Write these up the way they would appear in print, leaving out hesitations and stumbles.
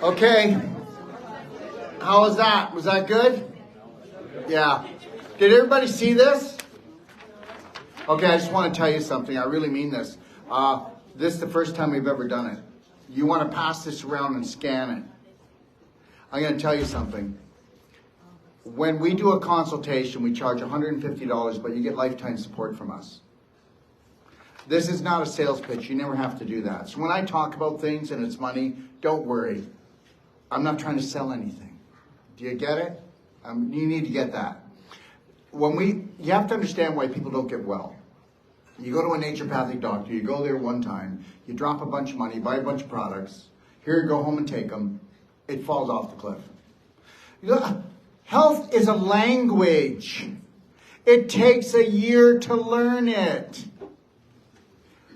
Okay. How was that? Was that good? Yeah. Did everybody see this? Okay, I just want to tell you something. I really mean this. This is the first time we've ever done it. You want to pass this around and scan it. I'm going to tell you something. When we do a consultation, we charge $150, but you get lifetime support from us. This is not a sales pitch. You never have to do that. So when I talk about things and it's money, don't worry. I'm not trying to sell anything. Do you get it? You need to get that. You have to understand why people don't get well. You go to a naturopathic doctor, you go there one time, you drop a bunch of money, buy a bunch of products, here you go home and take them, it falls off the cliff. Health is a language. It takes a year to learn it.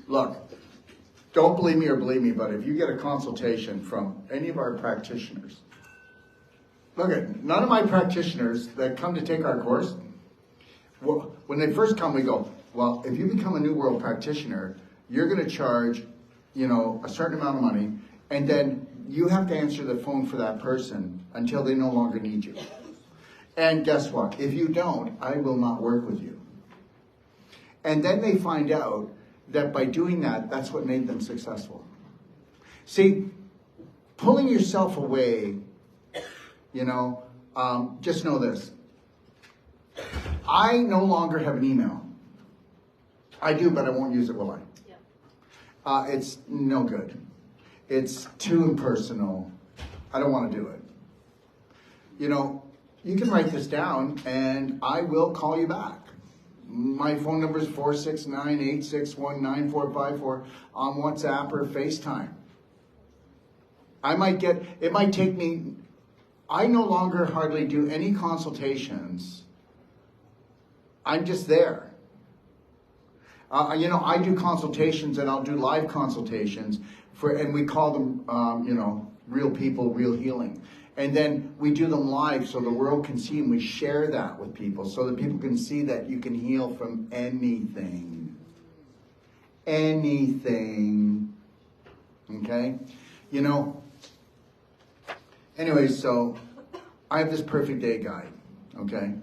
Look, don't believe me or believe me, but if you get a consultation from any of our practitioners, look at none of my practitioners that come to take our course, when they first come, we go, well, if you become a New World practitioner, you're going to charge, a certain amount of money, and then you have to answer the phone for that person until they no longer need you. And guess what? If you don't, I will not work with you. And then they find out that by doing that, that's what made them successful. See, pulling yourself away, just know this. I no longer have an email. I do, but I won't use it, will I? Yeah. It's no good. It's too impersonal. I don't want to do it. You can write this down and I will call you back. My phone number is 469-861-9454 on WhatsApp or FaceTime. It might take me, I no longer hardly do any consultations. I'm just there. I do consultations and I'll do live consultations and we call them, real people, real healing. And then we do them live so the world can see, and we share that with people so that people can see that you can heal from anything. Anything. Okay? Anyway, so I have this perfect day guide. Okay?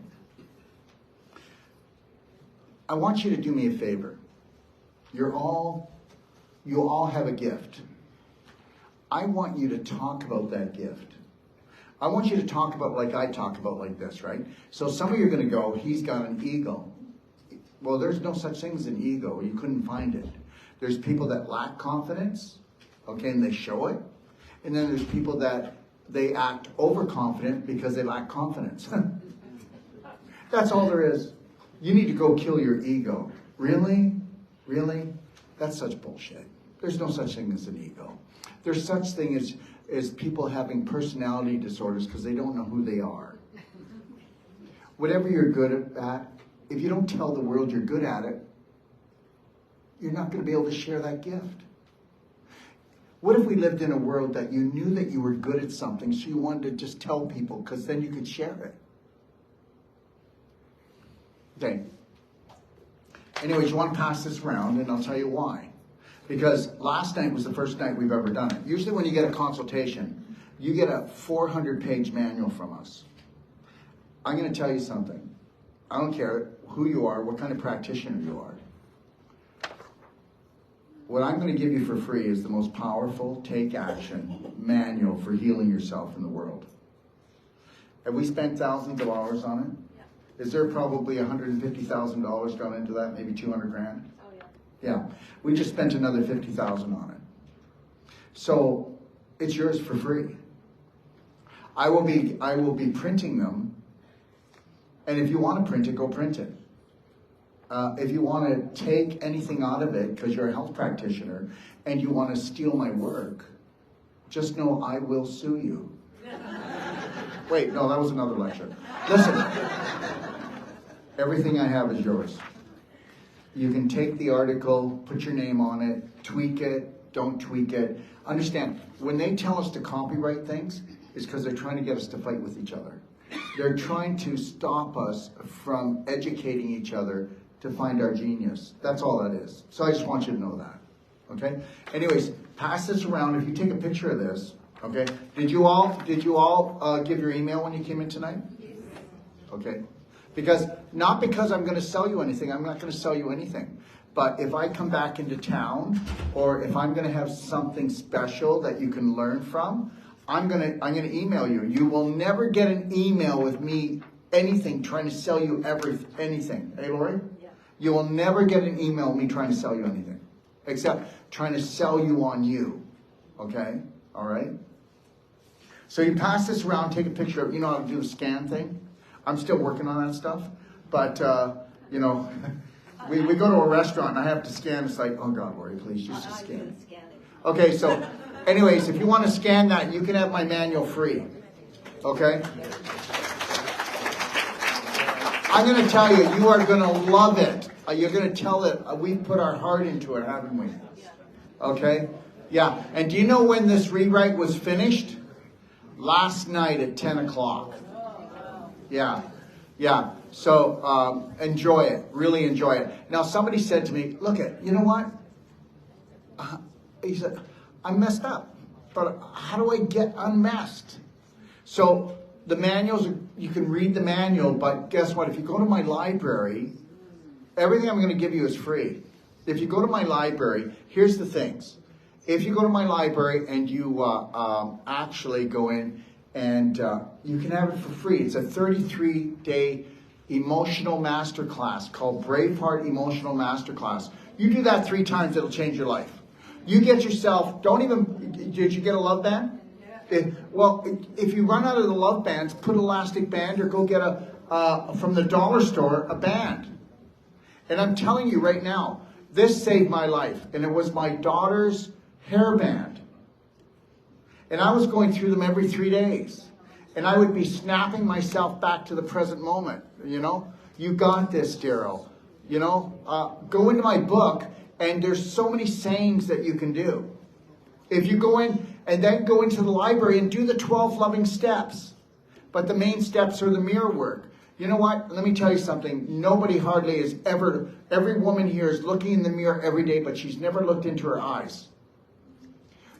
I want you to do me a favor. You all have a gift. I want you to talk about that gift. I want you to talk about like I talk about like this, right? So some of you are going to go, he's got an ego. Well, there's no such thing as an ego. You couldn't find it. There's people that lack confidence, okay, and they show it. And then there's people that they act overconfident because they lack confidence. That's all there is. You need to go kill your ego. Really? Really? That's such bullshit. There's no such thing as an ego. There's such thing as people having personality disorders because they don't know who they are. Whatever you're good at, if you don't tell the world you're good at it, you're not going to be able to share that gift. What if we lived in a world that you knew that you were good at something, so you wanted to just tell people because then you could share it? Okay. Anyways, you want to pass this around, and I'll tell you why. Because last night was the first night we've ever done it. Usually when you get a consultation, you get a 400-page manual from us. I'm going to tell you something. I don't care who you are, what kind of practitioner you are. What I'm going to give you for free is the most powerful take action manual for healing yourself in the world. Have we spent thousands of hours on it? Yeah. Is there probably $150,000 gone into that, maybe 200 grand? Yeah, we just spent another $50,000 on it. So it's yours for free. I will be printing them, and if you want to print it, go print it. If you want to take anything out of it because you're a health practitioner and you want to steal my work, just know I will sue you. Wait, no, that was another lecture. Listen, everything I have is yours. You can take the article, put your name on it, tweak it, don't tweak it. Understand, when they tell us to copyright things, it's because they're trying to get us to fight with each other. They're trying to stop us from educating each other to find our genius. That's all that is. So I just want you to know that. Okay? Anyways, pass this around. If you take a picture of this, Okay. Did you all give your email when you came in tonight? Okay. Not because I'm going to sell you anything. I'm not going to sell you anything. But if I come back into town, or if I'm going to have something special that you can learn from, I'm going to email you. You will never get an email with me anything trying to sell you anything. Hey, Lori? Yeah. You will never get an email with me trying to sell you anything, except trying to sell you on you. Okay? All right? So you pass this around, take a picture of, you know how to do the scan thing? I'm still working on that stuff, but, you know, we go to a restaurant and I have to scan. It's like, oh God, Lori, please, just scan. Okay, so anyways, if you want to scan that, you can have my manual free. Okay? I'm going to tell you, you are going to love it. You're going to tell it, we've put our heart into it, haven't we? Okay? Yeah. And do you know when this rewrite was finished? Last night at 10 o'clock. Yeah. Yeah. So enjoy it. Really enjoy it. Now, somebody said to me, look, you know what? He said, I'm messed up. But how do I get unmessed? So the manuals, you can read the manual, but guess what? If you go to my library, everything I'm going to give you is free. If you go to my library, here's the things. If you go to my library and you actually go in and you can have it for free. It's a 33-day emotional masterclass called BraveHeart Emotional Masterclass. You do that 3 times, it'll change your life. You get yourself, did you get a love band? Well, if you run out of the love bands, put elastic band or go get from the dollar store, a band. And I'm telling you right now, this saved my life. And it was my daughter's hairband. And I was going through them every 3 days. And I would be snapping myself back to the present moment. You know, you got this, Darrell. You know, go into my book, and there's so many sayings that you can do. If you go in and then go into the library and do the 12 loving steps. But the main steps are the mirror work. You know what? Let me tell you something. Nobody hardly is ever, every woman here is looking in the mirror every day, but she's never looked into her eyes.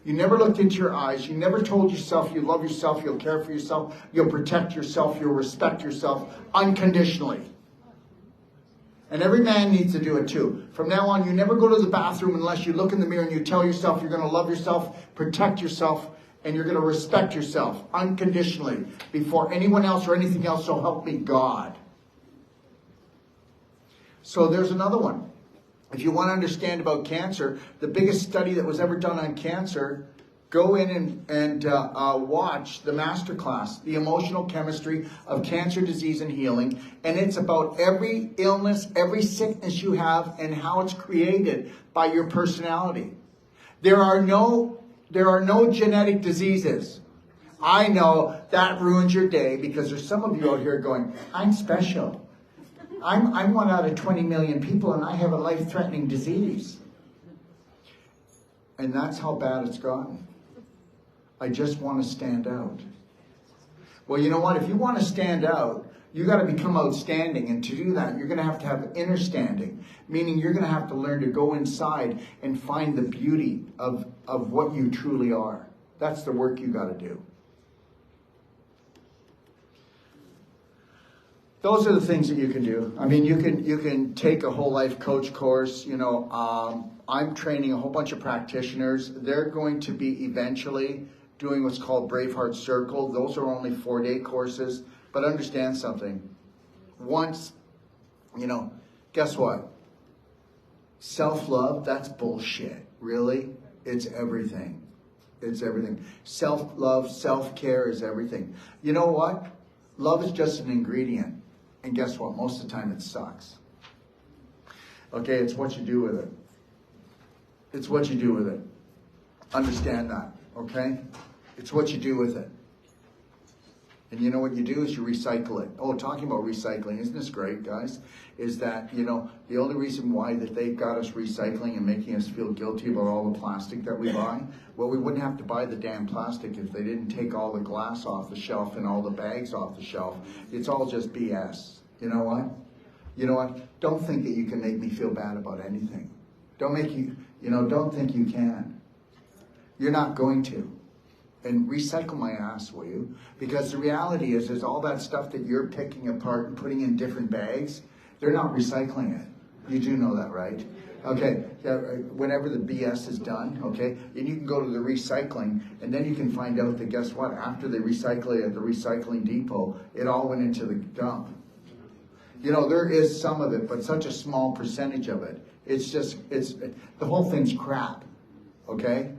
You never looked into your eyes. You never told yourself you love yourself, you'll care for yourself, you'll protect yourself, you'll respect yourself unconditionally. And every man needs to do it too. From now on, you never go to the bathroom unless you look in the mirror and you tell yourself you're going to love yourself, protect yourself, and you're going to respect yourself unconditionally before anyone else or anything else, so help me God. So there's another one. If you want to understand about cancer, the biggest study that was ever done on cancer, go in and watch the Masterclass, The Emotional Chemistry of Cancer, Disease, and Healing. And it's about every illness, every sickness you have, and how it's created by your personality. There are no genetic diseases. I know that ruins your day because there's some of you out here going, I'm special. I'm 1 out of 20 million people and I have a life-threatening disease. And that's how bad it's gotten. I just want to stand out. Well, you know what? If you want to stand out, you got to become outstanding. And to do that, you're going to have inner standing. Meaning you're going to have to learn to go inside and find the beauty of what you truly are. That's the work you got to do. Those are the things that you can do. I mean, you can take a whole life coach course. You know, I'm training a whole bunch of practitioners. They're going to be eventually doing what's called BraveHeart Circle. Those are only 4-day courses. But understand something. Once, you know, guess what? Self-love, that's bullshit. Really? It's everything. It's everything. Self-love, self-care is everything. You know what? Love is just an ingredient. And guess what? Most of the time it sucks. Okay, it's what you do with it. It's what you do with it. Understand that, okay? It's what you do with it. And you know what you do is you recycle it. Oh, talking about recycling, isn't this great, guys? Is that, you know, the only reason why that they've got us recycling and making us feel guilty about all the plastic that we buy, well, we wouldn't have to buy the damn plastic if they didn't take all the glass off the shelf and all the bags off the shelf. It's all just BS. You know what? You know what? Don't think that you can make me feel bad about anything. Don't think you can. You're not going to. and recycle my ass, will you? Because the reality is all that stuff that you're picking apart and putting in different bags, they're not recycling it. You do know that, right? Okay, whenever the BS is done, okay, and you can go to the recycling, and then you can find out that, guess what, after they recycle it at the recycling depot, it all went into the dump. You know, there is some of it, but such a small percentage of it. It's just, the whole thing's crap, okay?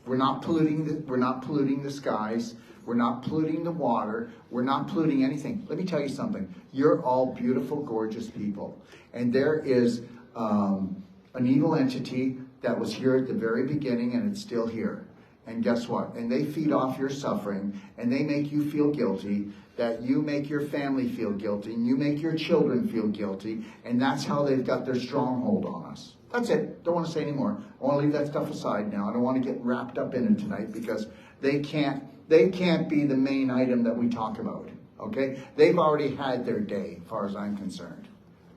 We're not polluting the skies. We're not polluting the water. We're not polluting anything. Let me tell you something. You're all beautiful, gorgeous people. And there is an evil entity that was here at the very beginning, and it's still here. And guess what? And they feed off your suffering, and they make you feel guilty, that you make your family feel guilty, and you make your children feel guilty, and that's how they've got their stronghold on us. That's it. Don't want to say any more. I want to leave that stuff aside now. I don't want to get wrapped up in it tonight, because they can't be the main item that we talk about. Okay? They've already had their day, as far as I'm concerned.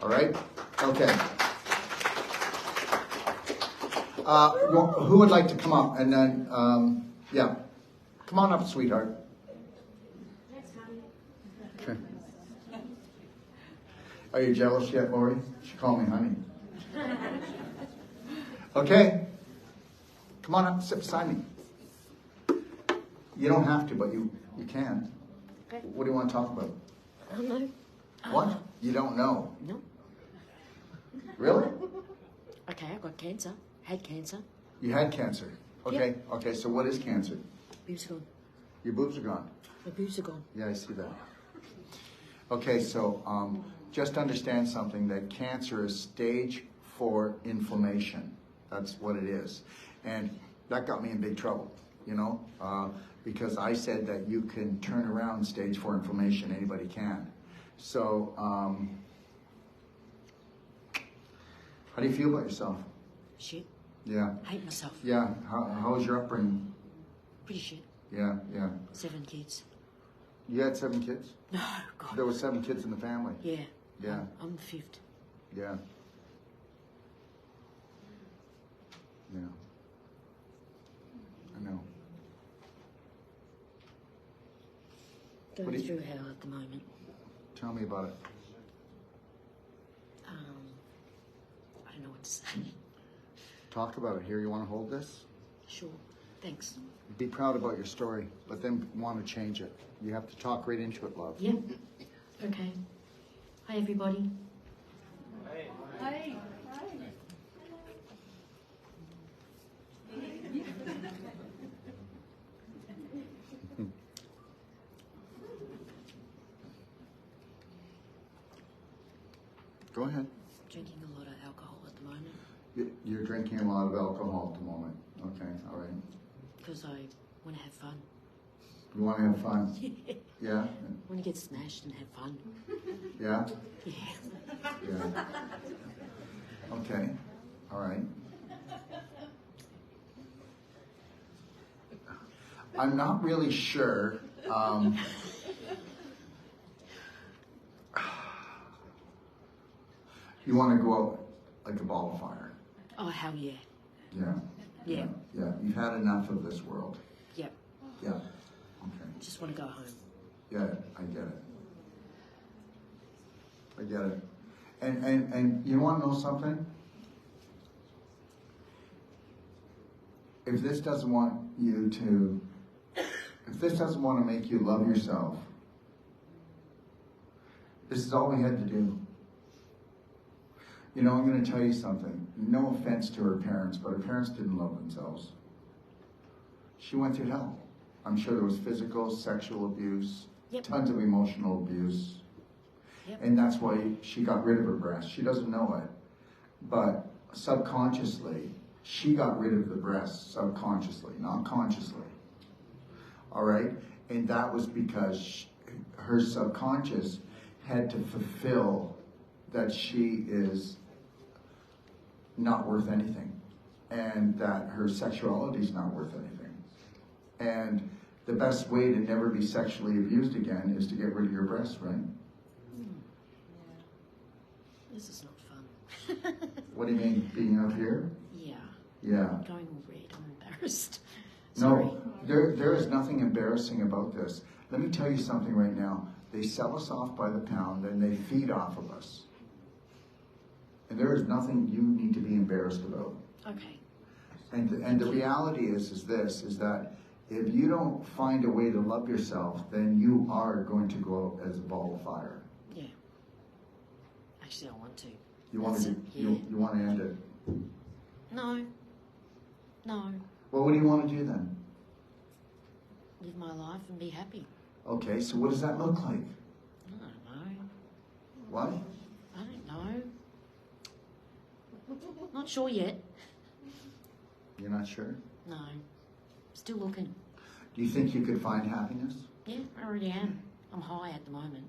All right? Okay. Who would like to come up? And then, yeah. Come on up, sweetheart. Okay. Are you jealous yet, Lori? She called me honey. Okay. Come on up, sit beside me. You don't have to, but you can. Okay. What do you want to talk about? I don't know. What? You don't know? No. Really? Okay, I got cancer. Had cancer. You had cancer. Okay. Yep. Okay, so what is cancer? Boobs gone. Your boobs are gone. My boobs are gone. Yeah, I see that. Okay, so just understand something, that cancer is stage 4 inflammation. That's what it is. And that got me in big trouble, you know, because I said that you can turn around stage 4 inflammation. Anybody can. So, how do you feel about yourself? Shit. Yeah. Hate myself. Yeah. How was your upbringing? Pretty shit. Yeah, yeah. 7 kids. You had 7 kids? No, God. There were 7 kids in the family? Yeah. Yeah. I'm the 5th. Yeah. Yeah. I know. Going through hell at the moment. Tell me about it. I don't know what to say. Talk about it. Here, you want to hold this? Sure. Thanks. Be proud about your story, but then want to change it. You have to talk right into it, love. Yep. Okay. Hi, everybody. Hey. Hi. Go ahead. Drinking a lot of alcohol at the moment. You're drinking a lot of alcohol at the moment. Okay, all right. Because I want to have fun. You want to have fun? Yeah? I want to get smashed and have fun. Yeah? Yeah. Yeah. Okay, all right. I'm not really sure. You want to go out like a ball of fire. Oh, hell yeah. Yeah. Yeah. Yeah. You've had enough of this world. Yep. Yeah. Okay. Just want to go home. Yeah, I get it. I get it. And you want to know something? If this doesn't want to make you love yourself, this is all we had to do. You know, I'm going to tell you something. No offense to her parents, but her parents didn't love themselves. She went through hell. I'm sure there was physical, sexual abuse, Yep. tons of emotional abuse. Yep. And that's why she got rid of her breast. She doesn't know it. But subconsciously, she got rid of the breast subconsciously, not consciously. All right? And that was because her subconscious had to fulfill that she is not worth anything, and that her sexuality is not worth anything. And the best way to never be sexually abused again is to get rid of your breasts, right? This is not fun. What do you mean, being out here? Yeah. Yeah. I'm going all red. I'm embarrassed. Sorry. No, there is nothing embarrassing about this. Let me tell you something right now. They sell us off by the pound and they feed off of us. And there is nothing you need to be embarrassed about. Okay. And the reality is that if you don't find a way to love yourself, then you are going to go as a ball of fire. Yeah. Actually, I want to. You want to you want to end it. No. Well, what do you want to do then? Live my life and be happy. Okay, so what does that look like? I don't know. What? I don't know. Not sure yet. You're not sure? No. Still looking. Do you think you could find happiness? Yeah, I already am. I'm high at the moment.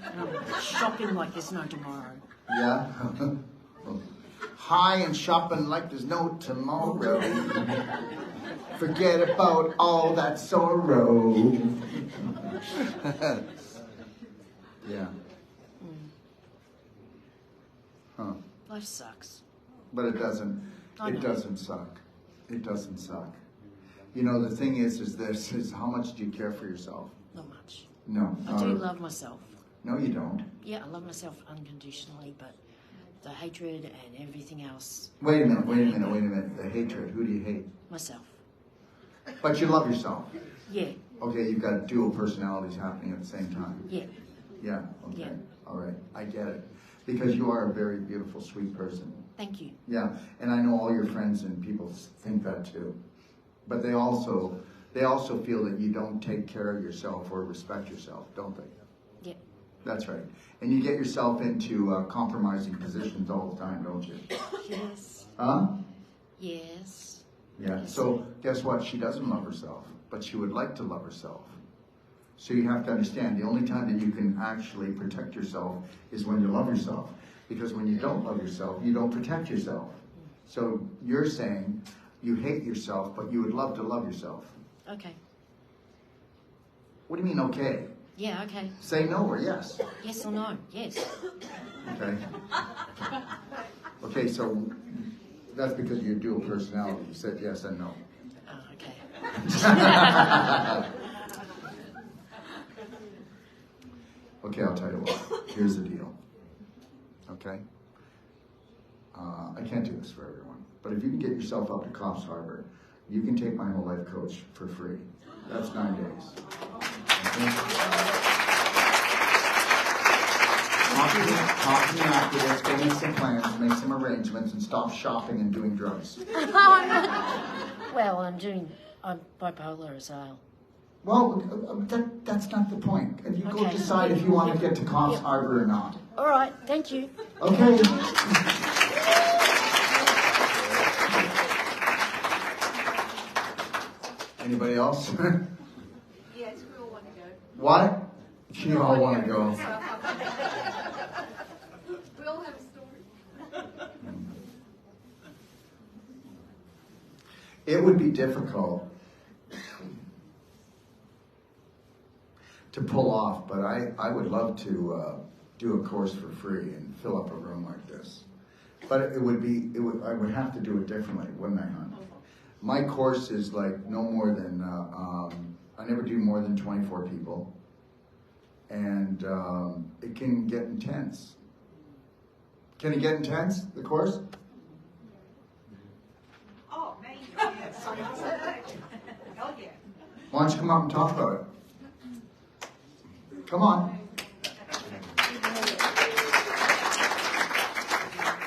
And I'm shopping like there's no tomorrow. Yeah? High and shopping like there's no tomorrow. Forget about all that sorrow. Yeah. Huh. Life sucks. But it doesn't. It doesn't suck. It doesn't suck. You know, the thing is how much do you care for yourself? Not much. No. I do love myself. No, you don't. Yeah, I love myself unconditionally, but the hatred and everything else. Wait a minute. The hatred. Who do you hate? Myself. But you love yourself. Yeah. Okay, you've got dual personalities happening at the same time. Yeah. Yeah, okay. Yeah. All right, I get it. Because you are a very beautiful, sweet person. Thank you. Yeah, and I know all your friends and people think that too. But they also feel that you don't take care of yourself or respect yourself, don't they? Yeah. That's right. And you get yourself into compromising positions all the time, don't you? Yes. Huh? Yes. Yeah, so guess what? She doesn't love herself, but she would like to love herself. So you have to understand, the only time that you can actually protect yourself is when you love yourself. Because when you don't love yourself, you don't protect yourself. So you're saying you hate yourself, but you would love to love yourself. Okay. What do you mean, okay? Yeah, okay. Say no or yes. Yes or no? Yes. Okay. Okay, so that's because of your dual personality. You said yes and no. Oh, okay. Okay, I'll tell you what. Here's the deal. Okay? I can't do this for everyone. But if you can get yourself up to Coffs Harbour, you can take my whole life coach for free. That's 9 days. Okay? Talk to me after this, go make some plans, make some arrangements, and stop shopping and doing drugs. Well, I'm bipolar as well. Well, that's not the point. And you go Okay. decide if you want to get to Coffs Harbour or not. All right, thank you. Okay. Anybody else? Yes, we all want to go. What? You all want to go. We all have a story. It would be difficult to pull off, but I would love to do a course for free and fill up a room like this. But I would have to do it differently, wouldn't I, hon? My course is like no more than, I never do more than 24 people. And it can get intense. Can it get intense, the course? Oh, me? Yes. Oh, yeah. Why don't you come up and talk about it? Come on.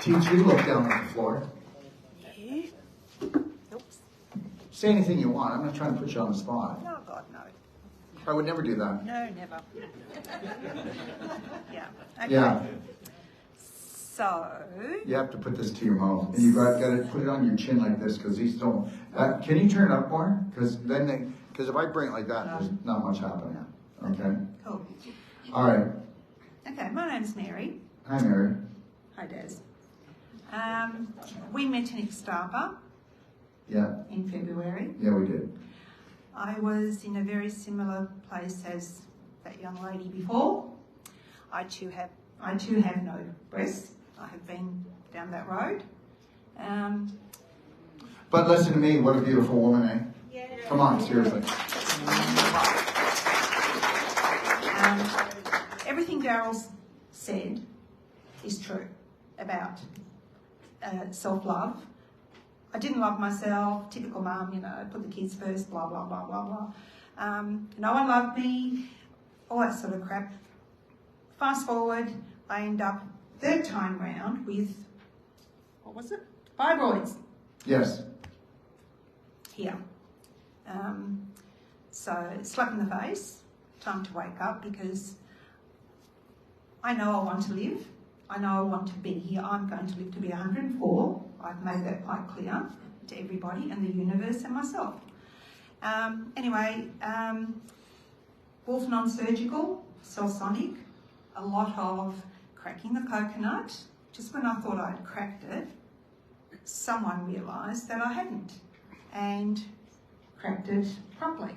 Teach you to look down on the floor. Oops. Say anything you want. I'm not trying to put you on the spot. Oh, God, no. I would never do that. No, never. Yeah. Okay. Yeah. So, You have to put this to your mouth. And you got to put it on your chin like this because these don't. Can you turn it up more? Because if I bring it like that, there's not much happening. Okay? cool. All right. Okay, my name's Mary. Hi, Mary. Hi, Des. We met in Ixtapa Yeah. in February. Yeah, we did. I was in a very similar place as that young lady before. I too have no breasts. I have been down that road. But listen to me. What a beautiful woman, eh? Come on, seriously. Everything Darrell's said is true about self-love. I didn't love myself, typical mum, you know, put the kids first, blah, blah, blah, blah, blah. No one loved me, all that sort of crap. Fast forward, I end up third time round with, what was it? Fibroids. Yes. Here. So, slap in the face, time to wake up, because I know I want to live. I know I want to be here. I'm going to live to be 104. I've made that quite clear to everybody and the universe and myself. Anyway, Wolfe non-surgical, cell-sonic, a lot of cracking the coconut. Just when I thought I'd cracked it, someone realised that I hadn't and cracked it properly.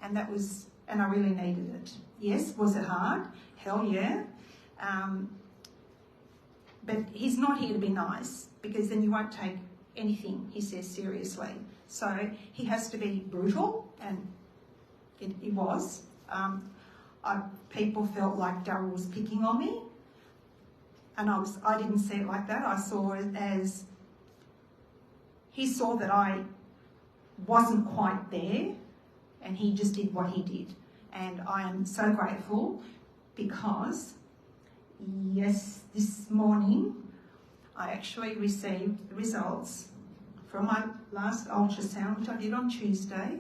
And that was, and I really needed it. Yes, was it hard? Hell yeah. But he's not here to be nice, because then you won't take anything he says seriously. So he has to be brutal, and it was. People felt like Darrell was picking on me, and I didn't see it like that. I saw it as he saw that I wasn't quite there, and he just did what he did. And I am so grateful, because yes, this morning I actually received the results from my last ultrasound, which I did on Tuesday,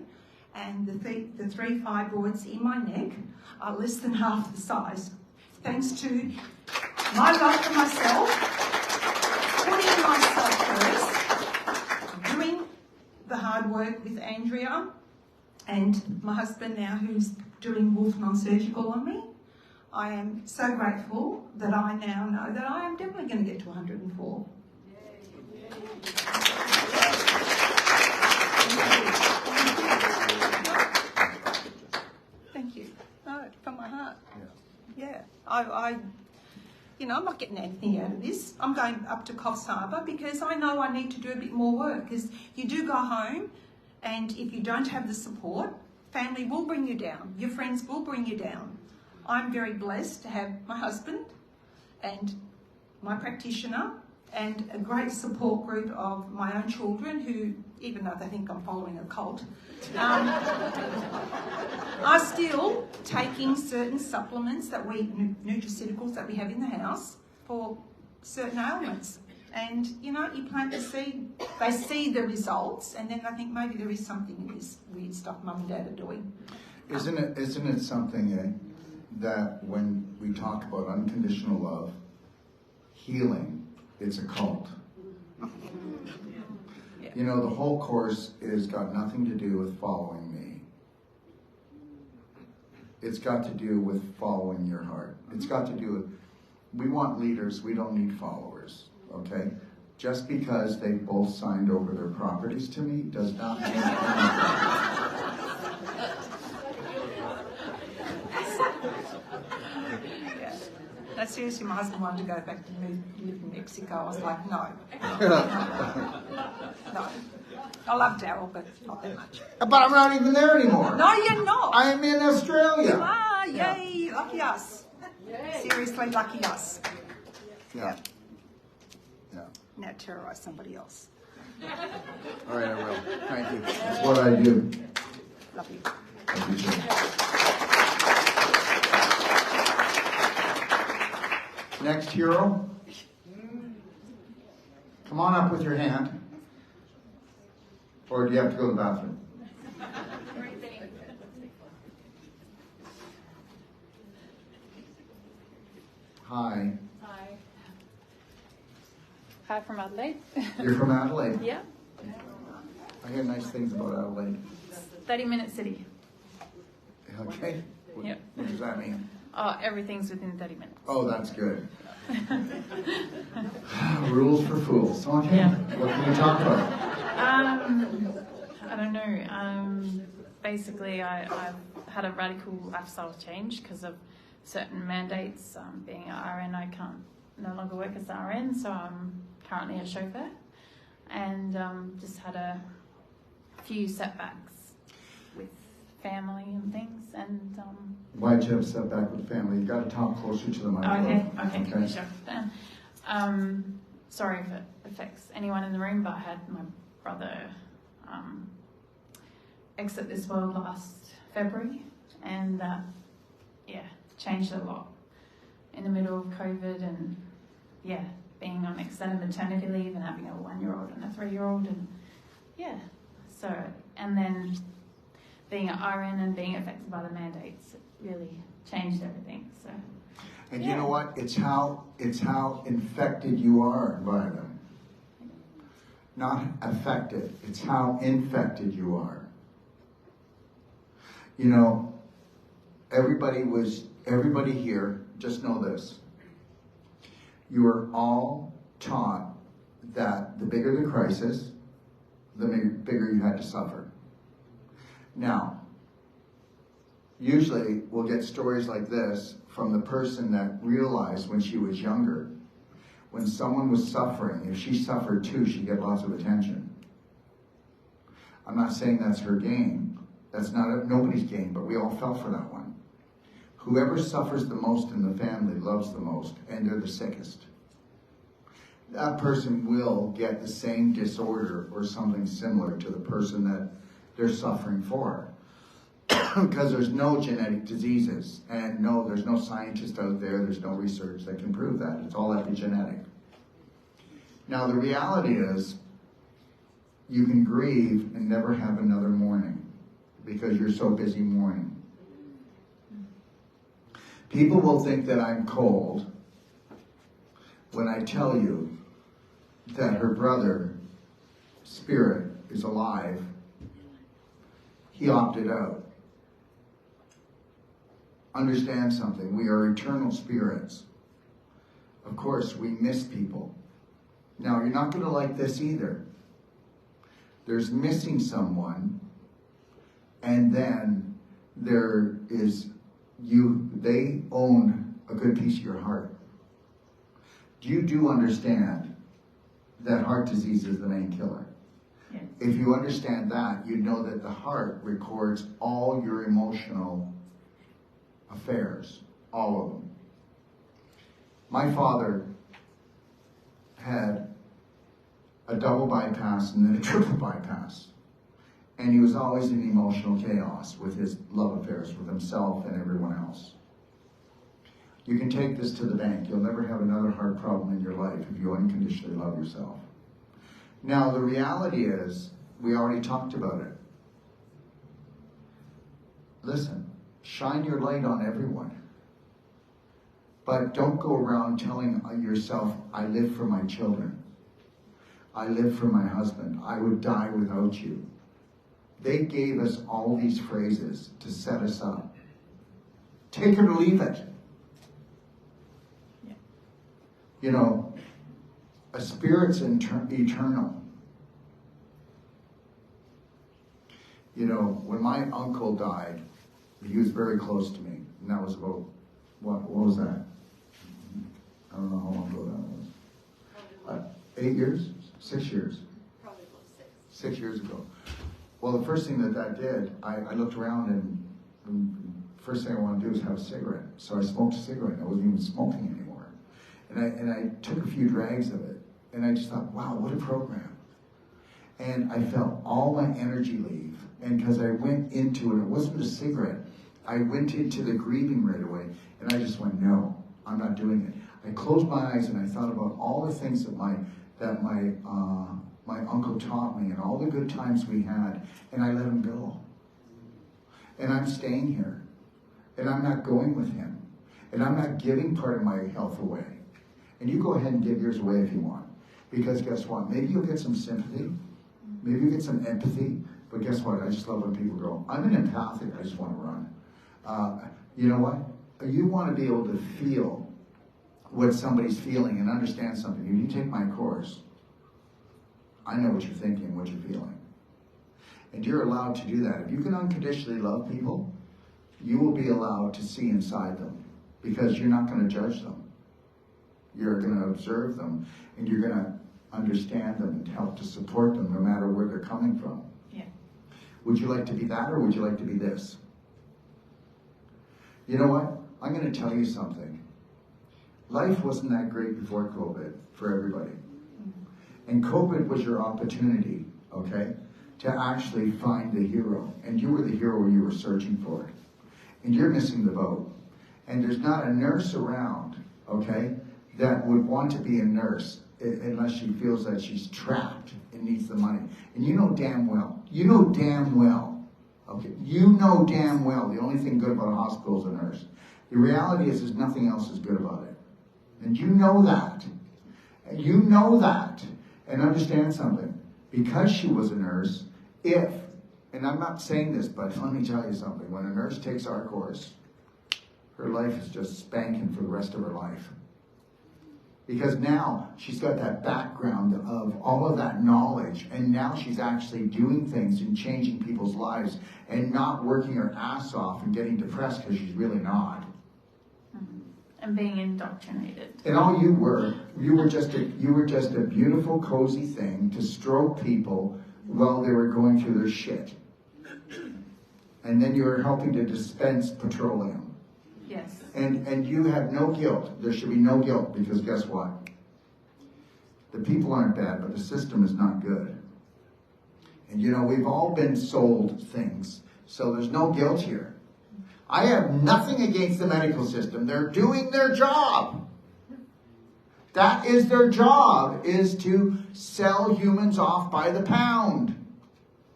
and the three fibroids in my neck are less than half the size, thanks to my love for myself, putting myself first, doing the hard work with Andrea, and my husband now, who's doing Wolfe non-surgical on me. I am so grateful that I now know that I am definitely going to get to 104. Thank you. No, from my heart. Yeah. You know, I'm not getting anything out of this. I'm going up to Coffs Harbour because I know I need to do a bit more work, because you do go home, and if you don't have the support, family will bring you down. Your friends will bring you down. I'm very blessed to have my husband and my practitioner and a great support group of my own children who, even though they think I'm following a cult, are still taking certain supplements nutraceuticals that we have in the house for certain ailments. And, you know, you plant the seed, they see the results, and then they think maybe there is something in this weird stuff mum and dad are doing. Isn't it something, that when we talk about unconditional love, healing, it's a cult. Yeah. You know, the whole course is got nothing to do with following me. It's got to do with following your heart. It's got to do with, we want leaders, we don't need followers, okay? Just because they both signed over their properties to me does not mean anything. Yeah. No, seriously, my husband wanted to go back to live in Mexico. I was like, no. No. I love Darrell, but not that much. But I'm not even there anymore. No, you're not. I am in Australia. You are, yay, lucky us. Seriously, lucky us. Yeah. Now terrorise somebody else. All right, I will. Thank you. That's what I do. Love you. Thank you, sir. Next hero. Come on up with your hand. Or do you have to go to the bathroom? Hi. Hi from Adelaide. You're from Adelaide? Yeah. I hear nice things about Adelaide. 30-minute city. Okay. Yep. What does that mean? Oh, everything's within 30 minutes. Oh, that's good. Rules for fools. Okay. Yeah. What can we talk about? I don't know. Basically, I've had a radical lifestyle change because of certain mandates. Being an RN, I can't no longer work as an RN, so I'm currently a chauffeur. And just had a few setbacks with family and things, and Why'd you have a setback with family? You got to talk closer to the microphone. okay, sure. Sorry if it affects anyone in the room, but I had my brother exit this world last February, and that, changed a lot in the middle of COVID, and being on extended maternity leave and having a 1-year-old and a 3-year-old, and and then being an RN and being affected by the mandates, it really changed everything. So, and you know what? It's how infected you are by them. Not affected. It's how infected you are. You know, everybody here, just know this. You are all taught that the bigger the crisis, the bigger you had to suffer. Now, usually we'll get stories like this from the person that realized when she was younger, when someone was suffering, if she suffered too, she'd get lots of attention. I'm not saying that's her game. That's not nobody's game, but we all fell for that one. Whoever suffers the most in the family loves the most, and they're the sickest. That person will get the same disorder or something similar to the person that they're suffering for. Because there's no genetic diseases, and no, there's no scientist out there's no research that can prove that. It's all epigenetic. Now the reality is, you can grieve and never have another morning because you're so busy mourning. People will think that I'm cold when I tell you that her brother, spirit, is alive. He opted out. Understand something, we are eternal spirits. Of course, we miss people. Now, you're not going to like this either. There's missing someone, and then there is they own a good piece of your heart. You do understand that heart disease is the main killer. Yes. If you understand that, you know that the heart records all your emotional affairs, all of them. My father had a double bypass and then a triple bypass. And he was always in emotional chaos with his love affairs with himself and everyone else. You can take this to the bank. You'll never have another heart problem in your life if you unconditionally love yourself. Now, the reality is, we already talked about it. Listen, shine your light on everyone. But don't go around telling yourself, I live for my children. I live for my husband. I would die without you. They gave us all these phrases to set us up. Take it or leave it. Yeah. You know, a spirit's eternal. You know, when my uncle died, he was very close to me. And that was about, what was that? I don't know how long ago that was. 8 years? 6 years? Probably about 6. 6 years ago. Well, the first thing that did, I looked around and first thing I wanted to do was have a cigarette. So I smoked a cigarette. I wasn't even smoking anymore. And I took a few drags of it. And I just thought, wow, what a program. And I felt all my energy leave. And because I went into it wasn't a cigarette. I went into the grieving right away. And I just went, no, I'm not doing it. I closed my eyes and I thought about all the things that my uncle taught me and all the good times we had, and I let him go. And I'm staying here. And I'm not going with him. And I'm not giving part of my health away. And you go ahead and give yours away if you want. Because guess what? Maybe you'll get some sympathy. Maybe you'll get some empathy. But guess what? I just love when people go, I'm an empathic, I just want to run. You know what? You want to be able to feel what somebody's feeling and understand something. If you take my course, I know what you're thinking, what you're feeling. And you're allowed to do that. If you can unconditionally love people, you will be allowed to see inside them because you're not going to judge them. You're going to observe them and you're going to understand them and help to support them no matter where they're coming from. Yeah. Would you like to be that, or would you like to be this? You know what? I'm going to tell you something. Life wasn't that great before COVID for everybody. And COVID was your opportunity, okay, to actually find the hero. And you were the hero you were searching for. And you're missing the boat. And there's not a nurse around, okay, that would want to be a nurse unless she feels that she's trapped and needs the money. And you know damn well, okay, you know damn well the only thing good about a hospital is a nurse. The reality is there's nothing else is good about it. And you know that. And you know that. And understand something. Because she was a nurse, and I'm not saying this, but let me tell you something. When a nurse takes our course, her life is just spanking for the rest of her life. Because now she's got that background of all of that knowledge, and now she's actually doing things and changing people's lives and not working her ass off and getting depressed because she's really not. And being indoctrinated. And all you were just a beautiful, cozy thing to stroke people while they were going through their shit. And then you were helping to dispense petroleum. Yes. And you have no guilt. There should be no guilt, because guess what? The people aren't bad, but the system is not good. And you know, we've all been sold things, so there's no guilt here. I have nothing against the medical system. They're doing their job. That is their job, is to sell humans off by the pound.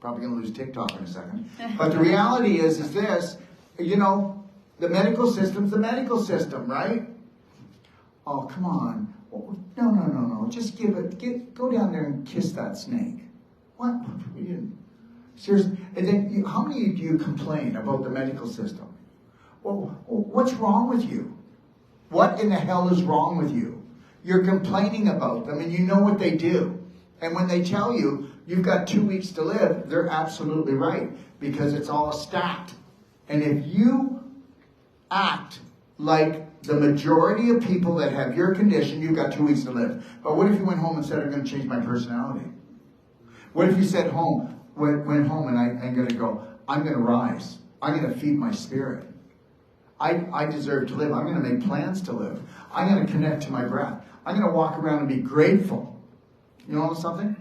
Probably going to lose TikTok in a second. But the reality is this, you know, the medical system's the medical system, right? Oh, come on. No. Just go down there and kiss that snake. What? Seriously? And then how many do you complain about the medical system? Well, what's wrong with you? What in the hell is wrong with you? You're complaining about them, and you know what they do. And when they tell you you've got 2 weeks to live, they're absolutely right, because it's all a stat. And if you act like the majority of people that have your condition, you've got 2 weeks to live. But what if you went home and said, I'm going to change my personality? What if you said went home and I'm going to go, I'm going to rise. I'm going to feed my spirit. I deserve to live. I'm going to make plans to live. I'm going to connect to my breath. I'm going to walk around and be grateful. You know something?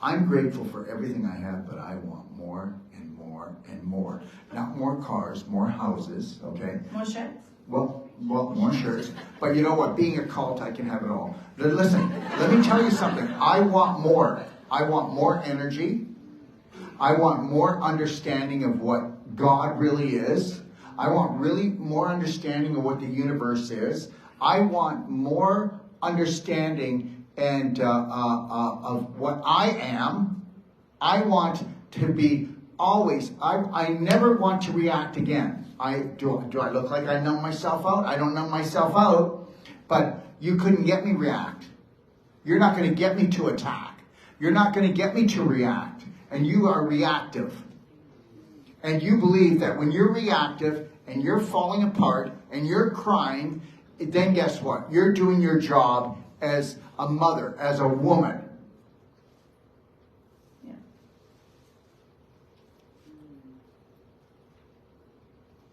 I'm grateful for everything I have, but I want more and more and more. Not more cars, more houses, okay? More shirts? Well, more shirts. But you know what? Being a cult, I can have it all. Listen, let me tell you something. I want more. I want more energy. I want more understanding of what God really is. I want really more understanding of what the universe is. I want more understanding and of what I am. I want to be always, I never want to react again. Do I look like I numb myself out? I don't numb myself out, but you couldn't get me react. You're not going to get me to attack. You're not going to get me to react. And you are reactive. And you believe that when you're reactive and you're falling apart and you're crying, then guess what? You're doing your job as a mother, as a woman. Yeah.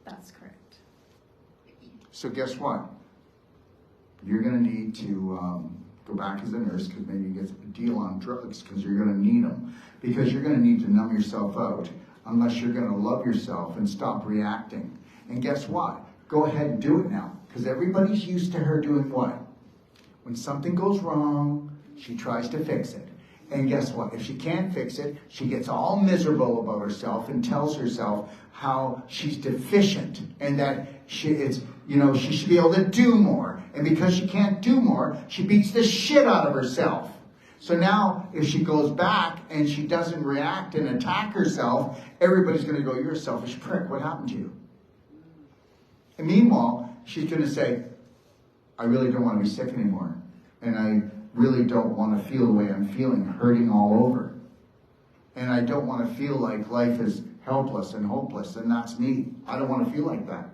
That's correct. So guess what? You're going to need to go back as a nurse, because maybe you get a deal on drugs, because you're going to need them. Because you're going to need to numb yourself out unless you're going to love yourself and stop reacting. And guess what? Go ahead and do it now. Because everybody's used to her doing what? When something goes wrong, she tries to fix it. And guess what? If she can't fix it, she gets all miserable about herself and tells herself how she's deficient and that she should be able to do more. And because she can't do more, she beats the shit out of herself. So now, if she goes back and she doesn't react and attack herself, everybody's going to go, you're a selfish prick. What happened to you? And meanwhile, she's going to say, I really don't want to be sick anymore. And I really don't want to feel the way I'm feeling, hurting all over. And I don't want to feel like life is helpless and hopeless, and that's me. I don't want to feel like that.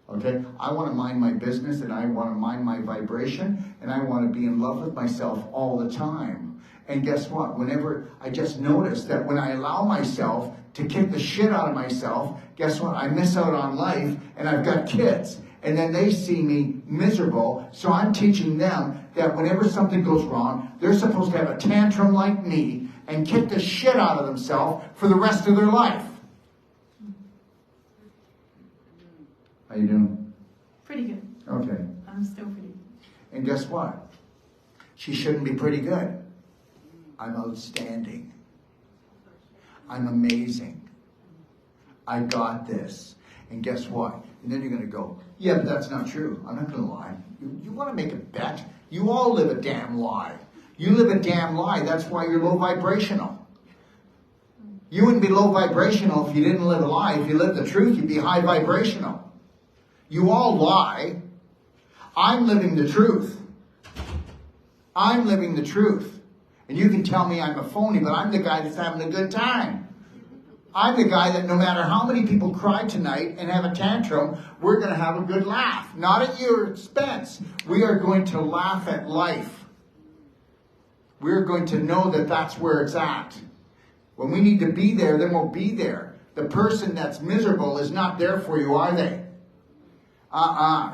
Okay? I want to mind my business, and I want to mind my vibration, and I want to be in love with myself all the time. And guess what? Whenever I just notice that when I allow myself to kick the shit out of myself, guess what? I miss out on life, and I've got kids. And then they see me miserable, so I'm teaching them that whenever something goes wrong, they're supposed to have a tantrum like me and kick the shit out of themselves for the rest of their life. How you doing? Pretty good. Okay. I'm still pretty good. And guess what? She shouldn't be pretty good. I'm outstanding. I'm amazing. I got this. And guess what? And then you're going to go, yeah, but that's not true. I'm not going to lie. You want to make a bet? You all live a damn lie. You live a damn lie. That's why you're low vibrational. You wouldn't be low vibrational if you didn't live a lie. If you lived the truth, you'd be high vibrational. You all lie. I'm living the truth. I'm living the truth. And you can tell me I'm a phony, but I'm the guy that's having a good time. I'm the guy that no matter how many people cry tonight and have a tantrum, we're going to have a good laugh. Not at your expense. We are going to laugh at life. We're going to know that that's where it's at. When we need to be there, then we'll be there. The person that's miserable is not there for you, are they?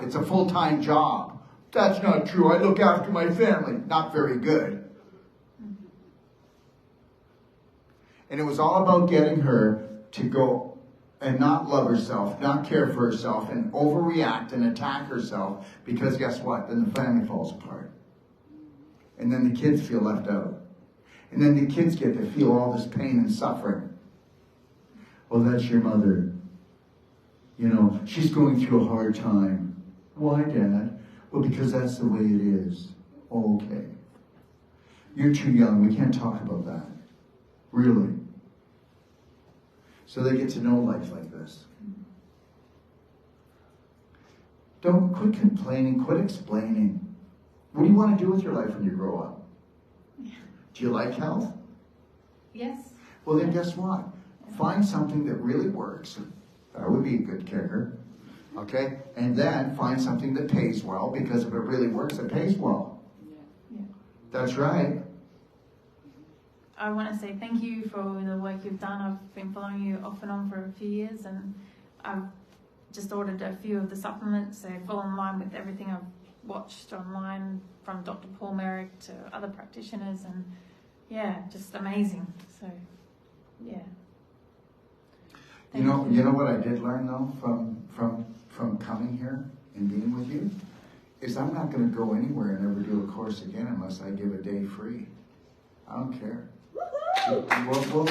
It's a full-time job. That's not true. I look after my family. Not very good. And it was all about getting her to go and not love herself, not care for herself, and overreact and attack herself, because guess what? Then the family falls apart. And then the kids feel left out. And then the kids get to feel all this pain and suffering. Well, that's your mother. You know, she's going through a hard time. Why, Dad? Well, because that's the way it is. Oh, okay. You're too young. We can't talk about that. Really. So they get to know life like this. Don't quit complaining, quit explaining. What do you want to do with your life when you grow up? Do you like health? Yes. Well, then guess what? Find something that really works. That would be a good kicker. Okay? And then find something that pays well, because if it really works, it pays well. Yeah. That's right. I want to say thank you for the work you've done. I've been following you off and on for a few years, and I've just ordered a few of the supplements. They fall in line with everything I've watched online from Dr. Paul Merrick to other practitioners, and yeah, just amazing. So, yeah. You know what I did learn though from coming here and being with you is I'm not going to go anywhere and ever do a course again unless I give a day free. I don't care. We'll,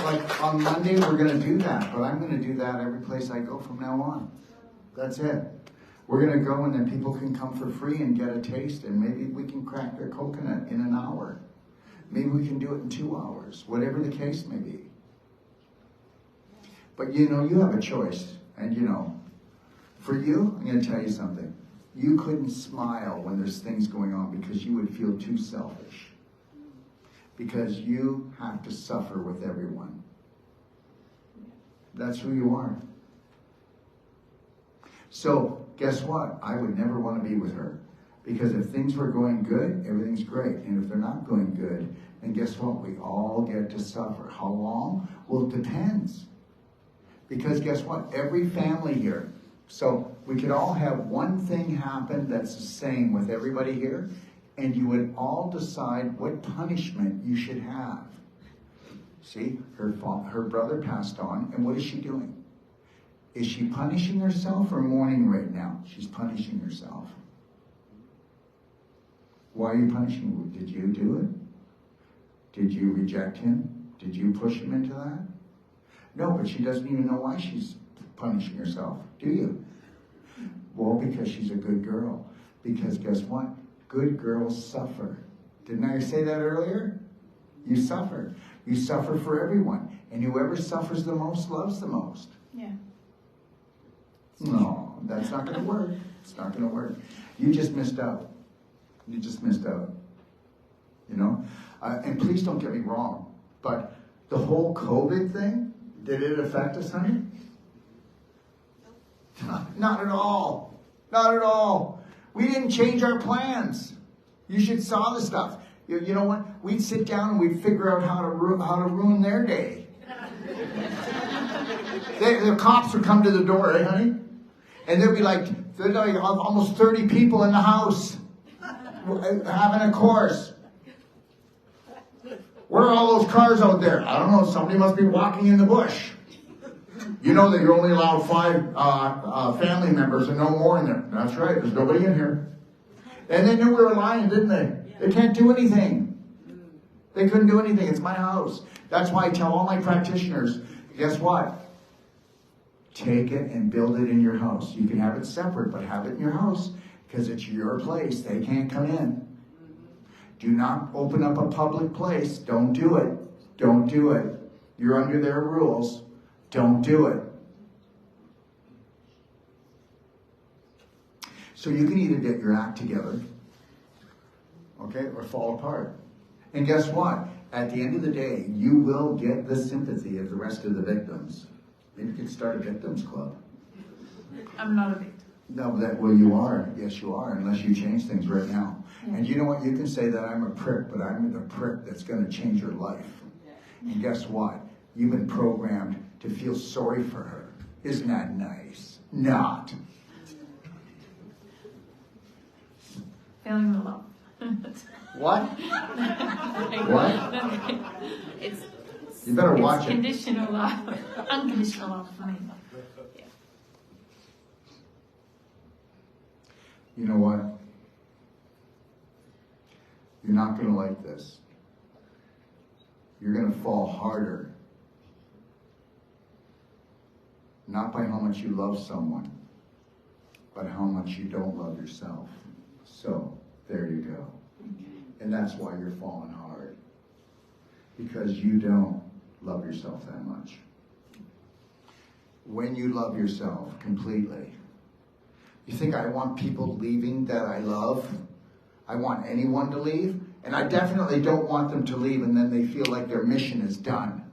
like on Monday we're going to do that, but I'm going to do that every place I go from now on. That's it. We're going to go, and then people can come for free and get a taste, and maybe we can crack their coconut in an hour. Maybe we can do it in 2 hours, whatever the case may be. But you know, you have a choice, and you know, for you, I'm going to tell you something. You couldn't smile when there's things going on because you would feel too selfish. Because you have to suffer with everyone. That's who you are. So, guess what? I would never want to be with her. Because if things were going good, everything's great. And if they're not going good, then guess what? We all get to suffer. How long? Well, it depends. Because guess what? Every family here. So, we could all have one thing happen that's the same with everybody here. And you would all decide what punishment you should have. See, her brother passed on, and what is she doing? Is she punishing herself or mourning right now? She's punishing herself. Why are you punishing him? Did you do it? Did you reject him? Did you push him into that? No, but she doesn't even know why she's punishing herself, do you? Well, because she's a good girl. Because guess what? Good girls suffer. Didn't I say that earlier? You suffer. You suffer for everyone. And whoever suffers the most loves the most. Yeah. No, that's not going to work. It's not going to work. You just missed out. You just missed out. You know? And please don't get me wrong, but the whole COVID thing, did it affect us, honey? Not at all. Not at all. We didn't change our plans. You should saw the stuff. You know what? We'd sit down and we'd figure out how to ruin their day. The cops would come to the door, eh, honey? And there'd be like almost 30 people in the house having a course. Where are all those cars out there? I don't know. Somebody must be walking in the bush. You know that you're only allowed 5 family members and no more in there. That's right. There's nobody in here. And they knew we were lying, didn't they? They can't do anything. They couldn't do anything. It's my house. That's why I tell all my practitioners, guess what? Take it and build it in your house. You can have it separate, but have it in your house because it's your place. They can't come in. Do not open up a public place. Don't do it. Don't do it. You're under their rules. Don't do it. So you can either get your act together, okay, or fall apart. And guess what? At the end of the day, you will get the sympathy of the rest of the victims. Maybe you could start a victims club. I'm not a victim. No, well, you are. Yes, you are, unless you change things right now. Yeah. And you know what? You can say that I'm a prick, but I'm the prick that's going to change your life. Yeah. And guess what? You've been programmed to feel sorry for her. Isn't that nice? Not. Feeling the love. What? What? It's you better watch it. Conditional love. Unconditional love for me. Yeah. You know what? You're not going to like this. You're going to fall harder. Not by how much you love someone, but how much you don't love yourself. So, there you go. And that's why you're falling hard. Because you don't love yourself that much. When you love yourself completely, you think I want people leaving that I love? I want anyone to leave? And I definitely don't want them to leave and then they feel like their mission is done.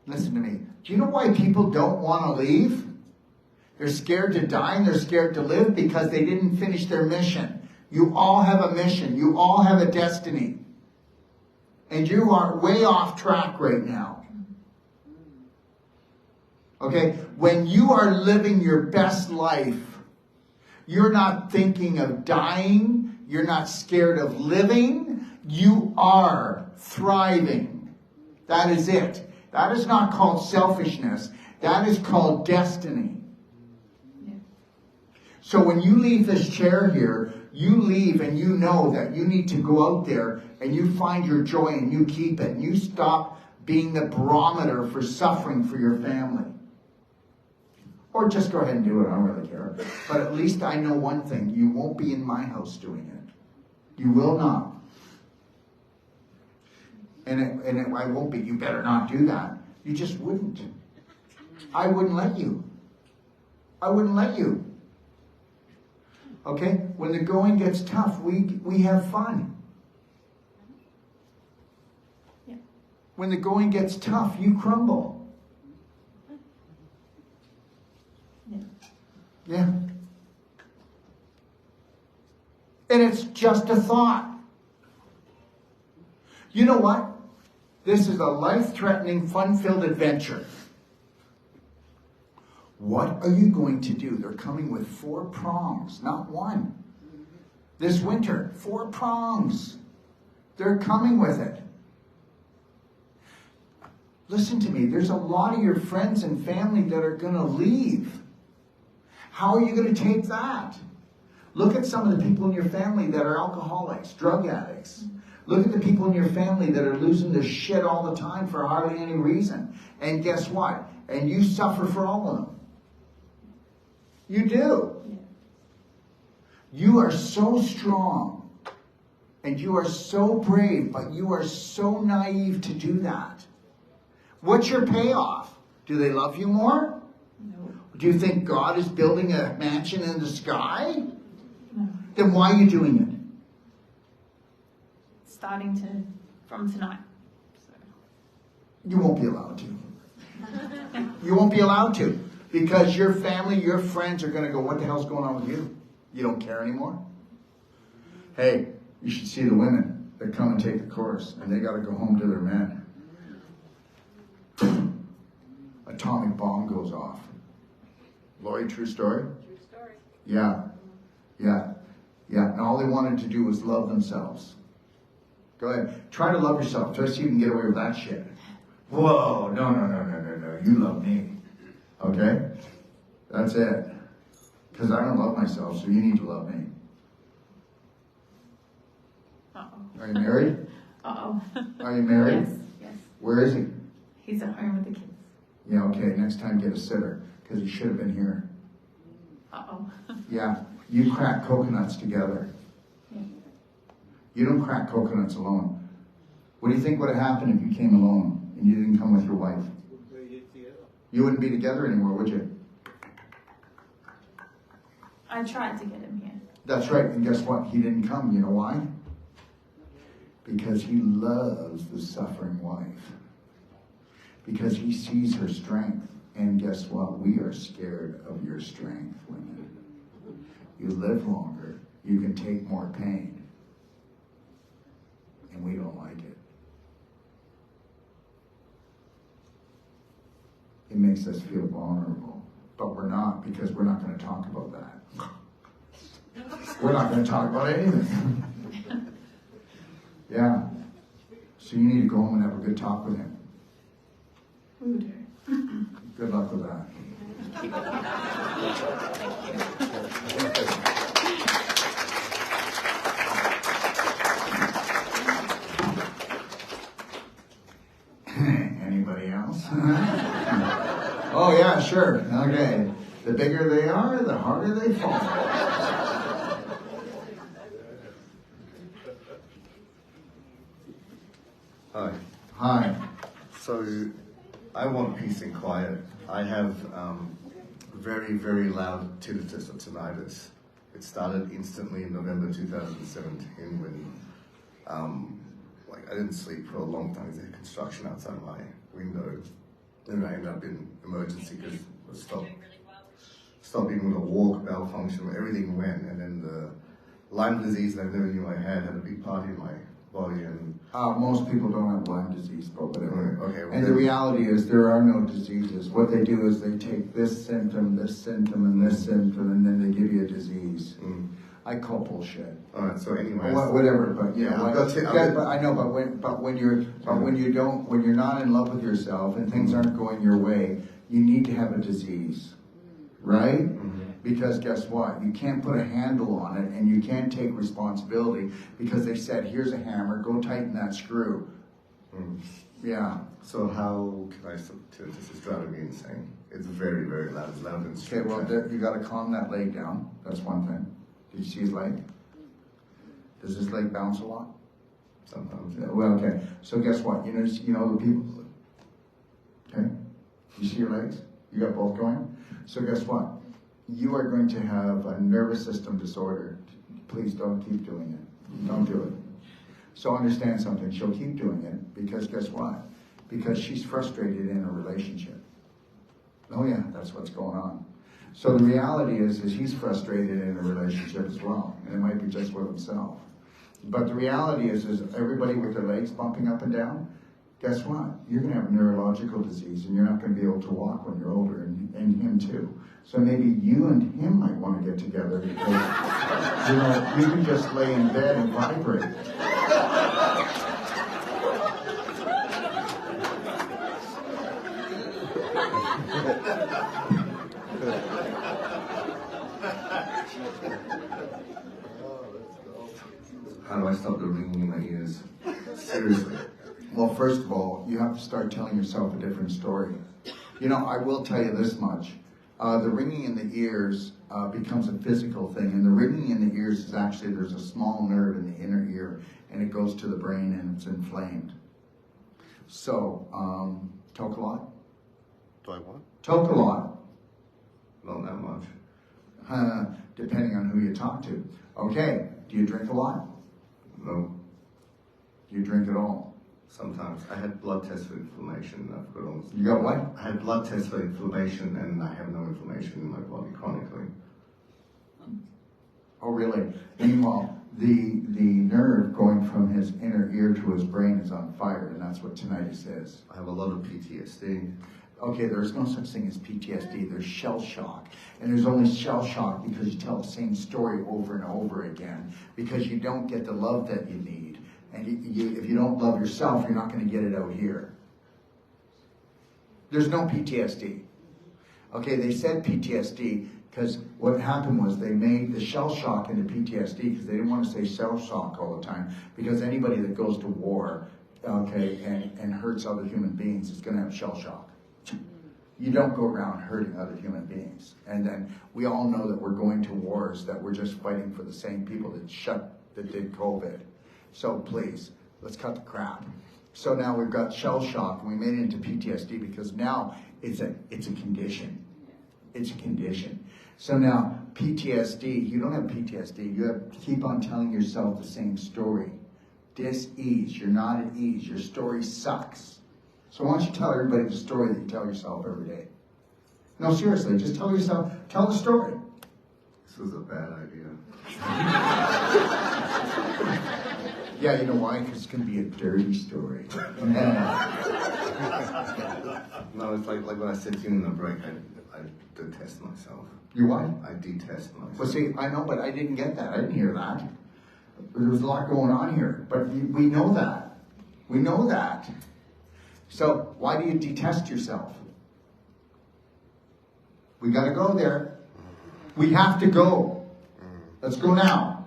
Listen to me. Do you know why people don't want to leave? They're scared to die and they're scared to live because they didn't finish their mission. You all have a mission. You all have a destiny. And you are way off track right now. Okay? When you are living your best life, you're not thinking of dying. You're not scared of living. You are thriving. That is it. That is not called selfishness. That is called destiny. Yeah. So when you leave this chair here, you leave and you know that you need to go out there and you find your joy and you keep it. And you stop being the barometer for suffering for your family. Or just go ahead and do it. I don't really care. But at least I know one thing. You won't be in my house doing it. You will not. And I won't be. You better not do that. You just wouldn't. I wouldn't let you. I wouldn't let you. Okay? When the going gets tough, we have fun. Yeah. When the going gets tough, you crumble. Yeah. Yeah. And it's just a thought. You know what? This is a life-threatening, fun-filled adventure. What are you going to do? They're coming with 4 prongs, not 1. This winter, 4 prongs. They're coming with it. Listen to me. There's a lot of your friends and family that are going to leave. How are you going to take that? Look at some of the people in your family that are alcoholics, drug addicts. Look at the people in your family that are losing their shit all the time for hardly any reason. And guess what? And you suffer for all of them. You do. Yeah. You are so strong. And you are so brave, but you are so naive to do that. What's your payoff? Do they love you more? No. Do you think God is building a mansion in the sky? No. Then why are you doing it? Starting from tonight. So. You won't be allowed to. You won't be allowed to. Because your family, your friends are going to go, what the hell's going on with you? You don't care anymore? Hey, You should see the women that come and take the course, and they got to go home to their men. Atomic bomb goes off. Lori, true story? True story. Yeah. And all they wanted to do was love themselves. Go ahead. Try to love yourself. Try to see if you can get away with that shit. Whoa, no. You love me. Okay? That's it. Because I don't love myself, so you need to love me. Uh-oh. Are you married? Uh-oh. Are you married? Yes. Where is he? He's at home with the kids. Yeah, okay. Next time get a sitter, because he should have been here. Uh-oh. Yeah. You crack coconuts together. Yeah. You don't crack coconuts alone. What do you think would have happened if you came alone and you didn't come with your wife? You wouldn't be together anymore, would you? I tried to get him here. That's right. And guess what? He didn't come. You know why? Because he loves the suffering wife. Because he sees her strength. And guess what? We are scared of your strength, women. You live longer. You can take more pain. And we don't like it. It makes us feel vulnerable. But we're not, because we're not going to talk about that. We're not going to talk about anything. Yeah. So you need to go home and have a good talk with him. We do. Good luck with that. Anybody else? Oh yeah, sure. Okay. The bigger they are, the harder they fall. Hi. So, I want peace and quiet. I have very, very loud tinnitus or tinnitus. It started instantly in November 2017 when I didn't sleep for a long time. There's construction outside my window. Then I ended up in emergency because I stopped being able to walk, bowel function, everything went. And then the Lyme disease that I never knew I had a big part in my body. And most people don't have Lyme disease, but whatever. Okay, well, and the reality is there are no diseases. What they do is they take this symptom, and this symptom, and then they give you a disease. I call bullshit. All right. So anyway, whatever. But yeah, but I know. But when you're not in love with yourself and things aren't going your way, you need to have a disease, right? Mm-hmm. Because guess what? You can't put a handle on it, and you can't take responsibility because they said, "Here's a hammer. Go tighten that screw." Yeah. So how can I stop tinnitus? It's driving me insane. It's very, very loud. It's louder than Okay. Well, you got to calm that leg down. That's one thing. Did you see his leg? Does his leg bounce a lot? Sometimes. Yeah, well, okay. So guess what? You know the people. Okay. You see your legs? You got both going. So guess what? You are going to have a nervous system disorder. Please don't keep doing it. Don't do it. So understand something. She'll keep doing it because guess what? Because she's frustrated in a relationship. Oh yeah, that's what's going on. So the reality is he's frustrated in a relationship as well, and it might be just with himself. But the reality is everybody with their legs bumping up and down, guess what? You're going to have neurological disease, and you're not going to be able to walk when you're older, and him too. So maybe you and him might want to get together because, you can just lay in bed and vibrate. How do I stop the ringing in my ears? Seriously. Well, first of all, you have to start telling yourself a different story. I will tell you this much. The ringing in the ears becomes a physical thing, and the ringing in the ears is actually, there's a small nerve in the inner ear, and it goes to the brain, and it's inflamed. So, talk a lot? Do I what? Talk a lot. Not that much. Depending on who you talk to. Okay, do you drink a lot? No. Do you drink at all? Sometimes. I had blood tests for inflammation. I've got almost. You got what? I had blood tests for inflammation, and I have no inflammation in my body chronically. Oh, really? Meanwhile, the nerve going from his inner ear to his brain is on fire, and that's what tinnitus is. I have a lot of PTSD. Okay, there's no such thing as PTSD. There's shell shock. And there's only shell shock because you tell the same story over and over again, because you don't get the love that you need. And if you don't love yourself, you're not going to get it out here. There's no PTSD. Okay, they said PTSD because what happened was they made the shell shock into PTSD because they didn't want to say shell shock all the time, because anybody that goes to war, okay, and hurts other human beings is going to have shell shock. You don't go around hurting other human beings. And then we all know that we're going to wars, that we're just fighting for the same people that did COVID. So please, let's cut the crap. So now we've got shell shock, and we made it into PTSD because now it's a condition. It's a condition. So now PTSD, you don't have PTSD. You have to keep on telling yourself the same story. Dis-ease. You're not at ease. Your story sucks. So why don't you tell everybody the story that you tell yourself every day? No, seriously, just tell the story. This was a bad idea. Yeah, you know why? Because it's going to be a dirty story. No, it's like what I said to you in the break, I detest myself. You what? I detest myself. Well, see, I know, but I didn't get that. I didn't hear that. There was a lot going on here, but we know that. We know that. So why do you detest yourself? We got to go there. We have to go. Let's go now.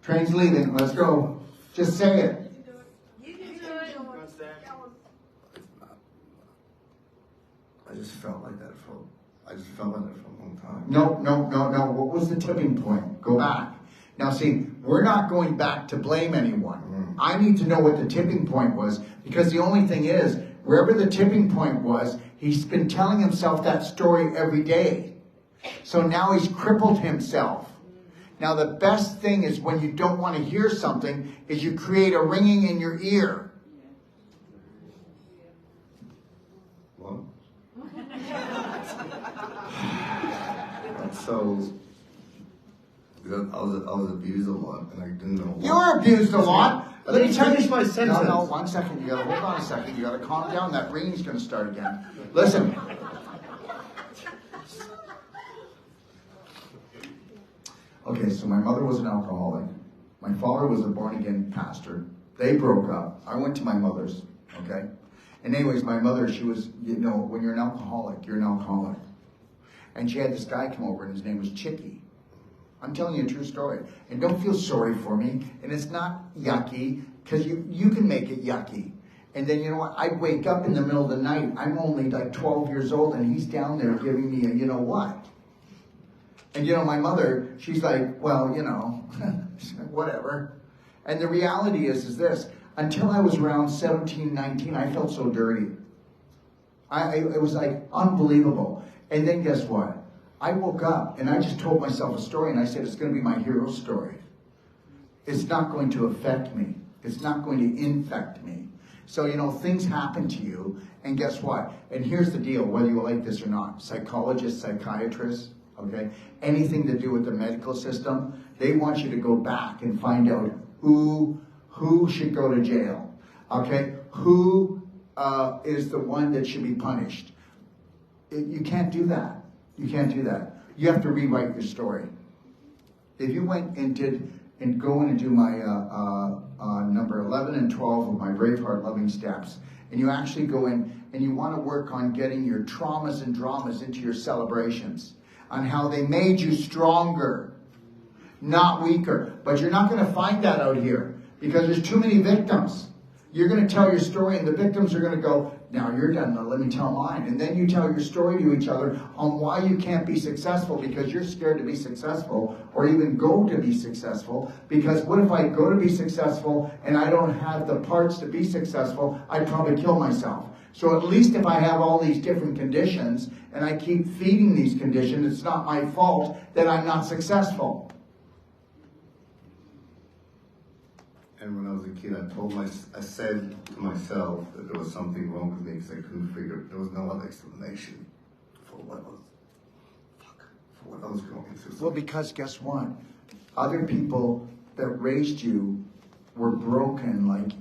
Train's leaving. Let's go. Just say it. I just felt like that for a long time. No. What was the tipping point? Go back. Now see, we're not going back to blame anyone. I need to know what the tipping point was, because the only thing is, wherever the tipping point was, he's been telling himself that story every day. So now he's crippled himself. Now the best thing is, when you don't want to hear something, is you create a ringing in your ear. What? So, because I was abused a lot, and I didn't know why. You were abused a lot. Let me tell you. Finish my sentence. No, 1 second. You gotta hold on a second. You gotta calm down. That ringing's gonna start again. Listen. Okay, so my mother was an alcoholic. My father was a born-again pastor. They broke up. I went to my mother's, okay? And anyways, my mother, she was, when you're an alcoholic, you're an alcoholic. And she had this guy come over, and his name was Chicky. I'm telling you a true story. And don't feel sorry for me. And it's not yucky, because you can make it yucky. And then, you know what? I'd wake up in the middle of the night. I'm only like 12 years old, and he's down there giving me a you know what. And my mother, she's like, well, whatever. And the reality is this. Until I was around 17, 19, I felt so dirty. It was like unbelievable. And then guess what? I woke up and I just told myself a story, and I said, it's going to be my hero story. It's not going to affect me. It's not going to infect me. So, things happen to you, and guess what? And here's the deal, whether you like this or not. Psychologists, psychiatrists, okay, anything to do with the medical system, they want you to go back and find out who should go to jail, okay? Who is the one that should be punished. You can't do that. You can't do that. You have to rewrite your story. If you went and go in and do my number 11 and 12 of my BraveHeart Loving Steps, and you actually go in and you want to work on getting your traumas and dramas into your celebrations, on how they made you stronger, not weaker. But you're not going to find that out here, because there's too many victims. You're going to tell your story, and the victims are going to go, now you're done, now let me tell mine. And then you tell your story to each other on why you can't be successful, because you're scared to be successful, or even go to be successful. Because what if I go to be successful and I don't have the parts to be successful? I'd probably kill myself. So at least if I have all these different conditions and I keep feeding these conditions, it's not my fault that I'm not successful. And when I was a kid, I said to myself that there was something wrong with me because I couldn't figure. There was no other explanation for what I was going through. Well, because guess what? Other people that raised you were broken,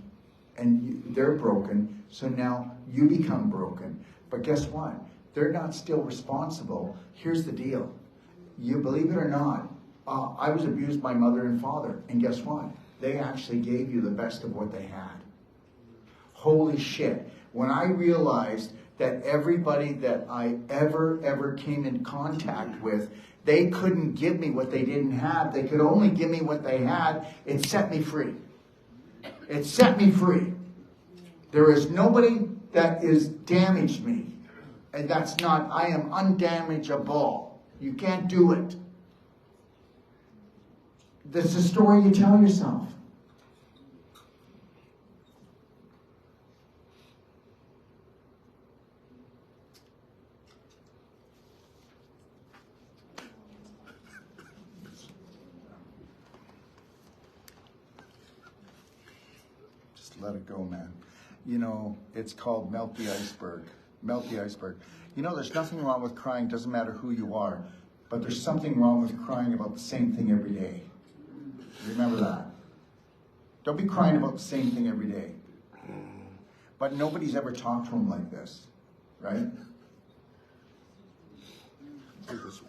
they're broken, so now you become broken. But guess what? They're not still responsible. Here's the deal. You believe it or not, I was abused by mother and father, and guess what? They actually gave you the best of what they had. Holy shit. When I realized that everybody that I ever came in contact with, they couldn't give me what they didn't have. They could only give me what they had. It set me free. It set me free. There is nobody that is damaged me. And that's not, I am undamageable. You can't do it. That's the story you tell yourself. Let it go, man. You know, it's called melt the iceberg. Melt the iceberg. You know, there's nothing wrong with crying. Doesn't matter who you are. But there's something wrong with crying about the same thing every day. Remember that. Don't be crying about the same thing every day. But nobody's ever talked to him like this, right? They just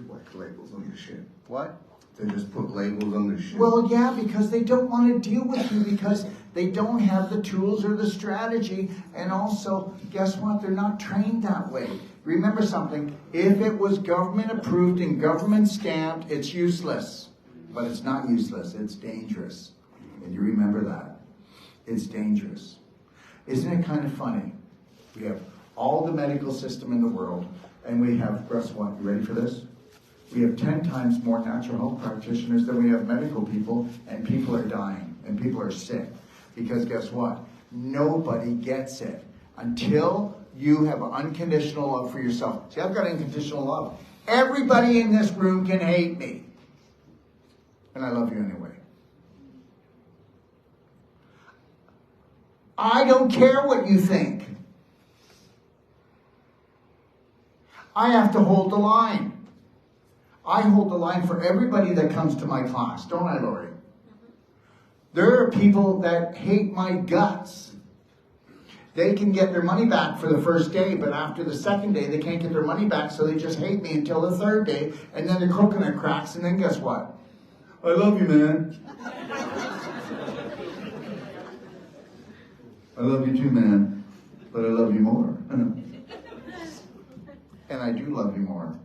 whack labels on your shit. What? They just put labels on their shit. Well, yeah, because they don't want to deal with you, because they don't have the tools or the strategy. And also, guess what? They're not trained that way. Remember something. If it was government approved and government stamped, it's useless. But it's not useless. It's dangerous. And you remember that. It's dangerous. Isn't it kind of funny? We have all the medical system in the world, and we have, guess what? You ready for this? We have 10 times more natural health practitioners than we have medical people, and people are dying, and people are sick. Because guess what? Nobody gets it until you have unconditional love for yourself. See, I've got unconditional love. Everybody in this room can hate me, and I love you anyway. I don't care what you think. I have to hold the line. I hold the line for everybody that comes to my class, don't I, Lori? There are people that hate my guts. They can get their money back for the first day, but after the second day, they can't get their money back, so they just hate me until the third day, and then the coconut cracks, and then guess what? I love you, man. I love you too, man, but I love you more. And I do love you more.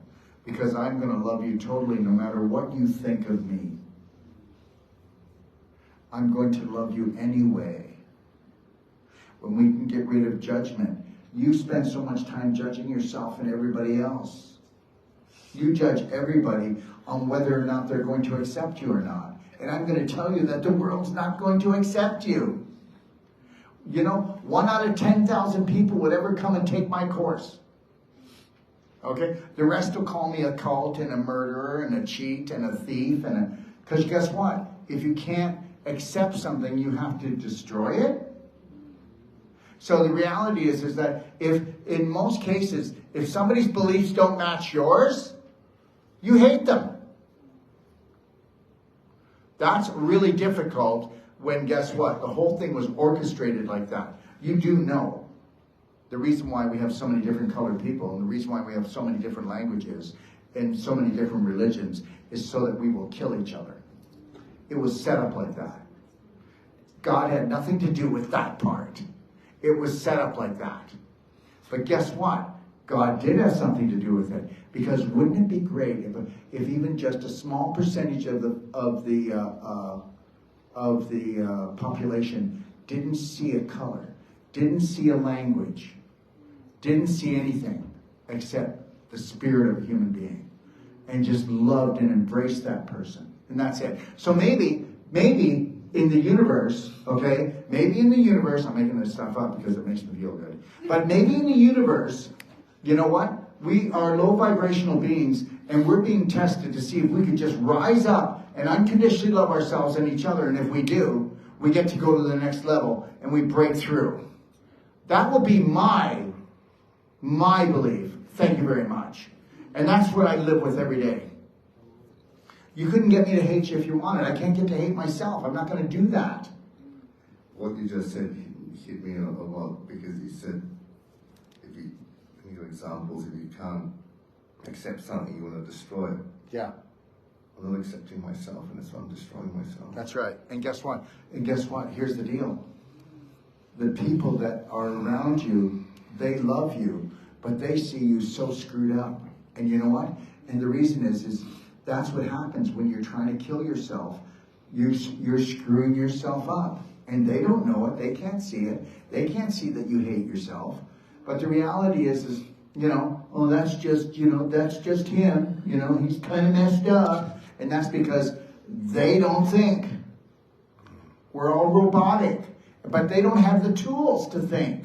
Because I'm going to love you totally no matter what you think of me. I'm going to love you anyway. When we can get rid of judgment. You spend so much time judging yourself and everybody else. You judge everybody on whether or not they're going to accept you or not. And I'm going to tell you that the world's not going to accept you. You know, 1 out of 10,000 people would ever come and take my course. Okay? The rest will call me a cult and a murderer and a cheat and a thief. Because guess what? If you can't accept something, you have to destroy it. So the reality is that if, in most cases, if somebody's beliefs don't match yours, you hate them. That's really difficult when, guess what? The whole thing was orchestrated like that. You do know. The reason why we have so many different colored people and the reason why we have so many different languages and so many different religions is so that we will kill each other. It was set up like that. God had nothing to do with that part. It was set up like that. But guess what? God did have something to do with it. Because wouldn't it be great if even just a small percentage of the population didn't see a color, didn't see a language, didn't see anything except the spirit of a human being, and just loved and embraced that person. And that's it. So maybe in the universe, okay, maybe in the universe, I'm making this stuff up because it makes me feel good, but maybe in the universe, you know what? We are low vibrational beings, and we're being tested to see if we can just rise up and unconditionally love ourselves and each other. And if we do, we get to go to the next level and we break through. That will be my belief. Thank you very much. And that's what I live with every day. You couldn't get me to hate you if you wanted. I can't get to hate myself. I'm not going to do that. What you just said hit me a lot, because you said, in your examples, if you can't accept something, you want to destroy it. Yeah. I'm not accepting myself, and that's why I'm destroying myself. That's right. And guess what? Here's the deal. The people that are around you, they love you, but they see you so screwed up. And you know what? And the reason is that's what happens when you're trying to kill yourself. You're screwing yourself up. And they don't know it. They can't see it. They can't see that you hate yourself. But the reality is oh, that's just him. He's kind of messed up. And that's because they don't think. We're all robotic. But they don't have the tools to think.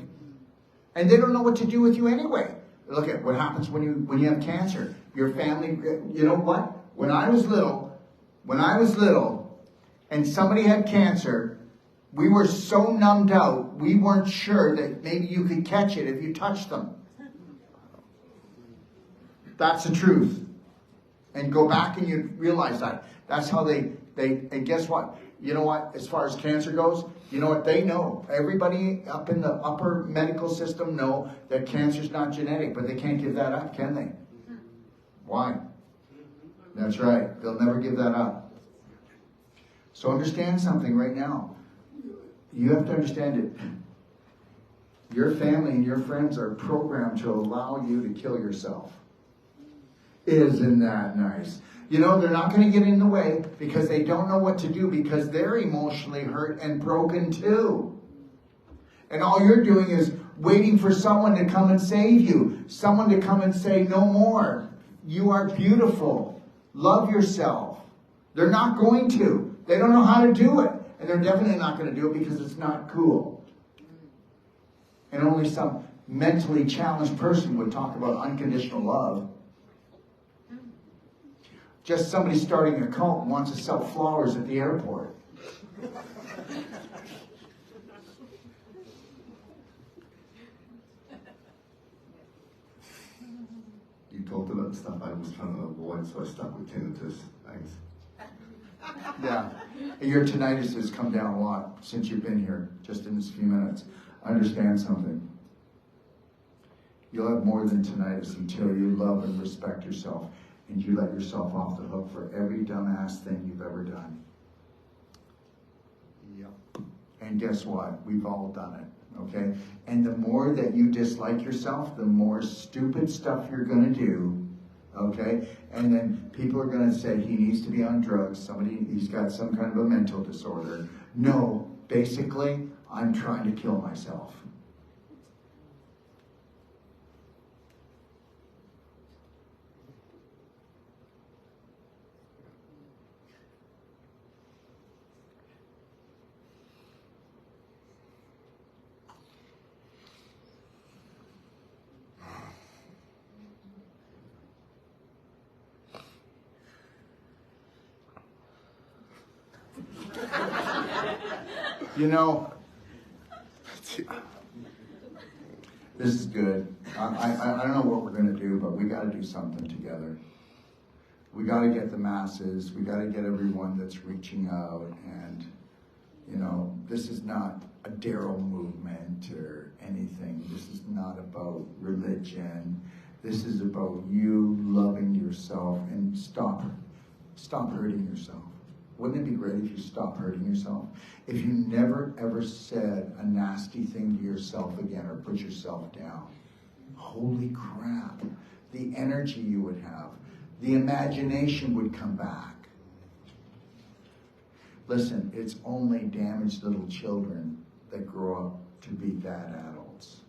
And they don't know what to do with you anyway. Look at what happens when you have cancer. Your family, you know what? When I was little, and somebody had cancer, we were so numbed out, we weren't sure that maybe you could catch it if you touched them. That's the truth. And go back and you realize that. That's how and guess what? You know what? As far as cancer goes, you know what? They know. Everybody up in the upper medical system know that cancer's not genetic, but they can't give that up, can they? Why? That's right. They'll never give that up. So understand something right now. You have to understand it. Your family and your friends are programmed to allow you to kill yourself. Isn't that nice? They're not going to get in the way because they don't know what to do, because they're emotionally hurt and broken too. And all you're doing is waiting for someone to come and save you. Someone to come and say, no more. You are beautiful. Love yourself. They're not going to. They don't know how to do it. And they're definitely not going to do it because it's not cool. And only some mentally challenged person would talk about unconditional love. Just somebody starting a cult and wants to sell flowers at the airport. You talked about the stuff I was trying to avoid, so I stuck with tinnitus. Thanks. Yeah. Your tinnitus has come down a lot since you've been here, just in this few minutes. Understand something. You'll have more than tinnitus until you love and respect yourself, and you let yourself off the hook for every dumbass thing you've ever done. Yep. And guess what? We've all done it, okay? And the more that you dislike yourself, the more stupid stuff you're going to do, okay? And then people are going to say he needs to be on drugs. He's got some kind of a mental disorder. No, basically, I'm trying to kill myself. This is good. I don't know what we're going to do, but we got to do something together. We got to get the masses. We got to get everyone that's reaching out. And, this is not a Darrell movement or anything. This is not about religion. This is about you loving yourself and stop hurting yourself. Wouldn't it be great if you stopped hurting yourself? If you never ever said a nasty thing to yourself again or put yourself down. Holy crap. The energy you would have. The imagination would come back. Listen, it's only damaged little children that grow up to be bad adults.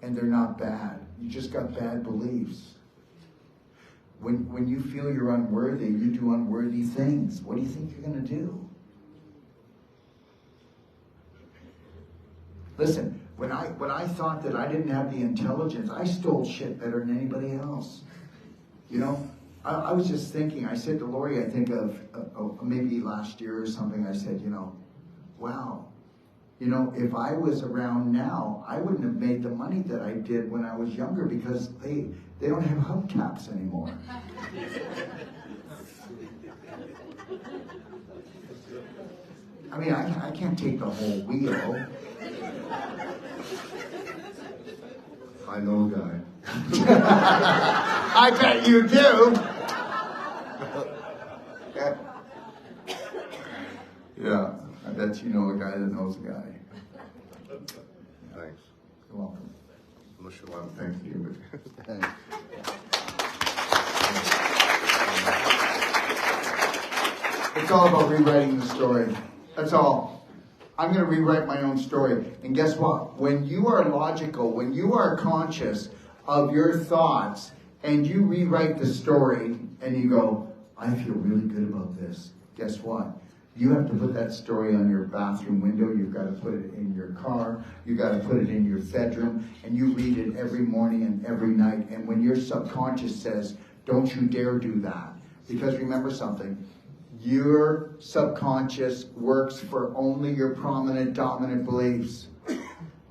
And they're not bad. You just got bad beliefs. When you feel you're unworthy, you do unworthy things. What do you think you're going to do? Listen, when I thought that I didn't have the intelligence, I stole shit better than anybody else. I was just thinking, I said to Lori, I think of maybe last year or something, I said, wow, You know, if I was around now, I wouldn't have made the money that I did when I was younger because they don't have hubcaps anymore. I mean, I can't take the whole wheel. I know a guy. I bet you do. Yeah, I bet you know a guy that knows a guy. Thanks. You're welcome. I'm not sure why I'm thanking you, but Thanks. It's all about rewriting the story. That's all. I'm going to rewrite my own story. And guess what? When you are logical, when you are conscious of your thoughts, and you rewrite the story, and you go, I feel really good about this. Guess what? You have to put that story on your bathroom window. You've got to put it in your car. You've got to put it in your bedroom. And you read it every morning and every night. And when your subconscious says, don't you dare do that. Because remember something. Your subconscious works for only your prominent, dominant beliefs.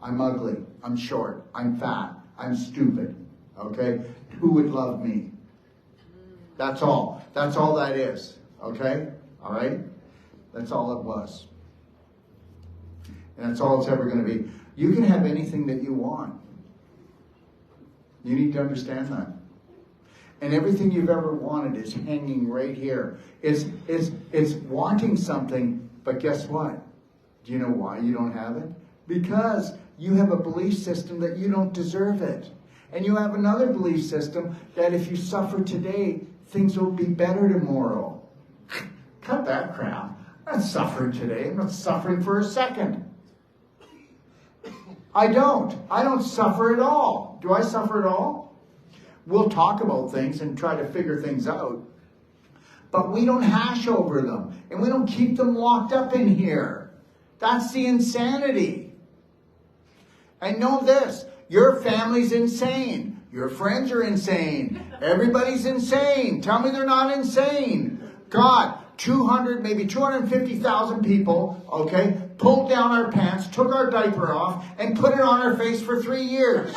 I'm ugly. I'm short. I'm fat. I'm stupid. Okay? Who would love me? That's all. That's all that is. Okay? All right? That's all it was. And that's all it's ever going to be. You can have anything that you want. You need to understand that. And everything you've ever wanted is hanging right here. It's wanting something, but guess what? Do you know why you don't have it? Because you have a belief system that you don't deserve it. And you have another belief system that if you suffer today, things will be better tomorrow. Cut that crap. I'm not suffering today. I'm not suffering for a second. I don't suffer at all. Do I suffer at all? We'll talk about things and try to figure things out. But we don't hash over them. And we don't keep them locked up in here. That's the insanity. And know this. Your family's insane. Your friends are insane. Everybody's insane. Tell me they're not insane. God, 200, maybe 250,000 people, okay, pulled down our pants, took our diaper off, and put it on our face for 3 years.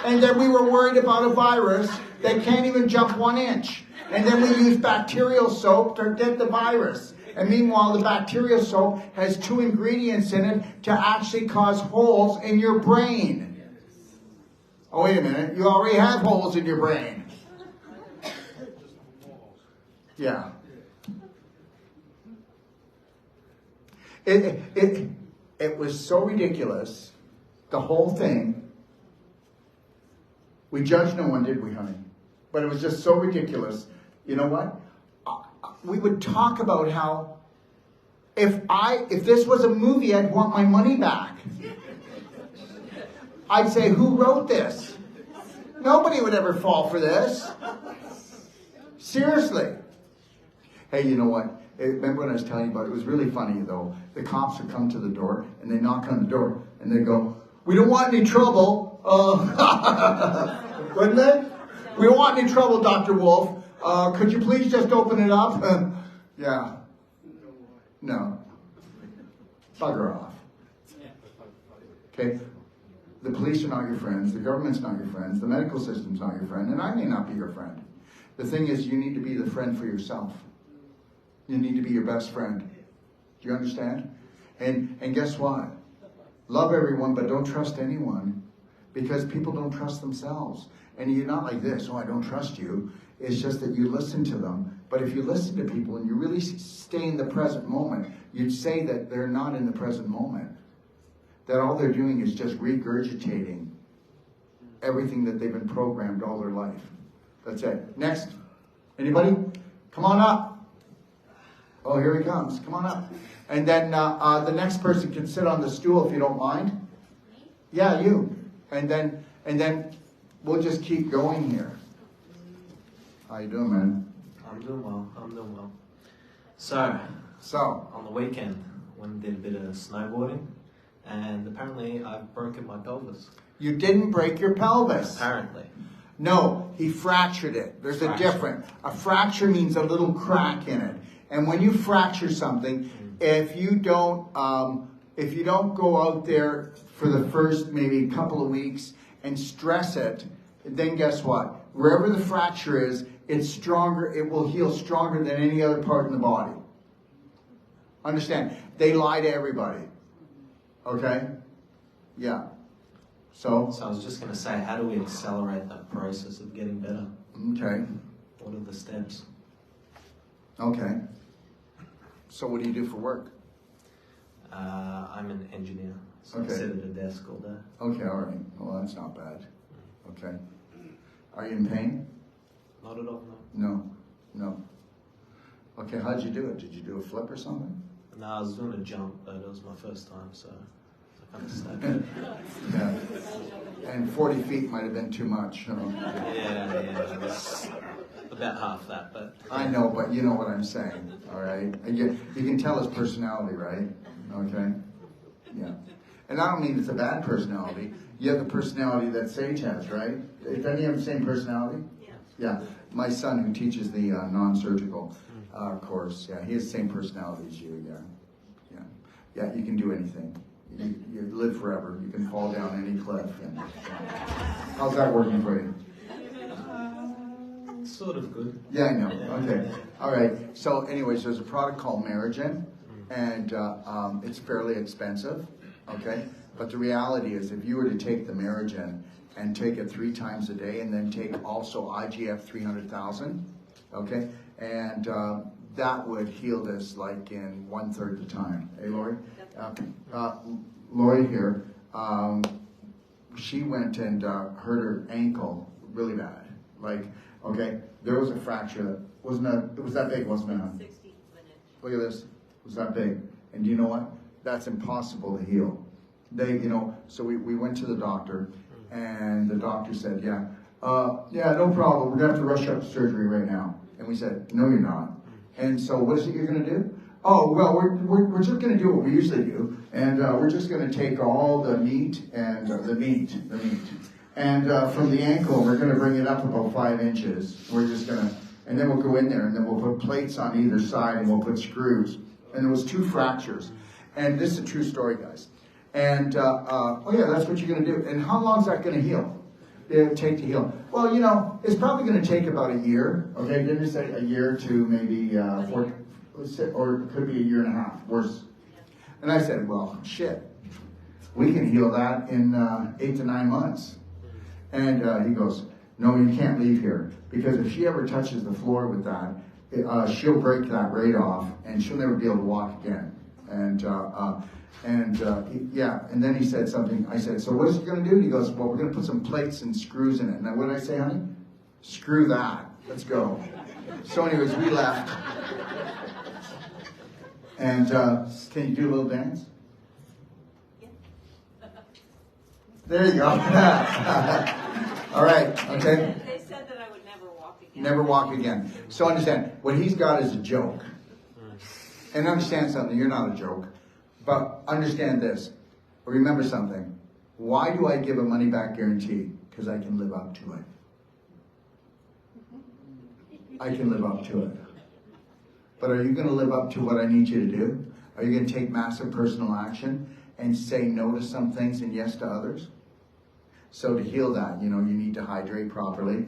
And then we were worried about a virus that can't even jump 1 inch. And then we used bacterial soap to get the virus. And meanwhile, the bacterial soap has 2 ingredients in it to actually cause holes in your brain. Oh, wait a minute. You already have holes in your brain. Yeah. It was so ridiculous, the whole thing. We judged no one, did we, honey? But it was just so ridiculous. You know what? We would talk about how if this was a movie, I'd want my money back. I'd say, who wrote this? Nobody would ever fall for this. Seriously. Hey, you know what? Remember when I was telling you about it? It was really funny, though. The cops would come to the door, and they knock on the door, and they go, we don't want any trouble. Wouldn't they? We don't want any trouble, Dr. Wolfe. Could you please just open it up? Yeah. No. Bugger off. Okay? The police are not your friends. The government's not your friends. The medical system's not your friend. And I may not be your friend. The thing is, you need to be the friend for yourself. You need to be your best friend. Do you understand? And guess what? Love everyone, but don't trust anyone. Because people don't trust themselves. And you're not like this, oh, I don't trust you. It's just that you listen to them. But if you listen to people and you really stay in the present moment, you'd say that they're not in the present moment. That all they're doing is just regurgitating everything that they've been programmed all their life. That's it. Next. Anybody? Come on up. Oh, here he comes. Come on up. And then the next person can sit on the stool if you don't mind. Yeah, you. And then we'll just keep going here. How you doing, man? I'm doing well. So on the weekend, went and did a bit of snowboarding, and apparently I've broken my pelvis. you didn't break your pelvis. Apparently. No, he fractured it. There's a difference. A fracture means a little crack in it. And when you fracture something, if you don't if you don't go out there for the first maybe couple of weeks and stress it, then guess what? Wherever the fracture is, it's stronger, it will heal stronger than any other part in the body. Understand? They lie to everybody. Okay? Yeah. So I was just going to say, how do we accelerate that process of getting better? Okay. What are the steps? Okay. So what do you do for work? I'm an engineer, so Okay. I sit at a desk all day. Okay, all right. Well, that's not bad. Okay. Are you in pain? Not at all, no. No. Okay, how'd you do it? Did you do a flip or something? No, I was doing a jump, but it was my first time, so I kind of stuck it. Yeah. And 40 feet might have been too much. You know? Yeah, it was about half that, but... I know, but you know what I'm saying, all right? You can tell his personality, right? Okay? Yeah. And I don't mean it's a bad personality. You have the personality that Sage has, right? Doesn't he have the same personality? Yeah. Yeah. My son, who teaches the non-surgical course, yeah, he has the same personality as you, yeah. Yeah, you can do anything. You live forever. You can fall down any cliff. And, how's that working for you? Sort of good. Yeah, I know. Okay. All right. So anyways, there's a product called Merigen, and it's fairly expensive, okay? But the reality is if you were to take the Merigen and take it 3 times a day and then take also IGF 300,000, okay? And that would heal this like in 1/3 the time. Hey, Lori? Lori here, she went and hurt her ankle really bad. Like, okay, there was a fracture that it was that big, wasn't it? 16th of an inch. Look at this, it was that big. And do you know what? That's impossible to heal. So we went to the doctor, and the doctor said, yeah, no problem. We're gonna have to rush up to surgery right now. And we said, no, you're not. And so what is it you're gonna do? Oh, well, we're just gonna do what we usually do, and we're just gonna take all the meat and the meat, and from the ankle, we're gonna bring it up about 5 inches. We're just gonna, and then we'll go in there, and then we'll put plates on either side, and we'll put screws. And there was 2 fractures, and this is a true story, guys. And oh yeah, that's what you're gonna do. And how long is that gonna heal? It'll take to heal. Well, it's probably gonna take about a year. Okay, didn't you say a year to maybe 4? Or it could be a year and a half, worse. And I said, well, shit, we can heal that in 8 to 9 months. And he goes, no, you can't leave here, because if she ever touches the floor with that, she'll break that right off, and she'll never be able to walk again. And then he said something. I said, so what is he going to do? And he goes, well, we're going to put some plates and screws in it. And what did I say, honey? Screw that. Let's go. So anyways, we left. And can you do a little dance? There you go. All right, okay. They said that I would never walk again. Never walk again. So understand, what he's got is a joke. And understand something, you're not a joke. But understand this. Remember something. Why do I give a money back guarantee? Because I can live up to it. I can live up to it. But are you going to live up to what I need you to do? Are you going to take massive personal action and say no to some things and yes to others? So to heal that, you need to hydrate properly.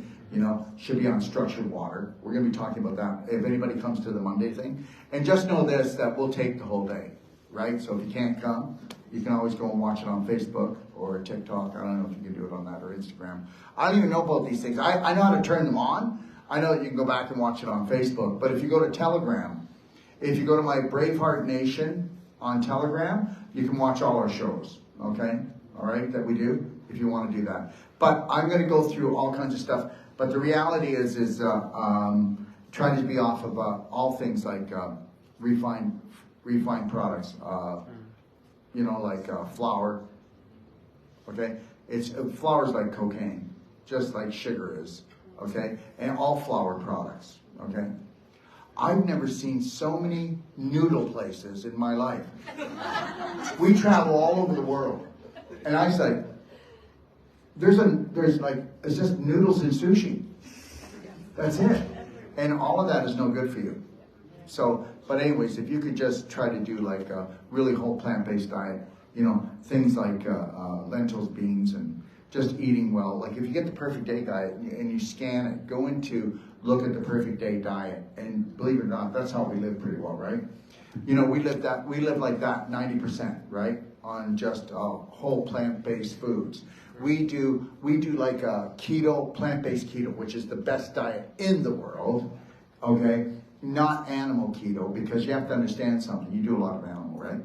Should be on structured water. We're going to be talking about that if anybody comes to the Monday thing. And just know this, that we'll take the whole day, right? So if you can't come, you can always go and watch it on Facebook or TikTok. I don't know if you can do it on that, or Instagram. I don't even know about these things. I know how to turn them on. I know that you can go back and watch it on Facebook. But if you go to Telegram, if you go to my BraveHeart Nation on Telegram, you can watch all our shows, okay? All right, that we do, if you want to do that. But I'm going to go through all kinds of stuff. But the reality is trying to be off of all things like refined products, like flour. Okay, flour is like cocaine, just like sugar is. Okay, and all flour products. Okay, I've never seen so many noodle places in my life. We travel all over the world, and I say, it's just noodles and sushi. That's it. And all of that is no good for you. So But anyways, if you could just try to do like a really whole plant-based diet, you know, things like lentils, beans, and just eating well. Like if you get the Perfect Day diet and you scan it, go into look at the Perfect Day diet, and believe it or not, that's how we live pretty well, right? You know, we live like that 90%, right? On just whole plant-based foods. We do like a keto, plant-based keto, which is the best diet in the world, okay? Not animal keto, because you have to understand something. You do a lot of animal, right?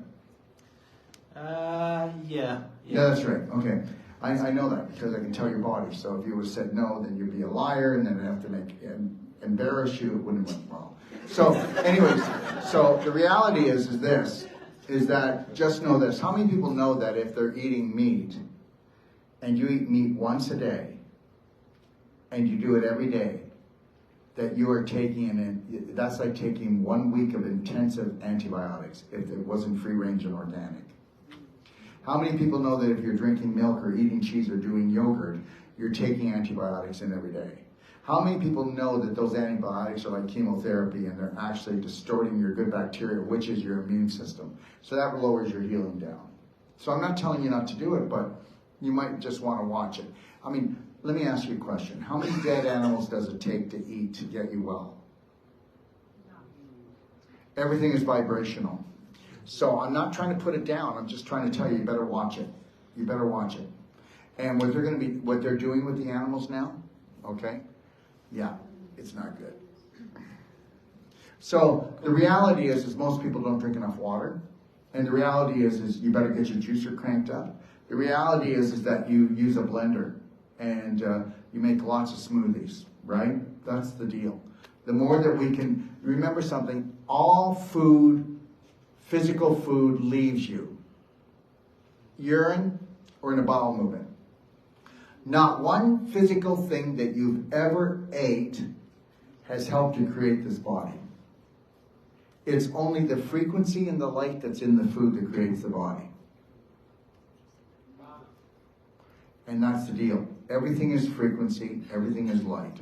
Yeah. Yeah, that's right. Okay. I know that because I can tell your body. So if you would have said no, then you'd be a liar, and then I'd have to embarrass you. It wouldn't have went well. So anyways, so the reality is that just know this. How many people know that if they're eating meat, and you eat meat once a day, and you do it every day, that you are taking that's like taking 1 week of intensive antibiotics if it wasn't free range and organic. How many people know that if you're drinking milk or eating cheese or doing yogurt, you're taking antibiotics in every day? How many people know that those antibiotics are like chemotherapy and they're actually distorting your good bacteria, which is your immune system? So that lowers your healing down. So I'm not telling you not to do it, but you might just want to watch it. I mean, let me ask you a question. How many dead animals does it take to eat to get you well? Everything is vibrational. So I'm not trying to put it down. I'm just trying to tell you, you better watch it. You better watch it. And what they're doing with the animals now, okay? Yeah, it's not good. So the reality is most people don't drink enough water. And the reality is you better get your juicer cranked up. The reality is that you use a blender and you make lots of smoothies, right? That's the deal. The more that we can, remember something, all food, physical food leaves you. Urine or in a bowel movement. Not one physical thing that you've ever ate has helped you create this body. It's only the frequency and the light that's in the food that creates the body. And that's the deal. Everything is frequency, everything is light.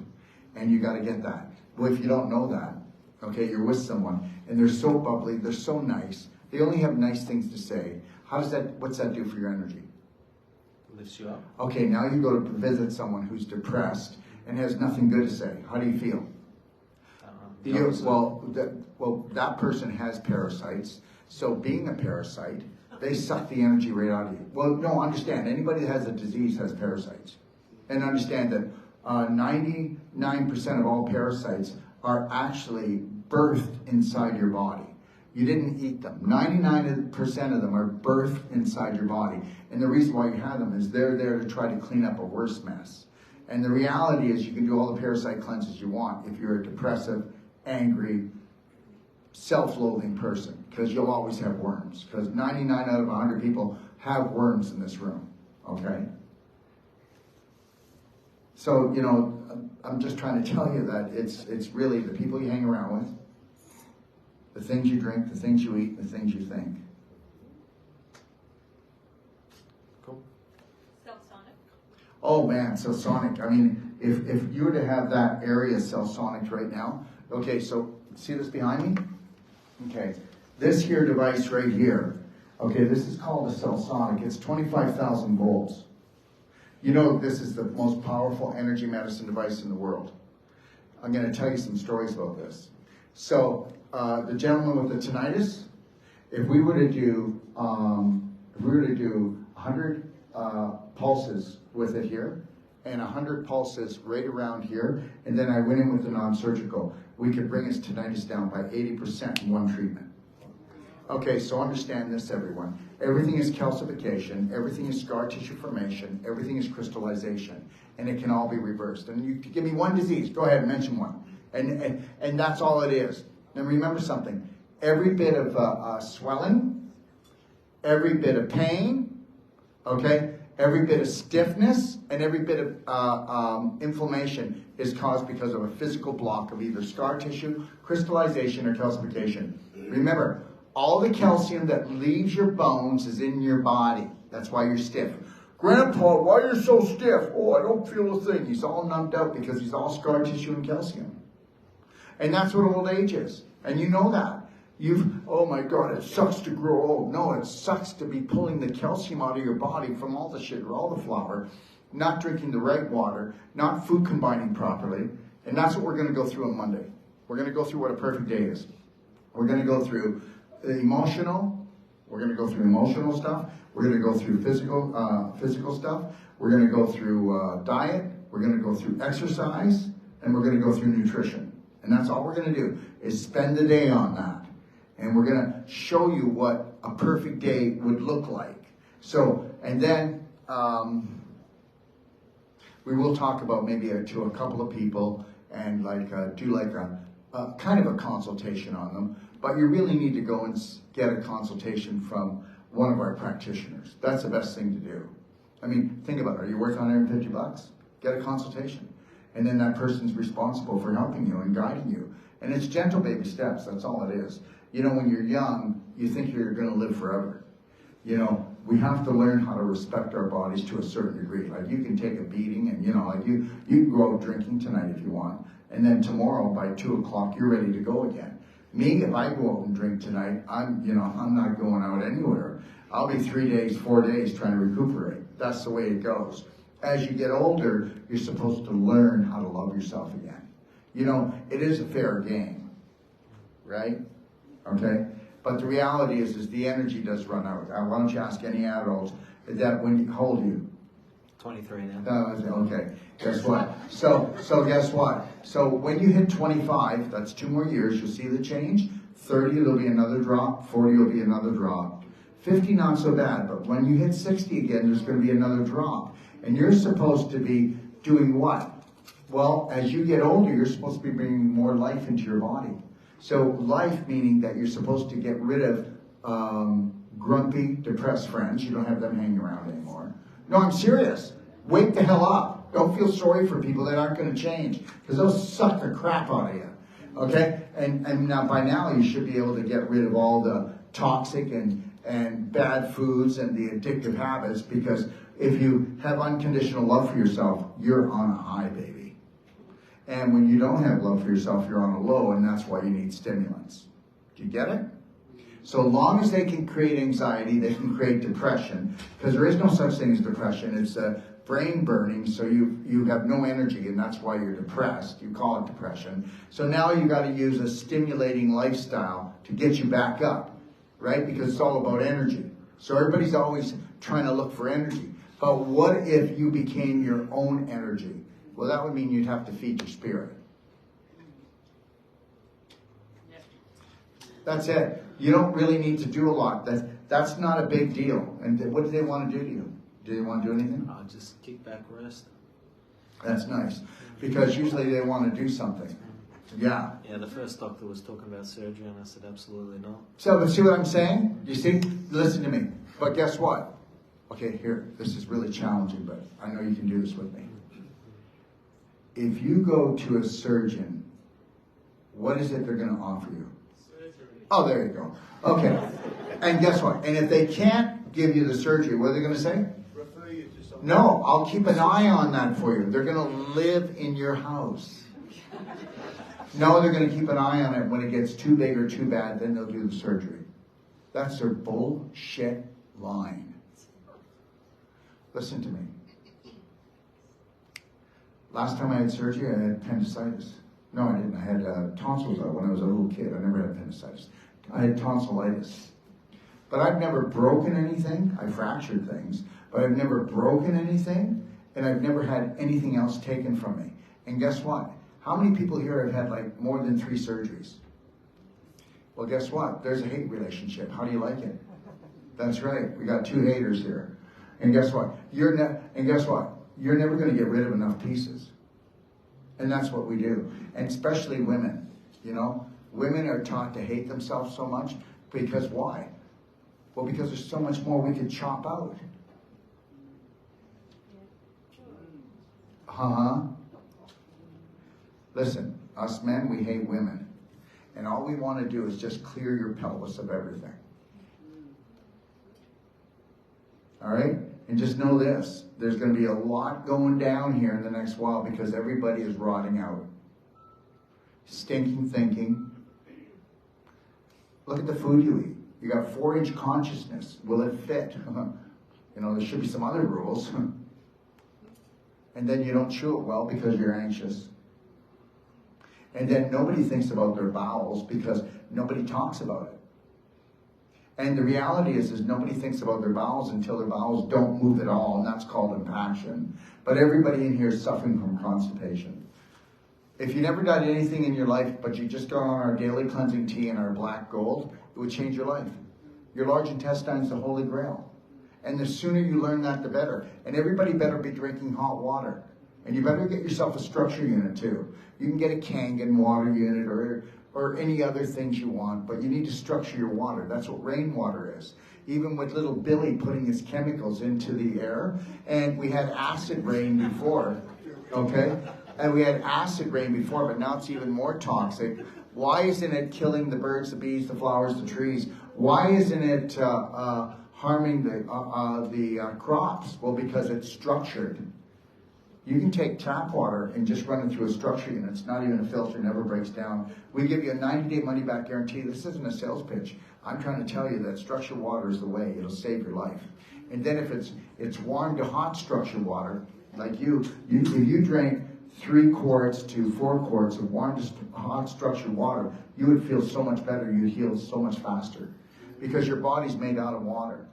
And you got to get that. Well, if you don't know that, okay, you're with someone, and they're so bubbly, they're so nice, they only have nice things to say. What's that do for your energy? Lifts you up. Okay, now you go to visit someone who's depressed and has nothing good to say. How do you feel? That person has parasites. So being a parasite, they suck the energy right out of you. Well, no, understand, anybody that has a disease has parasites. And understand that 99% of all parasites are actually birthed inside your body. You didn't eat them. 99% of them are birthed inside your body. And the reason why you have them is they're there to try to clean up a worse mess. And the reality is you can do all the parasite cleanses you want if you're a depressive, angry, self-loathing person, because you'll always have worms. Because 99 out of 100 people have worms in this room, okay? So, you know, I'm just trying to tell you that it's really the people you hang around with, the things you drink, the things you eat, the things you think. Cool. Cell-sonic. Oh man, Cell-sonic. I mean, if you were to have that area Cell-sonic right now, okay, so see this behind me? Okay, this here device right here, okay, this is called a Cell-sonic. It's 25,000 volts. You know this is the most powerful energy medicine device in the world. I'm going to tell you some stories about this. So, the gentleman with the tinnitus, if we were to do 100 pulses with it here, and 100 pulses right around here, and then I went in with the non-surgical, we could bring his tinnitus down by 80% in one treatment. Okay, so understand this, everyone. Everything is calcification, everything is scar tissue formation, everything is crystallization, and it can all be reversed. And you give me one disease, go ahead and mention one. And that's all it is. Now remember something, every bit of swelling, every bit of pain, okay, every bit of stiffness, and every bit of inflammation is caused because of a physical block of either scar tissue, crystallization, or calcification. Remember, all the calcium that leaves your bones is in your body. That's why you're stiff. Grandpa, why are you so stiff? Oh, I don't feel a thing. He's all numbed out because he's all scar tissue and calcium. And that's what old age is. And you know that. Oh my God, it sucks to grow old. No, it sucks to be pulling the calcium out of your body from all the sugar, all the flour, not drinking the right water, not food combining properly. And that's what we're going to go through on Monday. We're going to go through what a perfect day is. We're going to go through the emotional. We're going to go through emotional stuff. We're going to go through physical stuff. We're going to go through diet. We're going to go through exercise. And we're going to go through nutrition. And that's all we're going to do is spend the day on that. And we're going to show you what a perfect day would look like. So, and then we will talk about maybe to a couple of people and do like a kind of a consultation on them. But you really need to go and get a consultation from one of our practitioners. That's the best thing to do. I mean, think about it. Are you worth $150? Get a consultation. And then that person's responsible for helping you and guiding you. And it's gentle baby steps. That's all it is. You know, when you're young, you think you're going to live forever. You know, we have to learn how to respect our bodies to a certain degree. Like, you can take a beating and, you know, like you can go out drinking tonight if you want. And then tomorrow by 2 o'clock, you're ready to go again. Me, if I go out and drink tonight, I'm not going out anywhere. I'll be 3 days, 4 days trying to recuperate. That's the way it goes. As you get older, you're supposed to learn how to love yourself again. You know, it is a fair game, right? Okay? But the reality is the energy does run out. Why don't you ask any adults that how old are you? 23 now. Okay. Guess what? So guess what? So when you hit 25, that's 2 more years, you'll see the change. 30, there'll be another drop. 40 will be another drop. 50, not so bad. But when you hit 60 again, there's going to be another drop. And you're supposed to be doing what? Well, as you get older, you're supposed to be bringing more life into your body. So life meaning that you're supposed to get rid of grumpy, depressed friends. You don't have them hanging around anymore. No, I'm serious. Wake the hell up. Don't feel sorry for people that aren't going to change, because they'll suck the crap out of you. Okay? And now by now you should be able to get rid of all the toxic and bad foods and the addictive habits, because if you have unconditional love for yourself, you're on a high, baby. And when you don't have love for yourself, you're on a low, and that's why you need stimulants. Do you get it? So long as they can create anxiety, they can create depression, because there is no such thing as depression. It's brain burning, so you have no energy, and that's why you're depressed. You call it depression. So now you got to use a stimulating lifestyle to get you back up, right? Because it's all about energy. So everybody's always trying to look for energy. But what if you became your own energy? Well, that would mean you'd have to feed your spirit. That's it. You don't really need to do a lot. That's not a big deal. And what do they want to do to you? Do they want to do anything? I'll just kick back, rest. That's nice. Because usually they want to do something. Yeah. Yeah, the first doctor was talking about surgery, and I said, absolutely not. So, but see what I'm saying? You see? Listen to me. But guess what? Okay, here. This is really challenging, but I know you can do this with me. If you go to a surgeon, what is it they're going to offer you? Oh, there you go. Okay. And guess what? And if they can't give you the surgery, what are they going to say? Refer you to someone. No, I'll keep an eye on that for you. They're going to live in your house. No, they're going to keep an eye on it. When it gets too big or too bad, then they'll do the surgery. That's their bullshit line. Listen to me. Last time I had surgery, I had appendicitis. No, I didn't. I had tonsils out when I was a little kid. I never had appendicitis. I had tonsillitis. But I've never broken anything. I fractured things. But I've never broken anything, and I've never had anything else taken from me. And guess what? How many people here have had like more than 3 surgeries? Well, guess what? There's a hate relationship. How do you like it? That's right. We got 2 haters here. And guess what? You're never going to get rid of enough pieces. And that's what we do. And especially women, you know. Women are taught to hate themselves so much. Because why? Well, because there's so much more we could chop out. Listen, us men, we hate women. And all we want to do is just clear your pelvis of everything. All right? And just know this, there's going to be a lot going down here in the next while because everybody is rotting out. Stinking thinking. Look at the food you eat. You got 4-inch consciousness. Will it fit? You know, there should be some other rules. And then you don't chew it well because you're anxious. And then nobody thinks about their bowels because nobody talks about it. And the reality is nobody thinks about their bowels until their bowels don't move at all, and that's called impaction. But everybody in here is suffering from constipation. If you never done anything in your life, but you just got on our daily cleansing tea and our black gold, it would change your life. Your large intestine is the holy grail. And the sooner you learn that, the better. And everybody better be drinking hot water. And you better get yourself a structure unit too. You can get a Kangen water unit or any other things you want, but you need to structure your water. That's what rainwater is. Even with little Billy putting his chemicals into the air, and we had acid rain before, okay? And we had acid rain before, but now it's even more toxic. Why isn't it killing the birds, the bees, the flowers, the trees? Why isn't it harming the crops? Well, because it's structured. You can take tap water and just run it through a structure unit. It's not even a filter, never breaks down. We give you a 90-day money-back guarantee. This isn't a sales pitch. I'm trying to tell you that structured water is the way. It'll save your life. And then if it's warm to hot structured water, like if you drank 3 quarts to 4 quarts of warm to hot structured water, you would feel so much better. You'd heal so much faster because your body's made out of water.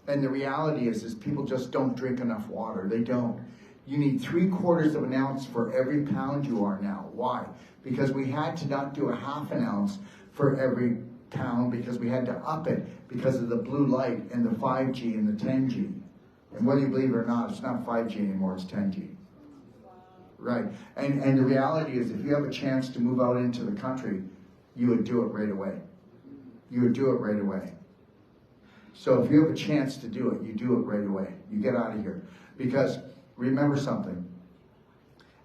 And the reality is people just don't drink enough water. They don't. You need 3/4 of an ounce for every pound you are now. Why? Because we had to not do a 1/2 ounce for every pound because we had to up it because of the blue light and the 5G and the 10G. And whether you believe it or not, it's not 5G anymore, it's 10G. Right. And the reality is if you have a chance to move out into the country, you would do it right away. You would do it right away. So if you have a chance to do it, you do it right away. You get out of here. Because remember something.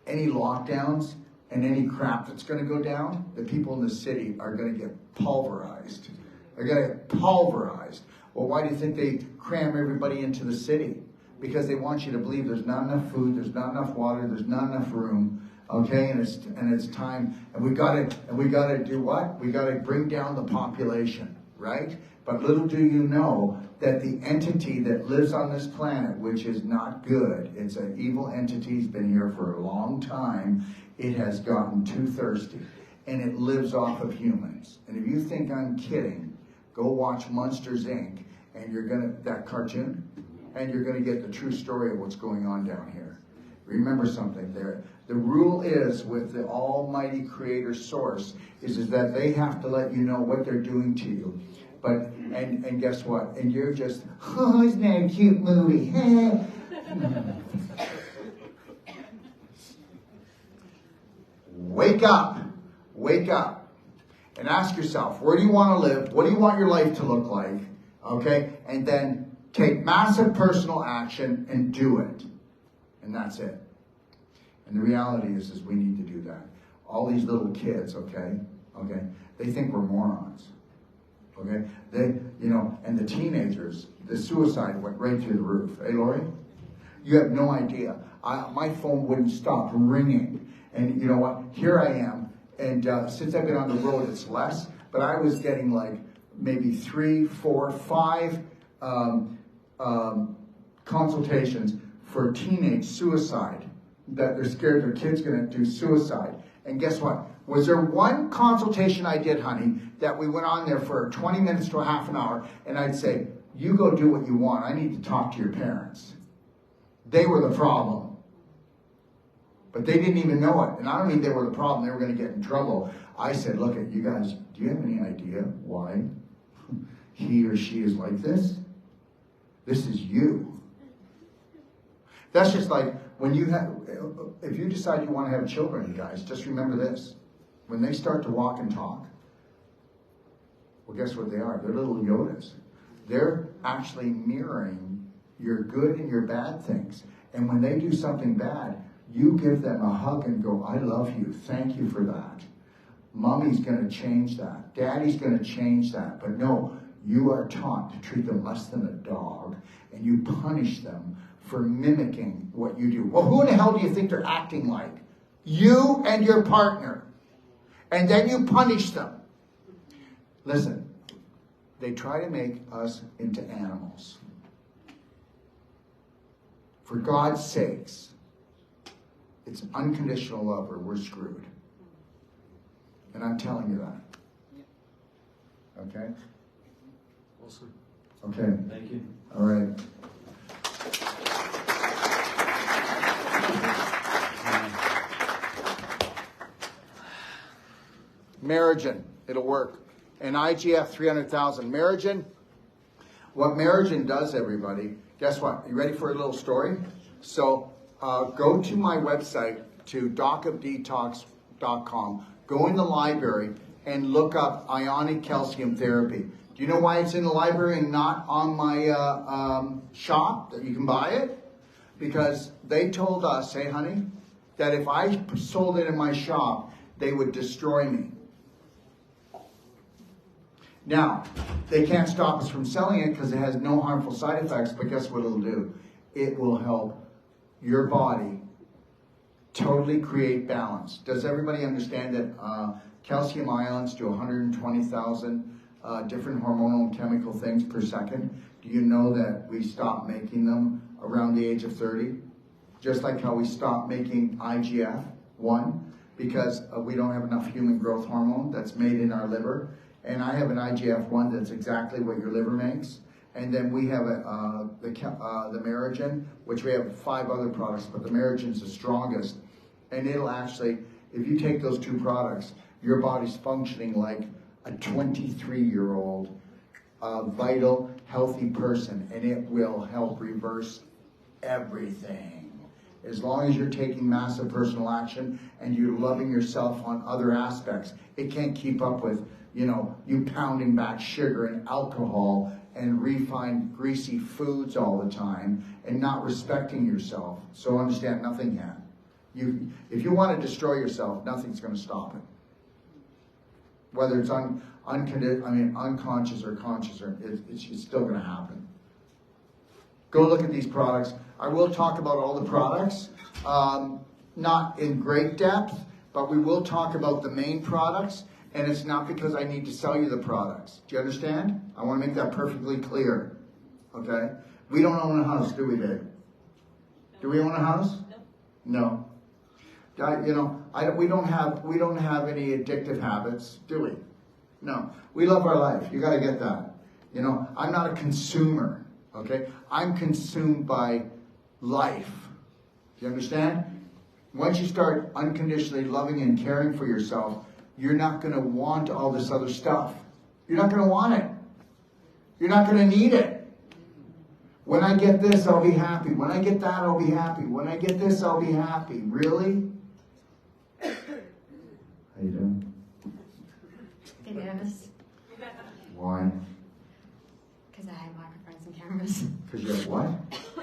Any lockdowns and any crap that's going to go down, the people in the city are going to get pulverized. They're going to get pulverized. Well, why do you think they cram everybody into the city? Because they want you to believe there's not enough food, there's not enough water, there's not enough room, okay? And it's time. And we got to do what? We got to bring down the population, right? But little do you know that the entity that lives on this planet, which is not good, it's an evil entity, it's been here for a long time, it has gotten too thirsty. And it lives off of humans. And if you think I'm kidding, go watch Monsters, Inc. and that cartoon, and you're going to get the true story of what's going on down here. Remember something there. The rule is with the almighty creator source is that they have to let you know what they're doing to you. But, and guess what? And you're just, oh, isn't that a cute movie? Wake up. Wake up. And ask yourself, where do you want to live? What do you want your life to look like? Okay? And then take massive personal action and do it. And that's it. And the reality is we need to do that. All these little kids, okay, they think we're morons. Okay, and the teenagers, the suicide went right through the roof. Hey, Lori, you have no idea. My phone wouldn't stop ringing, and you know what? Here I am, and since I've been on the road, it's less. But I was getting like maybe 3, 4, 5 consultations for teenage suicide. That they're scared their kid's going to do suicide. And guess what? Was there one consultation I did, honey, that we went on there for 20 minutes to a half an hour, and I'd say, you go do what you want. I need to talk to your parents. They were the problem. But they didn't even know it. And I don't mean they were the problem. They were going to get in trouble. I said, look, you guys, do you have any idea why he or she is like this? This is you. That's just like when if you decide you want to have children, guys, just remember this. When they start to walk and talk, well, guess what they are? They're little Yodas. They're actually mirroring your good and your bad things. And when they do something bad, you give them a hug and go, I love you. Thank you for that. Mommy's going to change that. Daddy's going to change that. But no, you are taught to treat them less than a dog, and you punish them for mimicking what you do. Well, who in the hell do you think they're acting like? You and your partner. And then you punish them. Listen, They try to make us into animals. For God's sakes, it's unconditional love or we're screwed. And I'm telling you that. Okay? Awesome. Okay. Thank you. All right. Marriagen, it'll work. And IGF 300,000. Marriagen, what Marriagen does, everybody, guess what? You ready for a little story? So go to my website, to docofdetox.com. Go in the library and look up ionic calcium therapy. Do you know why it's in the library and not on my shop that you can buy it? Because they told us, hey honey, that if I sold it in my shop, they would destroy me. Now, they can't stop us from selling it because it has no harmful side effects, but guess what it'll do? It will help your body totally create balance. Does everybody understand that calcium ions do 120,000 different hormonal and chemical things per second? Do you know that we stop making them around the age of 30? Just like how we stop making IGF-1 because we don't have enough human growth hormone that's made in our liver. And I have an IGF-1 that's exactly what your liver makes. And then we have the Marriagen, which we have 5 other products, but the Marriagen's the strongest. And it'll actually, if you take those 2 products, your body's functioning like a 23-year-old vital, healthy person, and it will help reverse everything. As long as you're taking massive personal action and you're loving yourself on other aspects, it can't keep up with, you know, you pounding back sugar and alcohol and refined greasy foods all the time and not respecting yourself. So understand, nothing can. If you want to destroy yourself, nothing's going to stop it. Whether it's unconscious or conscious, it's still going to happen. Go look at these products. I will talk about all the products, not in great depth, but we will talk about the main products. And it's not because I need to sell you the products. Do you understand? I want to make that perfectly clear. Okay? We don't own a house, do we, babe? Do we own a house? No. You know, we don't have any addictive habits, do we? No. We love our life. You got to get that. You know, I'm not a consumer. Okay? I'm consumed by life. Do you understand? Once you start unconditionally loving and caring for yourself, you're not going to want all this other stuff. You're not going to want it. You're not going to need it. When I get this, I'll be happy. When I get that, I'll be happy. When I get this, I'll be happy. Really? How you doing? Bit nervous. Why? Because I hate microphones and cameras. Because you have what?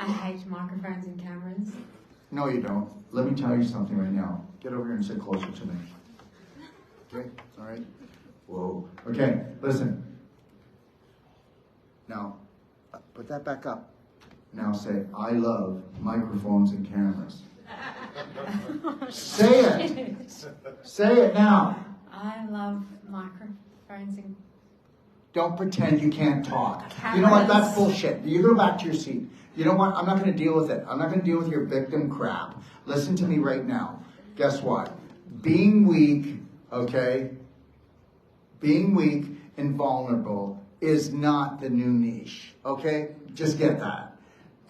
I hate microphones and cameras. No, you don't. Let me tell you something right now. Get over here and sit closer to me. Okay, all right. Whoa. Okay, listen. Now, put that back up. Now say, I love microphones and cameras. Say it. Say it now. I love microphones and Don't pretend you can't talk. cameras. You know what? That's bullshit. You go back to your seat. You know what? I'm not going to deal with it. I'm not going to deal with your victim crap. Listen to me right now. Guess what? Being weak, okay? Being weak and vulnerable is not the new niche, okay? Just get that.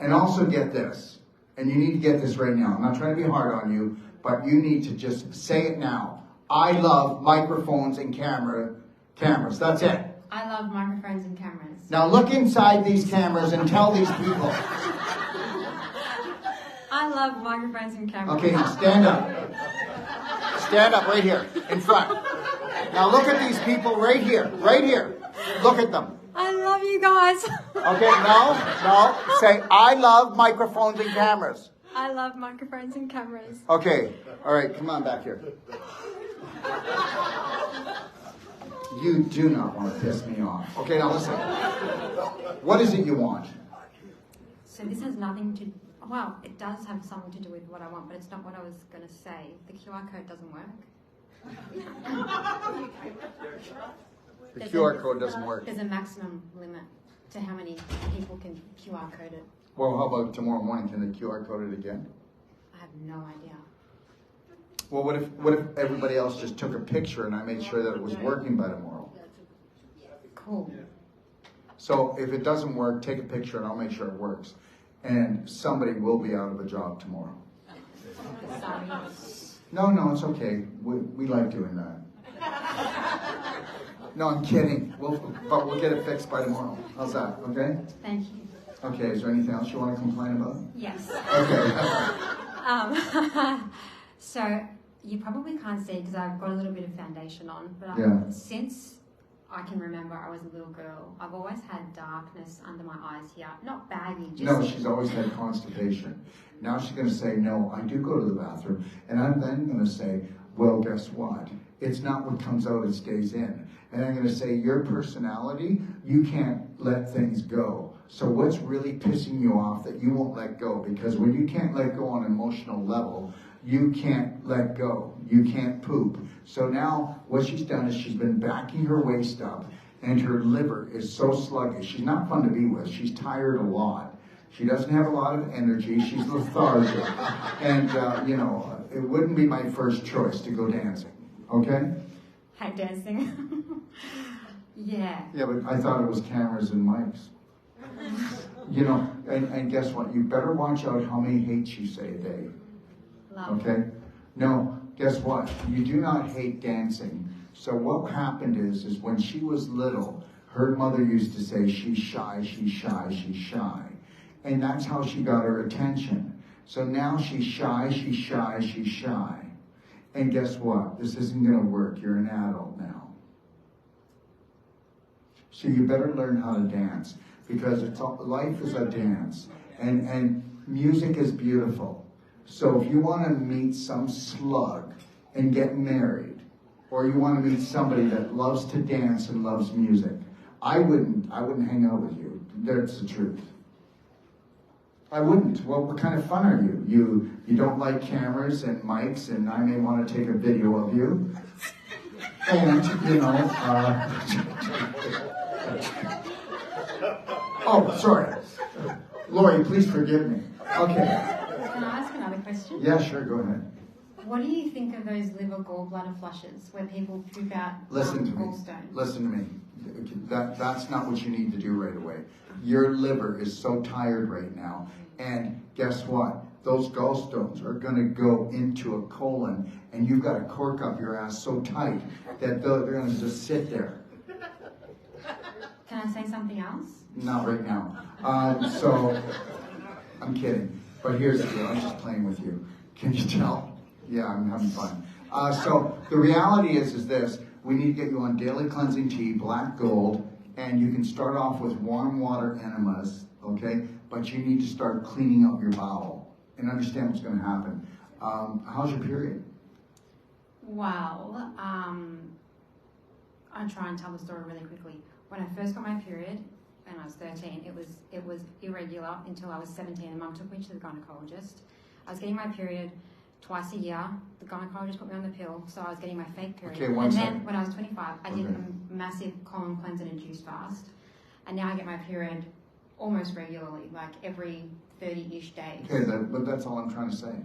And also get this. And you need to get this right now. I'm not trying to be hard on you, but you need to just say it now. I love microphones and cameras. That's it. I love microphones and cameras. Now look inside these cameras and tell these people. I love microphones and cameras. Okay, now stand up. Stand up right here, in front. Now look at these people right here, right here. Look at them. I love you guys. Okay, no. Say, I love microphones and cameras. I love microphones and cameras. Okay, all right, come on back here. You do not want to piss me off. Okay, now listen. What is it you want? So this has nothing to... Well, it does have something to do with what I want, but it's not what I was going to say. The QR code doesn't work. The QR code doesn't work. There's a maximum limit to how many people can QR code it. Well, how about tomorrow morning? Can they QR code it again? I have no idea. Well, what if everybody else just took a picture and I made sure that it was working by tomorrow? Cool. So if it doesn't work, take a picture and I'll make sure it works. And somebody will be out of a job tomorrow. Sorry. No, it's okay. We like doing that. No, I'm kidding. But we'll get it fixed by tomorrow. How's that? Okay? Thank you. Okay, is there anything else you want to complain about? Yes. Okay. So you probably can't see because I've got a little bit of foundation on, but since I can remember I was a little girl, I've always had darkness under my eyes here. Not baggy, just... No, she's always had constipation. Now she's going to say, no, I do go to the bathroom. And I'm then going to say, well, guess what? It's not what comes out, it stays in. And I'm going to say, your personality, you can't let things go. So what's really pissing you off that you won't let go? Because when you can't let go on an emotional level, you can't let go. You can't poop. So now what she's done is she's been backing her waist up and her liver is so sluggish. She's not fun to be with. She's tired a lot. She doesn't have a lot of energy. She's lethargic. And, it wouldn't be my first choice to go dancing. Okay? Hate dancing. Yeah. Yeah, but I thought it was cameras and mics. And guess what? You better watch out how many hates you say a day. Love. Okay? No, guess what? You do not hate dancing. So what happened is when she was little, her mother used to say, she's shy, she's shy, she's shy. And that's how she got her attention. So now she's shy, she's shy, she's shy. And guess what? This isn't going to work. You're an adult now. So you better learn how to dance. Because life is a dance. And music is beautiful. So if you want to meet some slug and get married, or you want to meet somebody that loves to dance and loves music, I wouldn't hang out with you. That's the truth. I wouldn't. Well, what kind of fun are you? You don't like cameras and mics, and I may want to take a video of you. And, oh, sorry. Lori, please forgive me. Okay. Can I ask another question? Yeah, sure, go ahead. What do you think of those liver gallbladder flushes where people poop out gallstones? Listen to me. That's not what you need to do right away. Your liver is so tired right now. And guess what? Those gallstones are going to go into a colon, and you've got to cork up your ass so tight that they're going to just sit there. Can I say something else? Not right now. So, I'm kidding. But here's the deal. I'm just playing with you. Can you tell? Yeah, I'm having fun. So the reality is this. We need to get you on daily cleansing tea, black gold, and you can start off with warm water enemas, okay? But you need to start cleaning up your bowel and understand what's going to happen. How's your period? Well, I'll try and tell the story really quickly. When I first got my period, when I was 13, it was irregular until I was 17, and Mum took me to the gynecologist. I was getting my period twice a year. The gynecologist put me on the pill, so I was getting my fake period. Okay, and then when I was 25, I did a massive colon cleanse and a juice fast, and now I get my period almost regularly, like every 30-ish days. Okay, but that's all I'm trying to say.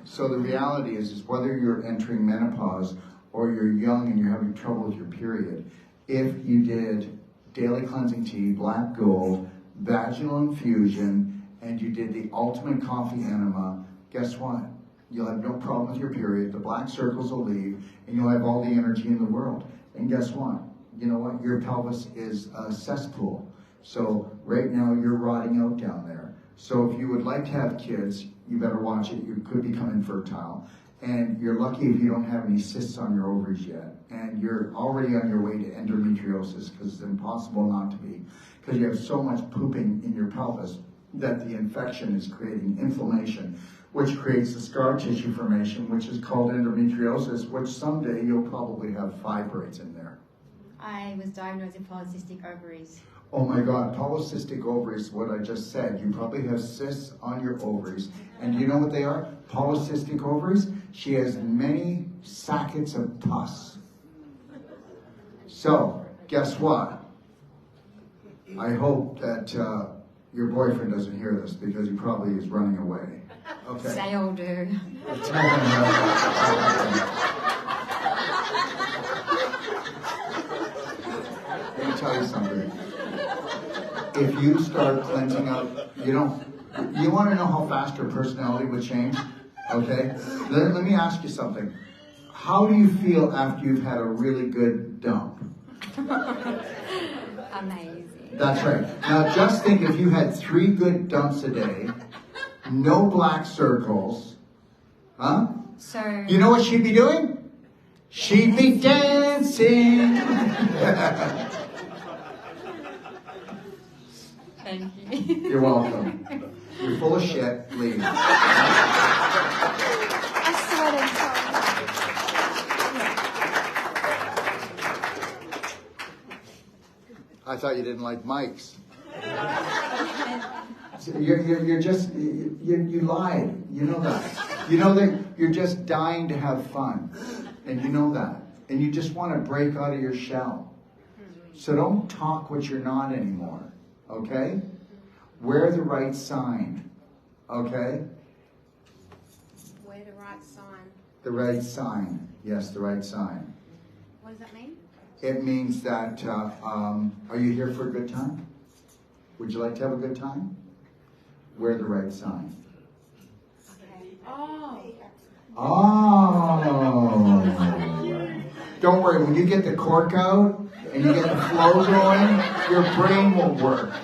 So the reality is whether you're entering menopause or you're young and you're having trouble with your period, if you did daily cleansing tea, black gold, vaginal infusion, and you did the ultimate coffee enema, guess what? You'll have no problem with your period, the black circles will leave, and you'll have all the energy in the world. And guess what? You know what? Your pelvis is a cesspool. So right now you're rotting out down there. So if you would like to have kids, you better watch it. You could become infertile. And you're lucky if you don't have any cysts on your ovaries yet. And you're already on your way to endometriosis because it's impossible not to be. Because you have so much pooping in your pelvis that the infection is creating inflammation, which creates a scar tissue formation, which is called endometriosis, which someday you'll probably have fibroids in there. I was diagnosed with polycystic ovaries. Oh my God, polycystic ovaries, what I just said. You probably have cysts on your ovaries. And you know what they are? Polycystic ovaries? She has many sackets of pus. So, guess what? I hope that your boyfriend doesn't hear this because he probably is running away. Okay. They all do. Let me tell you something. If you start cleansing out, you want to know how fast your personality would change? Okay? Let me ask you something. How do you feel after you've had a really good dump? Amazing. That's right. Now just think if you had 3 good dumps a day, no black circles, huh? So You know what she'd be doing? She'd be dancing. thank you. You're welcome. You're full of shit. Leave. I thought you didn't like mics. You're just, you lied. You know that. You know that you're just dying to have fun. And you know that. And you just want to break out of your shell. So don't talk what you're not anymore. Okay? Wear the right sign. Okay? Wear the right sign. The right sign. Yes, the right sign. What does that mean? It means that, are you here for a good time? Would you like to have a good time? Wear the right sign. Okay. Oh. Don't worry, when you get the cork out and you get the flow going, your brain will work.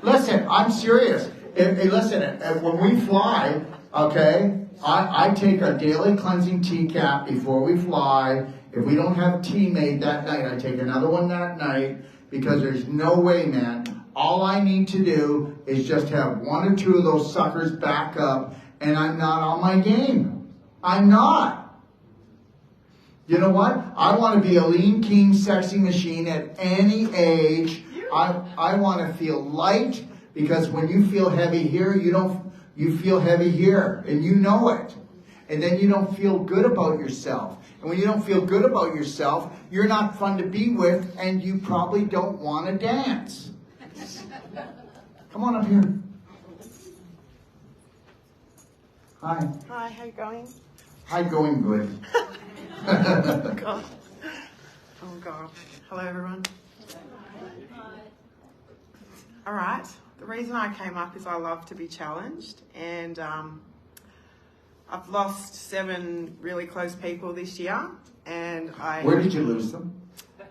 Listen, I'm serious. Hey, listen, when we fly, okay, I take a daily cleansing tea cap before we fly. If we don't have tea made that night, I take another one that night because there's no way, man. All I need to do is just have 1 or 2 of those suckers back up and I'm not on my game. I'm not. You know what? I want to be a lean, keen, sexy machine at any age. I want to feel light because when you feel heavy here, you feel heavy here and you know it. And then you don't feel good about yourself. And when you don't feel good about yourself, you're not fun to be with and you probably don't want to dance. Come on up here. Hi. Hi, how you going? Hi, going good. God. Oh God. Hello everyone. All right. The reason I came up is I love to be challenged, and I've lost 7 really close people this year, and Where did you lose them?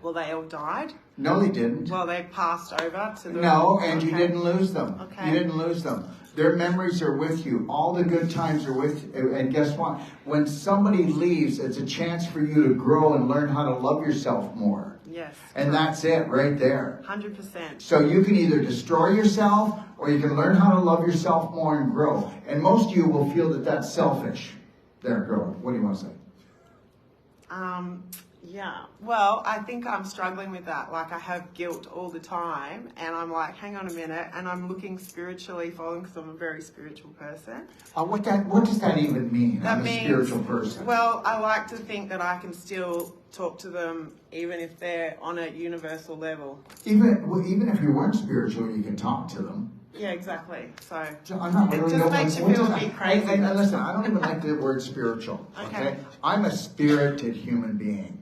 Well, they all died. No, they didn't. Well, they passed over to the... No, and you Okay. didn't lose them. Okay. You didn't lose them. Their memories are with you. All the good times are with you. And guess what? When somebody leaves, it's a chance for you to grow and learn how to love yourself more. Yes. And that's it right there. 100%. So you can either destroy yourself or you can learn how to love yourself more and grow. And most of you will feel that that's selfish. There, grow. What do you want to say? Yeah. Well, I think I'm struggling with that. Like, I have guilt all the time, and I'm like, hang on a minute, and I'm looking spiritually fallen because I'm a very spiritual person. What does that even mean? That I'm means, a spiritual person. Well, I like to think that I can still talk to them even if they're on a universal level. Even if you weren't spiritual, you can talk to them. Yeah, exactly. So I'm not it really just know makes you what feel does a bit that- crazy. And listen, I don't even like the word spiritual. Okay, I'm a spirited human being.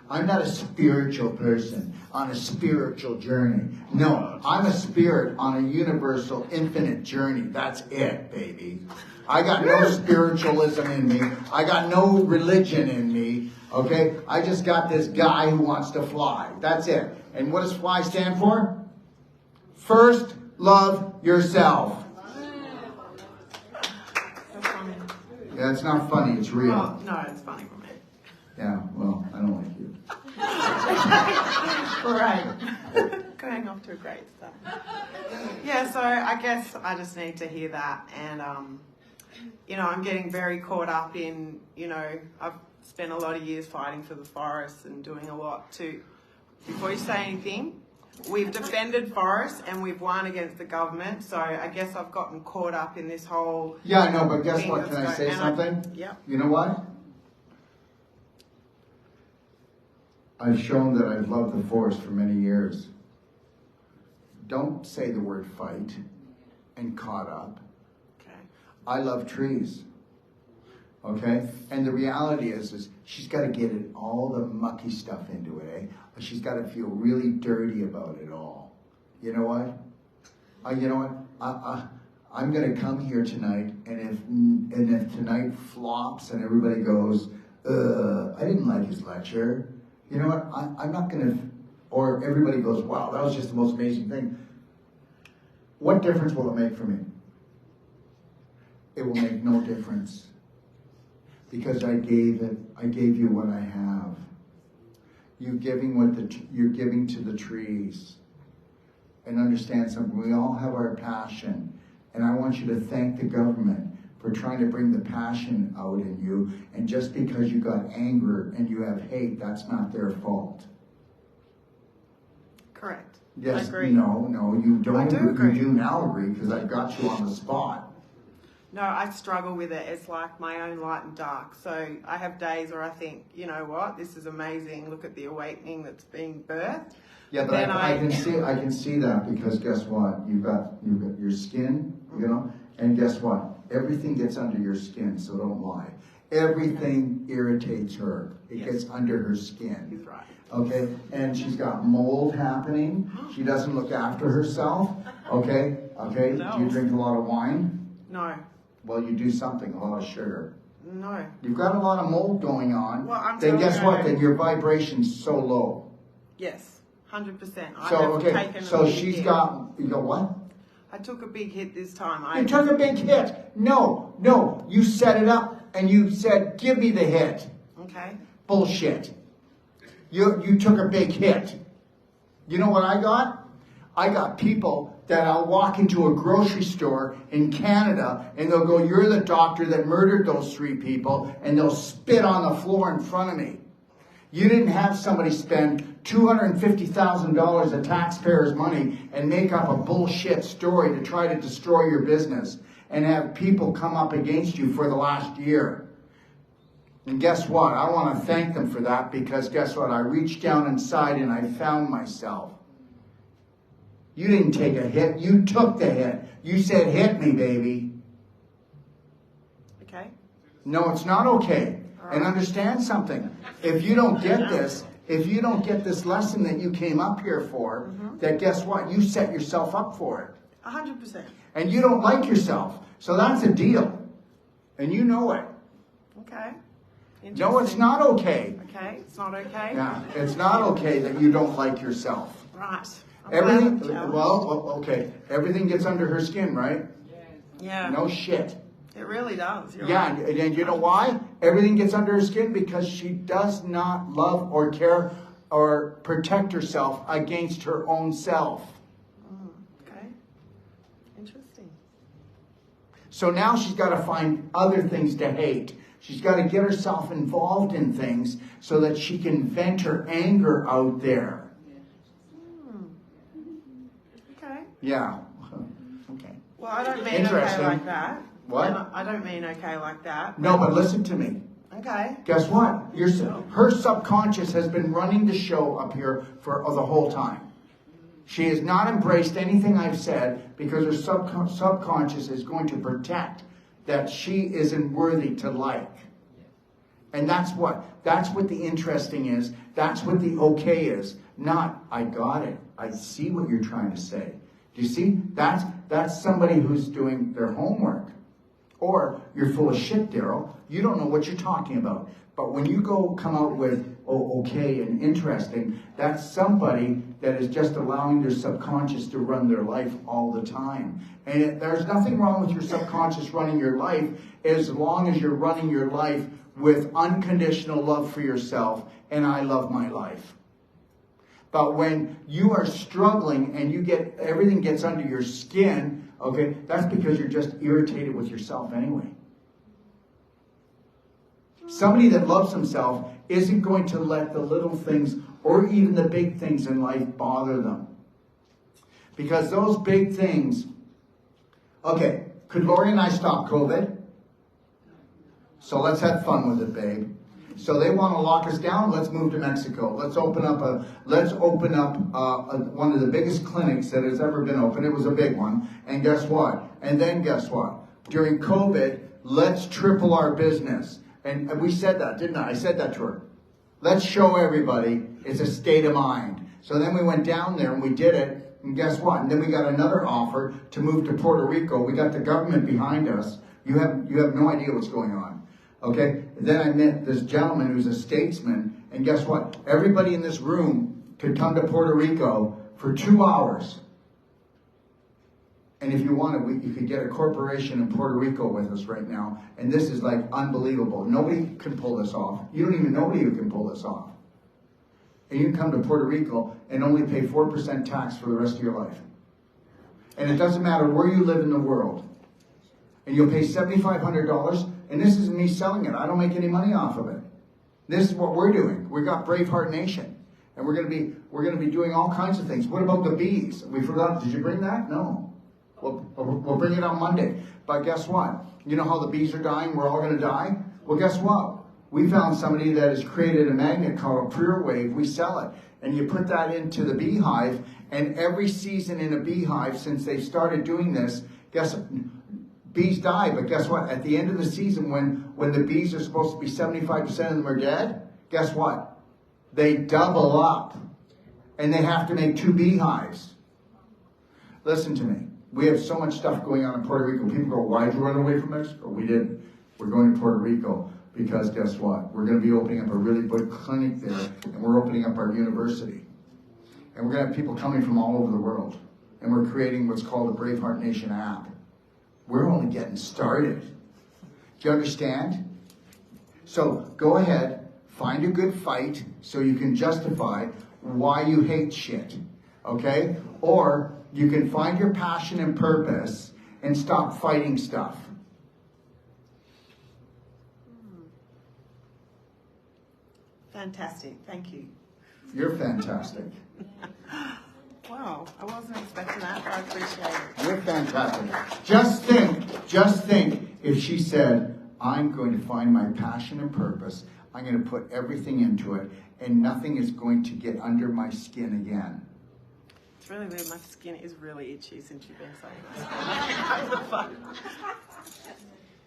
I'm not a spiritual person on a spiritual journey. No, I'm a spirit on a universal, infinite journey. That's it, baby. I got no spiritualism in me. I got no religion in me. Okay, I just got this guy who wants to fly. That's it. And what does FLY stand for? First, love yourself. That's funny. Yeah, it's not funny. It's real. Oh, no, it's funny for me. Yeah, well, I don't like you. Right. Going off to a great start. Yeah, so I guess I just need to hear that. And, you know, I'm getting very caught up in, you know, I've spent a lot of years fighting for the forests and doing a lot to, before you say anything, we've defended forests and we've won against the government. So I guess I've gotten caught up in this whole... Yeah, I know, but guess thing what? Can I that's say going- something? Yep. You know what? I've shown that I've loved the forest for many years. Don't say the word fight and caught up. Okay. I love trees. Okay? And the reality is she's got to get it, all the mucky stuff into it, eh? She's got to feel really dirty about it all. You know what? I'm going to come here tonight, and if tonight flops and everybody goes, I didn't like his lecture. You know what? I'm not going to, or everybody goes, wow, that was just the most amazing thing. What difference will it make for me? It will make no difference. Because I gave you what I have. You're giving to the trees. And understand something, we all have our passion. And I want you to thank the government for trying to bring the passion out in you. And just because you got anger and you have hate, that's not their fault. Correct. Yes, I agree. No, you don't. I do agree. You do now agree because I got you on the spot. No, I struggle with it. It's like my own light and dark. So I have days where I think, you know what, this is amazing. Look at the awakening that's being birthed. Yeah, but I can see that because guess what? You've got your skin, you know, and guess what? Everything gets under your skin, so don't lie. Everything irritates her. It gets under her skin. He's right. Okay, and she's got mold happening. She doesn't look after herself. Okay. No. Do you drink a lot of wine? No. Well, you do something, a lot of sugar. No. You've got a lot of mold going on. Well, then guess what? Then your vibration's so low. Yes, 100%. So she's got. You go what? I took a big hit this time. You took a big hit. No. You set it up and you said, "Give me the hit." Okay. Bullshit. You took a big hit. You know what I got? I got people that I'll walk into a grocery store in Canada and they'll go, "You're the doctor that murdered those 3 people," and they'll spit on the floor in front of me. You didn't have somebody spend $250,000 of taxpayers' money and make up a bullshit story to try to destroy your business and have people come up against you for the last year. And guess what? I want to thank them for that because guess what? I reached down inside and I found myself. You didn't take a hit. You took the hit. You said, "Hit me, baby." Okay. No, it's not okay. And understand something. If you don't get this lesson that you came up here for, that guess what? You set yourself up for it. 100%. And you don't like yourself. So that's a deal. And you know it. Okay. No, it's not okay. Okay, it's not okay? Yeah, it's not okay that you don't like yourself. Right. Okay. Everything gets under her skin, right? Yeah. No shit. It really does. You're Yeah, right. and you know why? Everything gets under her skin because she does not love or care or protect herself against her own self. Okay. Interesting. So now she's got to find other things to hate. She's got to get herself involved in things so that she can vent her anger out there. Okay. Yeah. Okay. Well, I don't mean Interesting. okay like that. What? And I don't mean okay like that. No, but listen to me. Okay. Guess what? Her subconscious has been running the show up here for the whole time. She has not embraced anything I've said because her subconscious is going to protect that she isn't worthy to like. And that's what the interesting is. That's what the okay is. Not, "I got it. I see what you're trying to say." Do you see? That's somebody who's doing their homework. Or you're full of shit, Darrell. You don't know what you're talking about. But when you come out with, "Oh, okay," and interesting, that's somebody that is just allowing their subconscious to run their life all the time. And there's nothing wrong with your subconscious running your life as long as you're running your life with unconditional love for yourself and "I love my life." But when you are struggling and everything gets under your skin, okay, that's because you're just irritated with yourself anyway. Somebody that loves himself isn't going to let the little things or even the big things in life bother them. Because those big things, okay, could Lori and I stop COVID? So let's have fun with it, babe. So they want to lock us down. Let's move to Mexico. Let's open up one of the biggest clinics that has ever been opened. It was a big one. And guess what? And then guess what? During COVID, let's triple our business. And we said that, didn't I? I said that to her. Let's show everybody it's a state of mind. So then we went down there and we did it. And guess what? And then we got another offer to move to Puerto Rico. We got the government behind us. You have no idea what's going on. Okay? Then I met this gentleman who's a statesman. And guess what? Everybody in this room could come to Puerto Rico for 2 hours. And if you wanted, you could get a corporation in Puerto Rico with us right now. And this is like unbelievable. Nobody can pull this off. You don't even know anybody who can pull this off. And you can come to Puerto Rico and only pay 4% tax for the rest of your life. And it doesn't matter where you live in the world. And you'll pay $7,500. And this isn't me selling it. I don't make any money off of it. This is what we're doing. We got BraveHeart Nation. And we're gonna be doing all kinds of things. What about the bees? We forgot. Did you bring that? No. We'll bring it on Monday. But guess what? You know how the bees are dying? We're all going to die? Well, guess what? We found somebody that has created a magnet called a Pure Wave. We sell it. And you put that into the beehive. And every season in a beehive, since they started doing this, bees die. But guess what? At the end of the season, when the bees are supposed to be 75% of them are dead, guess what? They double up. And they have to make 2 beehives. Listen to me. We have so much stuff going on in Puerto Rico. People go, why'd you run away from Mexico? We didn't. We're going to Puerto Rico because guess what? We're going to be opening up a really big clinic there, and we're opening up our university. And we're going to have people coming from all over the world. And we're creating what's called the BraveHeart Nation app. We're only getting started. Do you understand? So go ahead, find a good fight so you can justify why you hate shit. Okay? Or you can find your passion and purpose and stop fighting stuff. Fantastic. Thank you. You're fantastic. Wow, I wasn't expecting that, but I appreciate it. You're fantastic. Just think if she said, I'm going to find my passion and purpose, I'm going to put everything into it, and nothing is going to get under my skin again. It's really weird. My skin is really itchy since you've been saying this.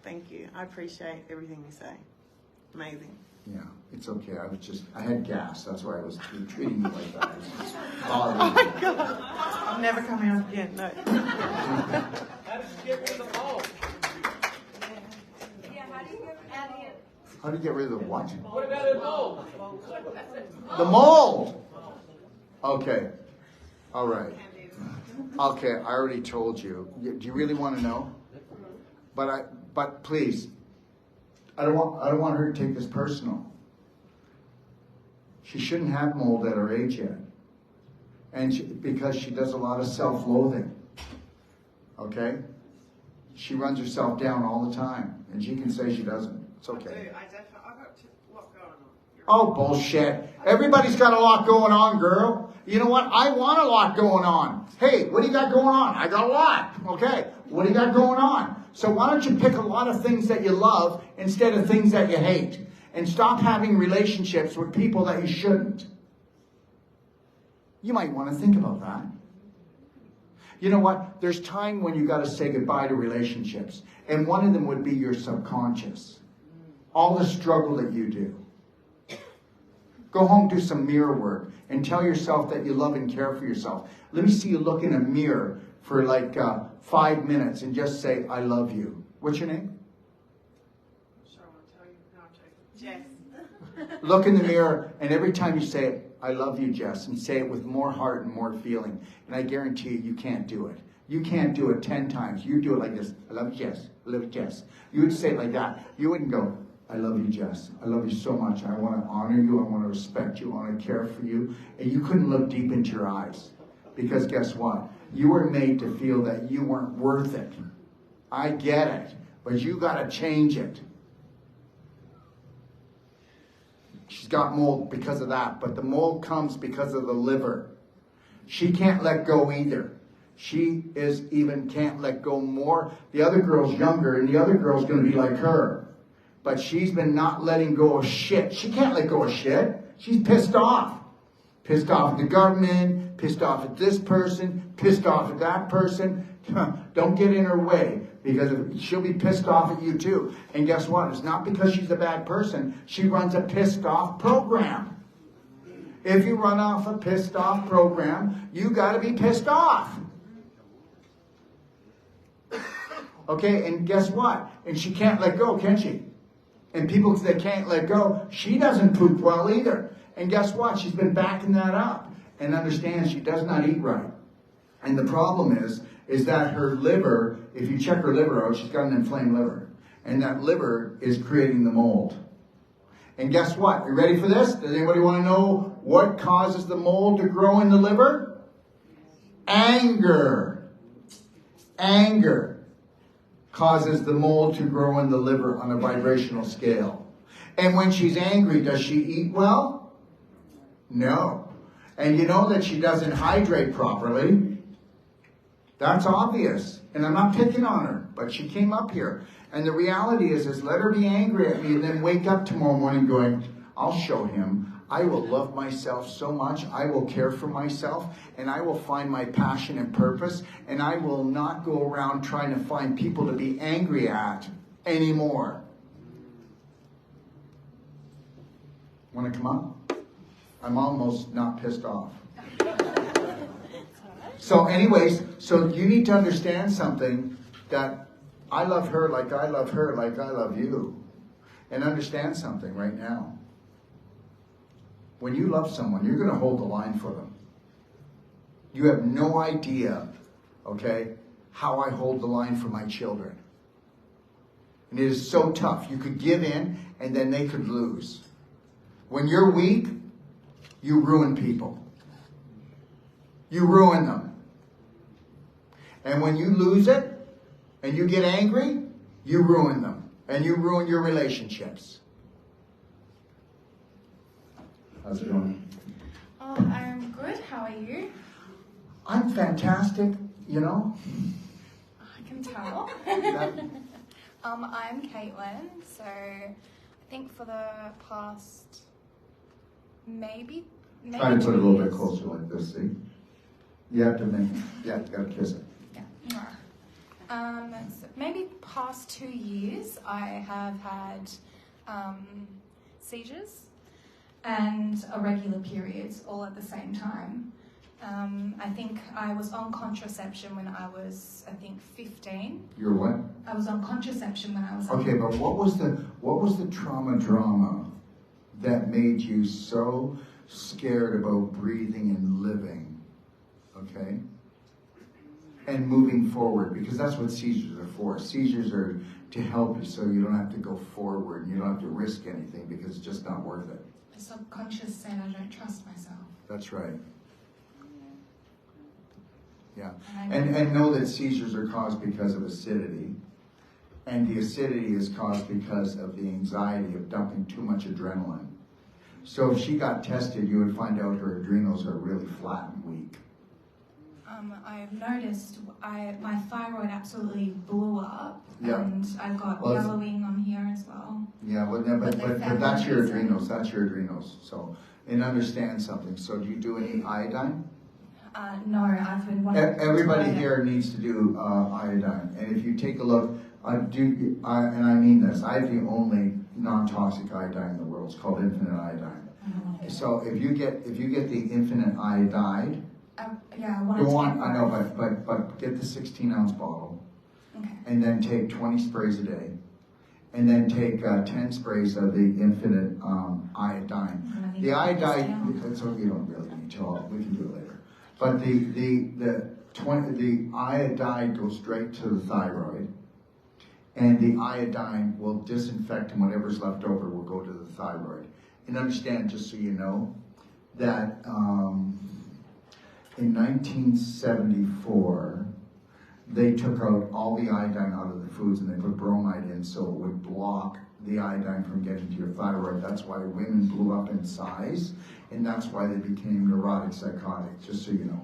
Thank you. I appreciate everything you say. Amazing. Yeah, it's okay. I had gas. That's why I was treating you like that. Oh my God. I'm never coming up again. No. How did you get rid of the mold? Yeah, How do you get rid of the what? What about the mold? The mold! Okay. All right. Okay, I already told you. Do you really want to know? But please, I don't want her to take this personal. She shouldn't have mold at her age yet. And because she does a lot of self-loathing. Okay? She runs herself down all the time. And she can say she doesn't. It's okay. I've got a lot going on. Oh, bullshit. Everybody's got a lot going on, girl. You know what? I want a lot going on. Hey, what do you got going on? I got a lot. Okay. What do you got going on? So why don't you pick a lot of things that you love instead of things that you hate? And stop having relationships with people that you shouldn't. You might want to think about that. You know what? There's time when you got to say goodbye to relationships. And one of them would be your subconscious. All the struggle that you do. Go home, do some mirror work, and tell yourself that you love and care for yourself. Let me see you look in a mirror for like 5 minutes and just say, I love you. What's your name? Sure, I'll tell you. No, I'll tell you. Jess. Look in the mirror, and every time you say it, I love you, Jess, and say it with more heart and more feeling. And I guarantee you, you can't do it. You can't do it 10 times. You do it like this. I love you, Jess. I love you, Jess. You would say it like that. You wouldn't go, I love you, Jess. I love you so much. I want to honor you. I want to respect you. I want to care for you. And you couldn't look deep into your eyes. Because guess what? You were made to feel that you weren't worth it. I get it. But you got to change it. She's got mold because of that. But the mold comes because of the liver. She can't let go either. She can't let go more. The other girl's younger, and the other girl's going to be like her. but she's been not letting go of shit. She can't let go of shit. She's pissed off. Pissed off at the government, pissed off at this person, pissed off at that person. Don't get in her way, because she'll be pissed off at you too. And guess what? It's not because she's a bad person. She runs a pissed off program. If you run off a pissed off program, you got to be pissed off. Okay, and guess what? And she can't let go, can she? And people that can't let go, she doesn't poop well either. And guess what? She's been backing that up. And understands she does not eat right. And the problem is that her liver, if you check her liver out, she's got an inflamed liver. And that liver is creating the mold. And guess what? You ready for this? Does anybody want to know what causes the mold to grow in the liver? Anger. Anger causes the mold to grow in the liver on a vibrational scale. And when she's angry, does she eat well? No. And you know that she doesn't hydrate properly. That's obvious. And I'm not picking on her, but she came up here. And the reality is let her be angry at me and then wake up tomorrow morning going, I'll show him. I will love myself so much. I will care for myself. And I will find my passion and purpose. And I will not go around trying to find people to be angry at anymore. Want to come up? I'm almost not pissed off. So anyways, so you need to understand something, that I love her like I love her like I love you. And understand something right now. When you love someone, you're going to hold the line for them. You have no idea, okay, how I hold the line for my children. And it is so tough. You could give in and then they could lose. When you're weak, you ruin people. You ruin them. And when you lose it and you get angry, you ruin them. And you ruin your relationships. How's it going? Oh, I'm good. How are you? I'm fantastic, you know. I can tell. I'm Caitlin. So I think for the past maybe Try to put it a little 2 bit years. closer like this, see? You have to make, you gotta kiss it. Yeah. So maybe past 2 years, I have had seizures and irregular periods all at the same time. I think I was on contraception when I was, 15. You're what? I was on contraception when I was. Okay, but what was the drama that made you so scared about breathing and living? Okay? And moving forward, because that's what seizures are for. Seizures are to help you so you don't have to go forward and you don't have to risk anything because it's just not worth it. The subconscious said I don't trust myself. That's right. Yeah. And know that seizures are caused because of acidity. And the acidity is caused because of the anxiety of dumping too much adrenaline. So if she got tested, you would find out her adrenals are really flat and weak. I've noticed my thyroid absolutely blew up, Yeah. and I've got Well, yellowing on here as well. Yeah, well, no, but that's your adrenals. That's your adrenals. So, and understand something. So, do you do any iodine? No, I've been wanting. Everybody here needs to do iodine. And if you take a look, and I mean this, I have the only non-toxic iodine in the world. It's called infinite iodine. So, if you get the infinite iodide. Yeah, I know, but get the 16-ounce bottle, okay. And then take 20 sprays a day, and then take 10 sprays of the infinite iodine. The iodine, so you don't really need to. We can do it later. But the iodine goes straight to the thyroid, and the iodine will disinfect, and whatever's left over will go to the thyroid. And understand, just so you know, that. In 1974, they took out all the iodine out of the foods and they put bromide in so it would block the iodine from getting to your thyroid. That's why women blew up in size, and that's why they became neurotic, psychotic, just so you know.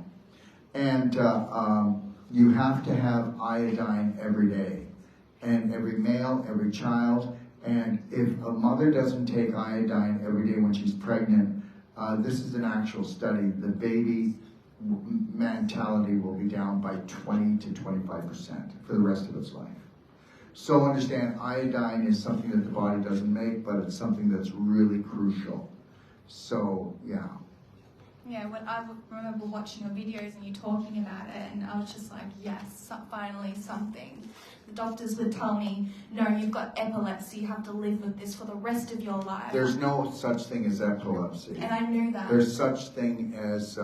And you have to have iodine every day. And every male, every child, And if a mother doesn't take iodine every day when she's pregnant, this is an actual study, the baby mentality will be down by 20 to 25% for the rest of its life. So understand, iodine is something that the body doesn't make, but it's something that's really crucial. So, yeah. Yeah, when I remember watching your videos and you talking about it, and I was just like, yes, finally something. The doctors would tell me, no, you've got epilepsy, you have to live with this for the rest of your life. There's no such thing as epilepsy. And I knew that. There's such thing as,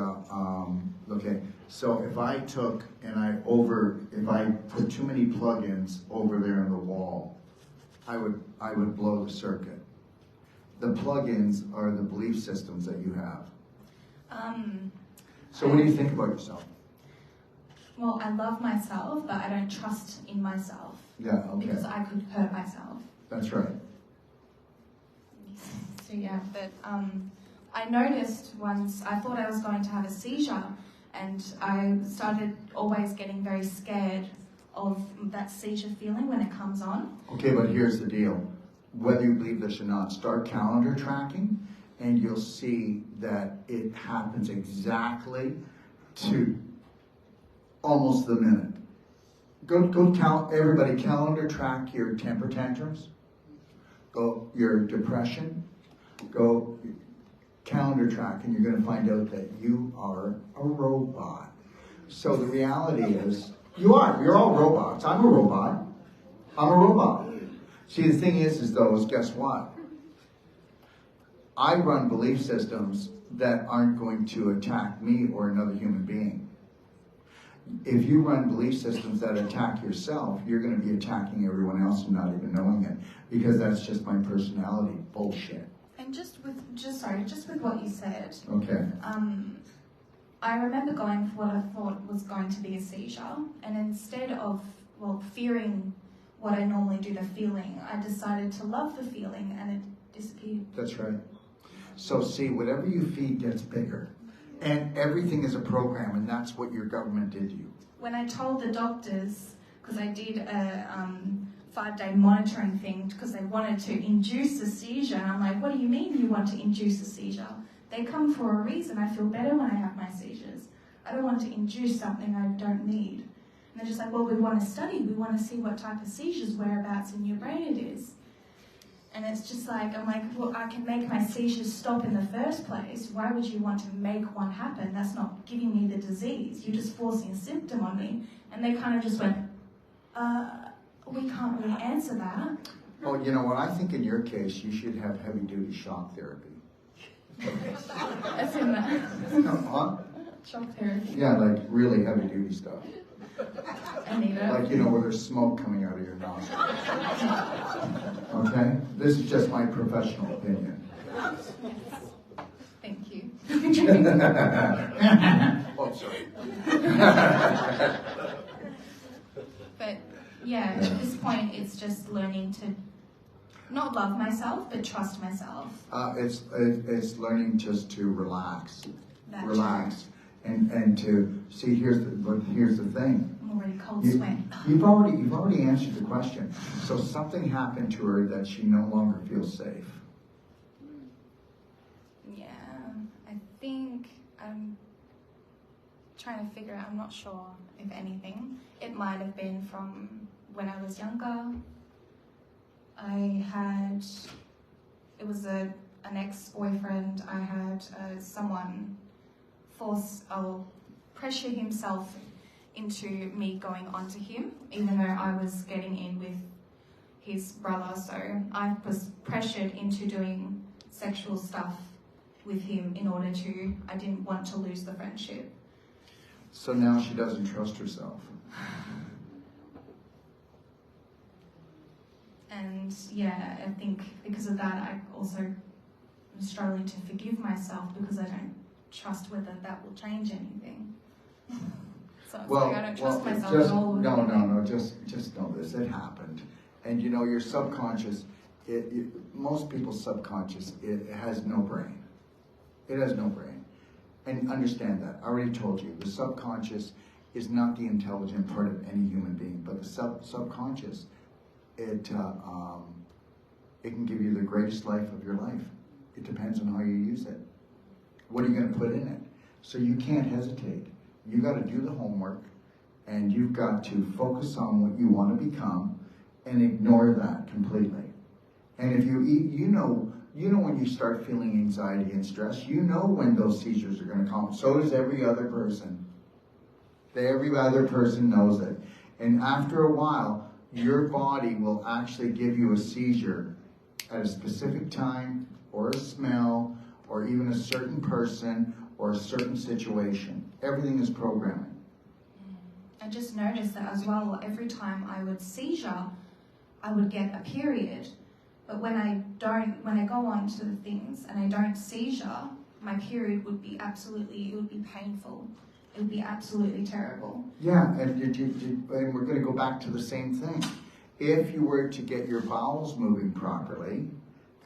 okay, so if I took and if I put too many plugins over there on the wall, I would blow the circuit. The plugins are the belief systems that you have. So what do you think about yourself? Well, I love myself, but I don't trust in myself. Yeah, okay. Because I could hurt myself. That's right. So yeah, but I noticed once, I thought I was going to have a seizure, and I started always getting very scared of that seizure feeling when it comes on. Okay, but here's the deal. Whether you believe this or not, start calendar tracking, and you'll see that it happens exactly to almost the minute. Go count, everybody, calendar track your temper tantrums, go your depression, go calendar track, and you're going to find out that you are a robot. So the reality is, you're all robots. I'm a robot. I'm a robot. See, the thing is guess what? I run belief systems that aren't going to attack me or another human being. If you run belief systems that attack yourself, you're going to be attacking everyone else and not even knowing it, because that's just my personality. Bullshit. And just with what you said. Okay. I remember going for what I thought was going to be a seizure, and instead of fearing what I normally do, the feeling, I decided to love the feeling, and it disappeared. That's right. So see, whatever you feed gets bigger. And everything is a program, and that's what your government did to you. When I told the doctors, because I did a 5-day monitoring thing, because they wanted to induce a seizure, and I'm like, what do you mean you want to induce a seizure? They come for a reason. I feel better when I have my seizures. I don't want to induce something I don't need. And they're just like, well, we want to study. We want to see what type of seizures, whereabouts in your brain it is. And it's just like, I'm like, well, I can make my seizures stop in the first place. Why would you want to make one happen? That's not giving me the disease. You're just forcing a symptom on me. And they kind of just went, we can't really answer that. Oh, you know what? I think in your case, you should have heavy-duty shock therapy. That's in that. Huh? Shock therapy. Yeah, like really heavy-duty stuff. I need it. Like, where there's smoke coming out of your nostrils. Okay? This is just my professional opinion. Thank you. Oh, sorry. But yeah, at this point, it's just learning to not love myself, but trust myself. It's learning just to relax. That's relax. And to see, here's the thing. I'm already cold sweat. You've already answered the question. So something happened to her that she no longer feels safe. Yeah, I think I'm trying to figure out. I'm not sure if anything. It might have been from when I was younger. It was an ex-boyfriend. I had someone pressure himself into me going onto him, even though I was getting in with his brother. So I was pressured into doing sexual stuff with him I didn't want to lose the friendship. So now she doesn't trust herself. And yeah, I think because of that, I also am struggling to forgive myself because I don't trust whether that will change anything. So it's like I don't trust myself at all. No, just know this, it happened. And your subconscious, most people's subconscious, it has no brain. It has no brain. And understand that. I already told you, the subconscious is not the intelligent part of any human being, but the subconscious, it can give you the greatest life of your life. It depends on how you use it. What are you going to put in it? So you can't hesitate. You got to do the homework, and you've got to focus on what you want to become and ignore that completely. And if you eat, you know when you start feeling anxiety and stress, you know when those seizures are going to come. So does every other person. Every other person knows it. And after a while, your body will actually give you a seizure at a specific time, or a smell, or even a certain person, or a certain situation. Everything is programming. I just noticed that as well. Every time I would seizure, I would get a period. But when I go on to the things and I don't seizure, my period would be painful. It would be absolutely terrible. Yeah, and we're going to go back to the same thing. If you were to get your bowels moving properly,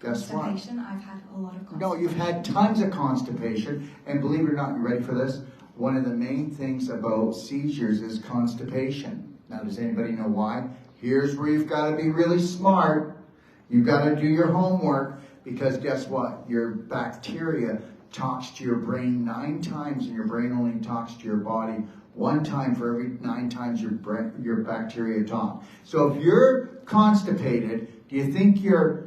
guess what? Constipation, I've had a lot of constipation. No, you've had tons of constipation, and believe it or not, you ready for this? One of the main things about seizures is constipation. Now, does anybody know why? Here's where you've got to be really smart. You've got to do your homework, because guess what? Your bacteria talks to your brain 9 times, and your brain only talks to your body 1 time for every 9 times your bacteria talk. So if you're constipated, do you think your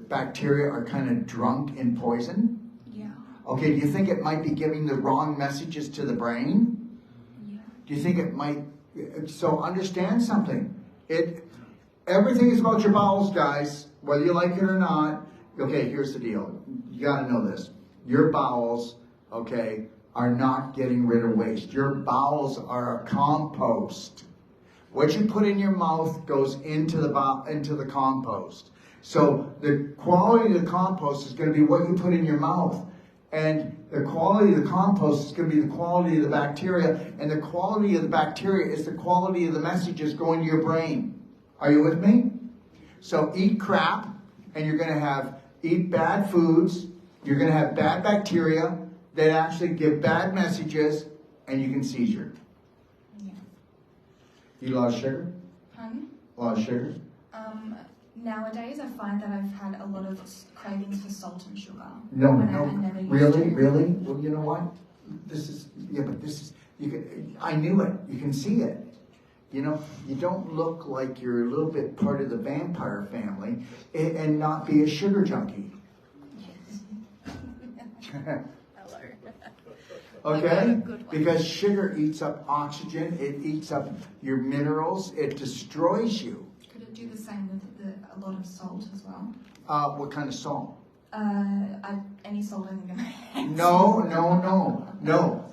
bacteria are kind of drunk in poison? Yeah. Okay, do you think it might be giving the wrong messages to the brain? Yeah. Do you think it might? So understand something. Everything is about your bowels, guys, whether you like it or not. Okay, here's the deal. You got to know this. Your bowels, okay, are not getting rid of waste. Your bowels are a compost. What you put in your mouth goes into the compost. So the quality of the compost is going to be what you put in your mouth. And the quality of the compost is going to be the quality of the bacteria. And the quality of the bacteria is the quality of the messages going to your brain. Are you with me? So eat crap, and you're going to eat bad foods. You're going to have bad bacteria that actually give bad messages, and you can seizure. Yeah. Eat a lot of sugar? Pardon? A lot of sugar? Nowadays, I find that I've had a lot of cravings for salt and sugar. No. I never used Really? Well, you know what? I knew it. You can see it. You know, you don't look like you're a little bit part of the vampire family and not be a sugar junkie. Okay? Because sugar eats up oxygen, it eats up your minerals, it destroys you. Could it do the same with a lot of salt as well? What kind of salt? Any salt in the hands. No.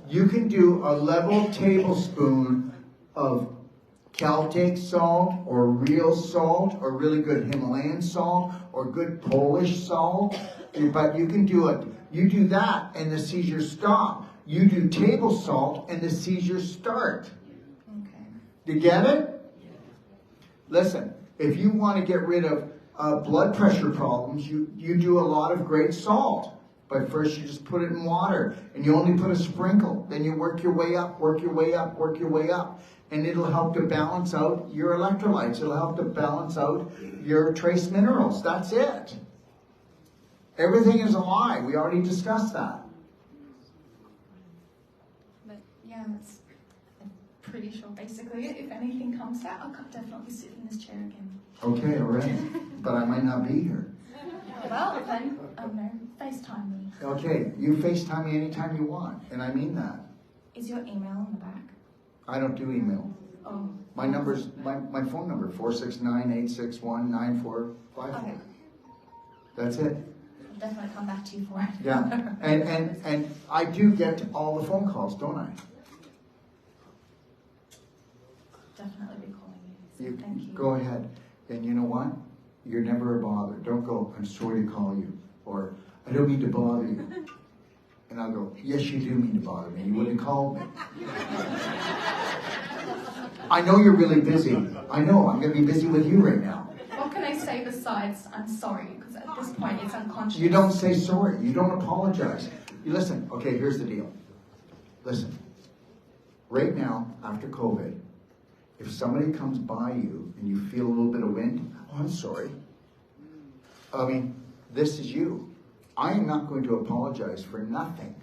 You can do a level tablespoon of Celtic salt, or real salt, or really good Himalayan salt, or good Polish salt. But you can do it. You do that and the seizures stop. You do table salt and the seizures start. Okay. You get it? Listen, if you want to get rid of blood pressure problems, you do a lot of great salt. But first you just put it in water, and you only put a sprinkle. Then you work your way up. And it'll help to balance out your electrolytes. It'll help to balance out your trace minerals. That's it. Everything is a lie. We already discussed that. But yeah, I'm pretty sure basically if anything comes out, I'll definitely sit in this chair again. Okay, all right. But I might not be here. Well, then, FaceTime me. Okay, you FaceTime me anytime you want, and I mean that. Is your email in the back? I don't do email. Oh. My number's my phone number, 469-861-9454. Okay. That's it. I'll definitely come back to you for it. Yeah, and I do get all the phone calls, don't I? Definitely be calling you. So thank you. Go ahead. And you know what? You're never a bother. Don't go, I'm sorry to call you. Or, I don't mean to bother you. And I'll go, yes, you do mean to bother me. You wouldn't have called me. I know you're really busy. I know. I'm going to be busy with you right now. What can I say besides I'm sorry? Because at this point it's unconscious. You don't say sorry. You don't apologize. You listen. Okay, here's the deal. Listen. Right now, after COVID, if somebody comes by you and you feel a little bit of wind, oh, I'm sorry. I mean, this is you. I am not going to apologize for nothing.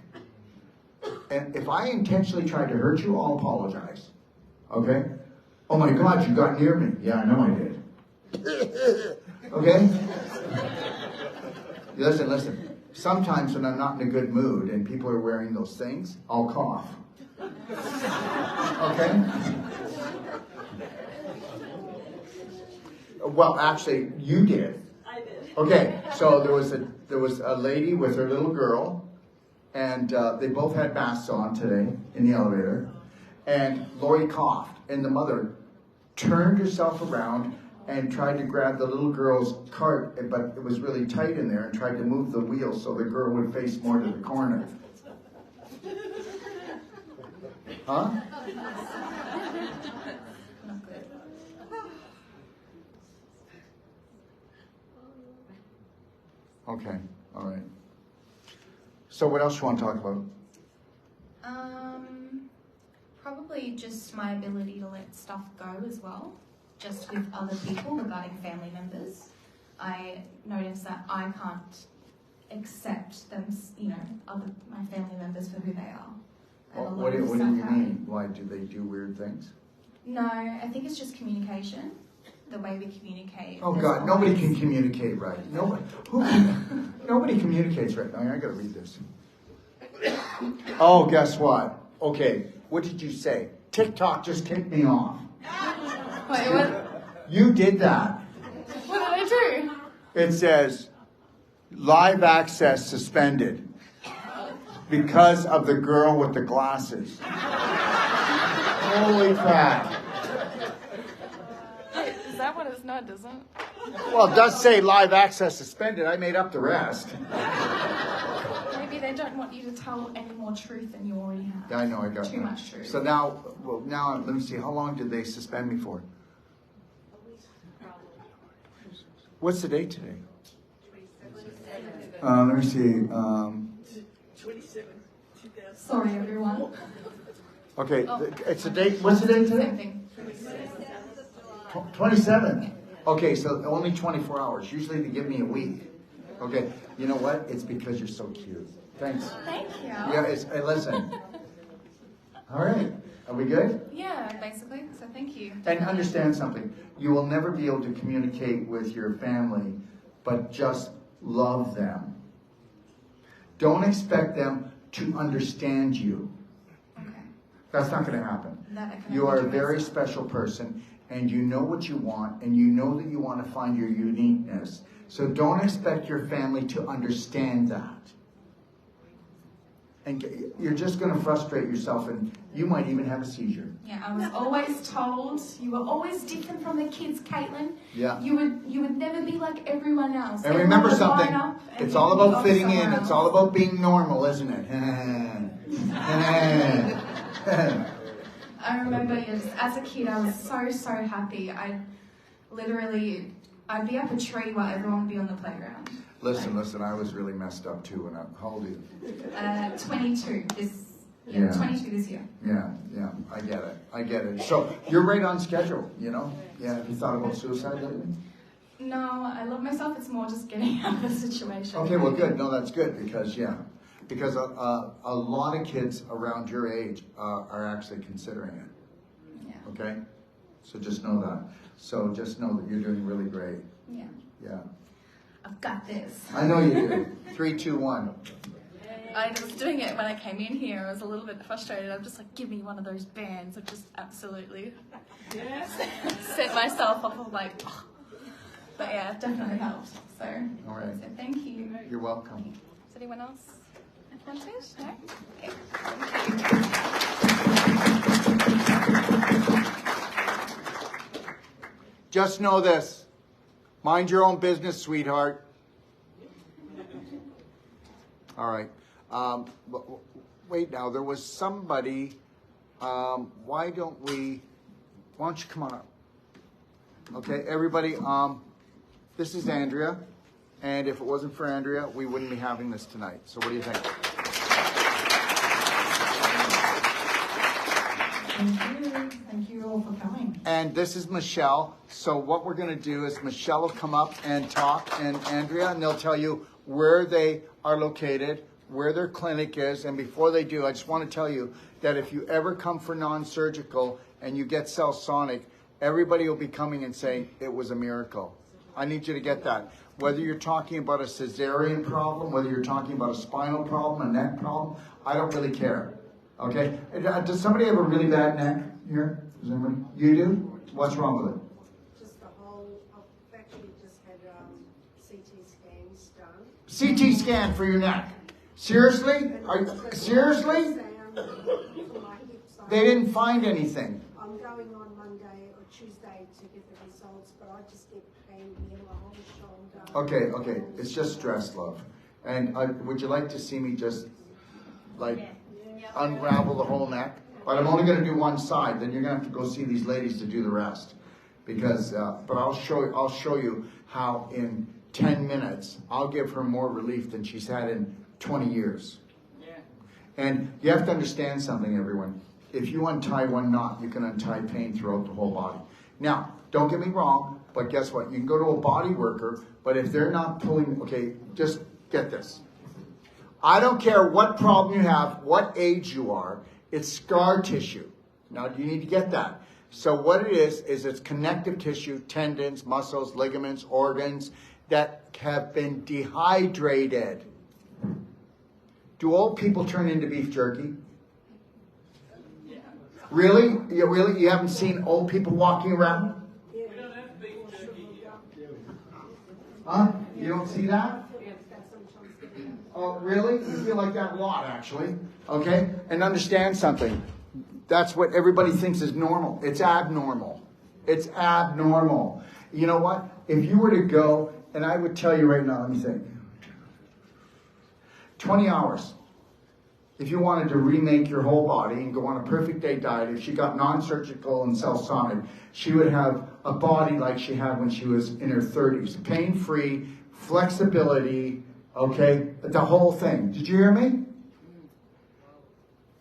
And if I intentionally tried to hurt you, I'll apologize. Okay? Oh my God, you got near me. Yeah, I know I did. Okay? Listen. Sometimes when I'm not in a good mood and people are wearing those things, I'll cough. Okay? Well, actually, you did. I did. Okay, so there was a lady with her little girl, and they both had masks on today in the elevator, and Lori coughed, and the mother turned herself around and tried to grab the little girl's cart, but it was really tight in there, and tried to move the wheel so the girl would face more to the corner. Huh? Okay, all right. So what else you want to talk about? Probably just my ability to let stuff go as well, just with other people regarding family members. I noticed that I can't accept them, my family members for who they are. Well, what do you mean? Why do they do weird things? No, I think it's just communication. The way we communicate. Oh God, nobody can communicate right. Nobody communicates right. I gotta read this. Oh, guess what? Okay, what did you say? TikTok just kicked me off. Wait, what? You did that. What did I do? It says, live access suspended because of the girl with the glasses. Holy crap. Is that what it's not, doesn't it? Well, it does say live access suspended. I made up the rest. Maybe they don't want you to tell any more truth than you already have. Yeah, I know, I got too much truth. So now let me see. How long did they suspend me for? What's the date today? Let me see. 27. Sorry, everyone. Okay, it's a date. What's the date today? Same thing. 27. Okay, so only 24 hours. Usually they give me a week. Okay, you know what? It's because you're so cute. Thanks. Thank you. Yeah, listen. All right, are we good? Yeah, basically. So thank you. And understand something. You will never be able to communicate with your family, but just love them. Don't expect them to understand you. Okay. That's not going to happen. That I can You are a do very myself. special person, and you know what you want, and you know that you want to find your uniqueness. So don't expect your family to understand that. And you're just going to frustrate yourself, and you might even have a seizure. Yeah, I was always told you were always different from the kids, Caitlin. Yeah. You would never be like everyone else. And remember Everyone would something, line up and it's you'd all be about off fitting in. somewhere It's else. all about being normal, isn't it? I remember just, as a kid, I was so happy. I'd be up a tree while everyone would be on the playground. Listen, I was really messed up too. And how old are you? 22 Yeah. 22 this year. Yeah, I get it. So you're right on schedule, you know? Yeah, have you thought about suicide lately? No, I love myself. It's more just getting out of the situation. Okay, well, good. No, that's good because a lot of kids around your age are actually considering it. Yeah. Okay? So just know that. So just know that you're doing really great. Yeah. Yeah. I've got this. I know you do. 3, 2, 1. I was doing it when I came in here. I was a little bit frustrated. I'm just like, give me one of those bands. I've just absolutely set myself up. I'm like, oh. But yeah, it definitely helped. So, All right. So thank you. You're welcome. Does anyone else want it? No? Okay. Just know this. Mind your own business, sweetheart. All right. Wait now, there was somebody. Why don't you come on up? Okay, everybody. This is Andrea, and if it wasn't for Andrea, we wouldn't be having this tonight. So what do you think? Thank you all for coming. And this is Michelle. So what we're going to do is Michelle will come up and talk, and Andrea, and they'll tell you where they are located, where their clinic is. And before they do, I just want to tell you that if you ever come for non-surgical and you get cell-sonic, everybody will be coming and saying it was a miracle. I need you to get that. Whether you're talking about a cesarean problem, whether you're talking about a spinal problem, a neck problem, I don't really care. Okay? Does somebody have a really bad neck here? Does anybody? You do? What's wrong with it? Just the whole, I've actually just had CT scans done. CT scan for your neck. Seriously? Seriously? They didn't find anything. I'm going on Monday or Tuesday to get the results, but I just get pain here, my whole shoulder. Okay. It's just stress, love. And would you like to see me just like unravel the whole neck? But I'm only going to do one side. Then you're going to have to go see these ladies to do the rest. Because, but I'll show you how in 10 minutes I'll give her more relief than she's had in 20 years. Yeah. And you have to understand something, everyone. If you untie one knot, you can untie pain throughout the whole body. Now, don't get me wrong, but guess what? You can go to a body worker, but if they're not pulling, okay, just get this. I don't care what problem you have, what age you are, it's scar tissue. Now, you need to get that. So what it is it's connective tissue, tendons, muscles, ligaments, organs that have been dehydrated. Do old people turn into beef jerky? Really? You haven't seen old people walking around? Huh? You don't see that? Oh, really? You feel like that a lot, actually. Okay? And understand something. That's what everybody thinks is normal. It's abnormal. It's abnormal. You know what? If you were to go, and I would tell you right now, let me think. 20 hours. If you wanted to remake your whole body and go on a perfect day diet, if she got non-surgical and cell-sonic, she would have a body like she had when she was in her 30s. Pain-free, flexibility, okay? The whole thing. Did you hear me?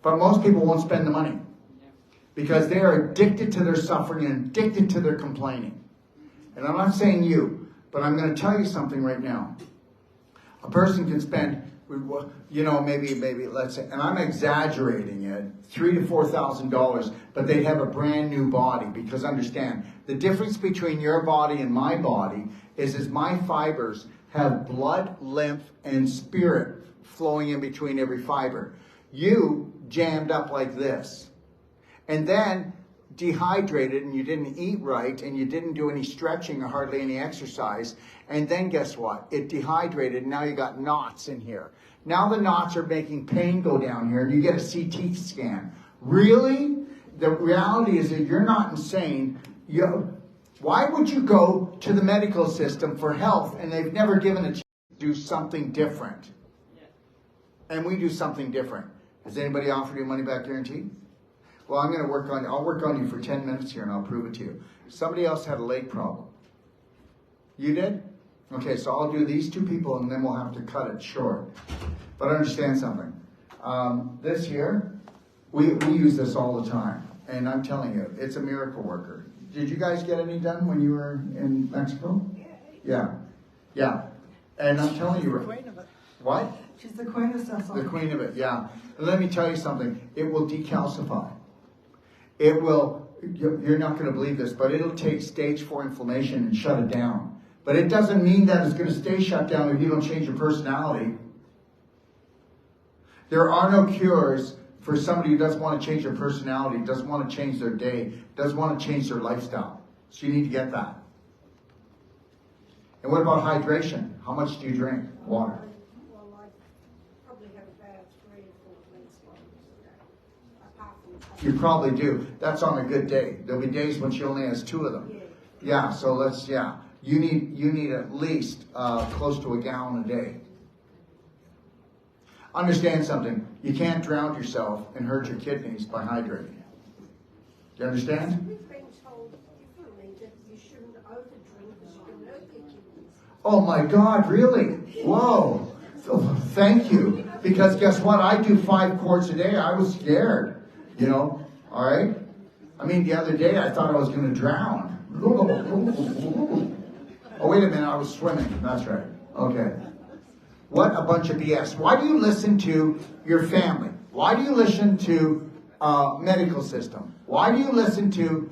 But most people won't spend the money because they are addicted to their suffering and addicted to their complaining. And I'm not saying you, but I'm going to tell you something right now. A person can spend, you know, maybe let's say, and I'm exaggerating it, $3,000 to $4,000, but they'd have a brand new body. Because understand, the difference between your body and my body is my fibers have blood, lymph, and spirit flowing in between every fiber. You jammed up like this, and then dehydrated, and you didn't eat right, and you didn't do any stretching or hardly any exercise, and then guess what? It dehydrated, and now you got knots in here. Now the knots are making pain go down here, and you get a CT scan. Really? The reality is that you're not insane. Why would you go to the medical system for health, and they've never given a chance to do something different? And we do something different. Has anybody offered you a money-back guarantee? Well, I'm going to work on you. I'll work on you for 10 minutes here, and I'll prove it to you. Somebody else had a leg problem. You did? Okay, so I'll do these two people, and then we'll have to cut it short. But understand something. This here, we use this all the time. And I'm telling you, it's a miracle worker. Did you guys get any done when you were in Mexico? Yeah. And I'm telling you, what? She's the queen of stuff. The queen of it, yeah. And let me tell you something. It will decalcify. It will, you're not going to believe this, but it'll take stage 4 inflammation and shut it down. But it doesn't mean that it's going to stay shut down if you don't change your personality. There are no cures for somebody who doesn't want to change their personality, doesn't want to change their day, doesn't want to change their lifestyle. So you need to get that. And what about hydration? How much do you drink? Water. Well, I probably have about 3 or 4 drinks apart from. You probably do. That's on a good day. There'll be days when she only has 2 of them. Yeah, so let's, You need at least close to a gallon a day. Understand something. You can't drown yourself and hurt your kidneys by hydrating. Do you understand? We've been told differently that you shouldn't overdrink because you can hurt your kidneys. Oh my God, really? Whoa. Thank you. Because guess what? I do 5 quarts a day. I was scared. You know? All right? I mean, the other day I thought I was going to drown. Oh, wait a minute, I was swimming. That's right. Okay. What a bunch of BS. Why do you listen to your family? Why do you listen to medical system? Why do you listen to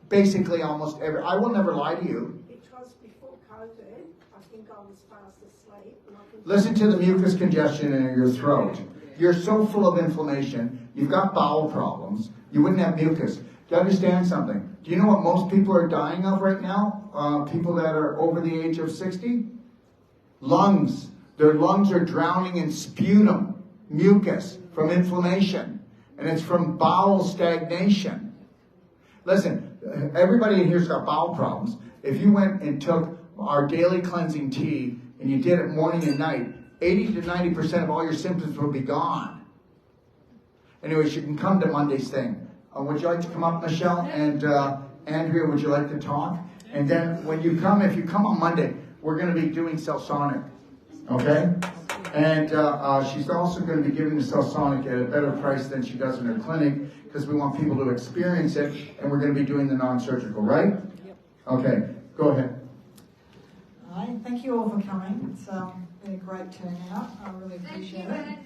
basically almost every... I will never lie to you. Because before COVID, I think I was fast asleep. Listen to the mucus congestion in your throat. You're so full of inflammation. You've got bowel problems. You wouldn't have mucus. Do you understand something? Do you know what most people are dying of right now? People that are over the age of 60? Lungs. Their lungs are drowning in sputum, mucus, from inflammation. And it's from bowel stagnation. Listen, everybody in here's got bowel problems. If you went and took our daily cleansing tea and you did it morning and night, 80 to 90% of all your symptoms will be gone. Anyways, you can come to Monday's thing. Would you like to come up, Michelle? And Andrea, would you like to talk? And then when you come, if you come on Monday, we're going to be doing Cellsonic. Okay? And she's also going to be giving the Cellsonic at a better price than she does in her clinic, because we want people to experience it, and we're going to be doing the non-surgical, right? Yep. Okay, go ahead. Hi, thank you all for coming. It's been a great turnout. I really appreciate it.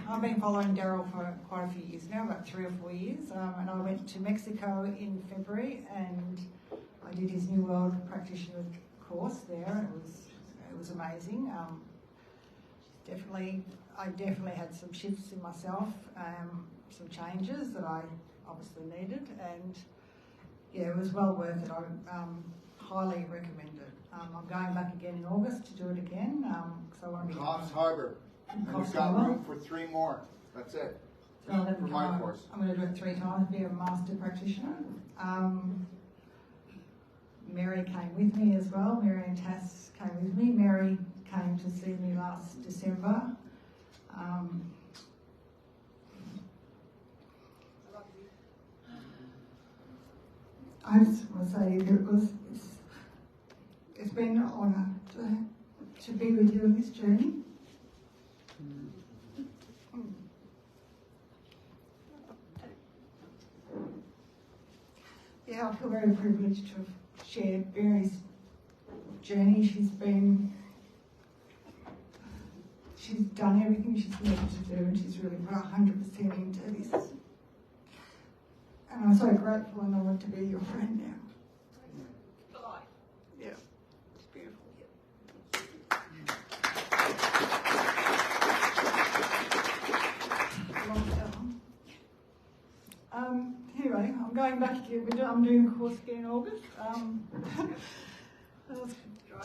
I've been following Darrell for quite a few years now, about 3 or 4 years, and I went to Mexico in February, and I did his New World Practitioner course there. It was amazing. I definitely had some shifts in myself, some changes that I obviously needed, and yeah, it was well worth it. I would highly recommend it. I'm going back again in August to do it again, because I want to be... Coffs Harbour. And we've got room for 3 more. That's it. So for my course. I'm going to do it 3 times, be a master practitioner. Mary came with me as well. Mary and Tass came with me. Mary came to see me last December. I just want to say it's been an honour to be with you on this journey. Yeah, I feel very privileged to have shared Mary's journey. She's done everything she's needed to do, and she's really put 100% into this. And I'm so grateful and honoured to be your friend now. Yeah, it's beautiful. Anyway, I'm going back again. I'm doing a course again in August.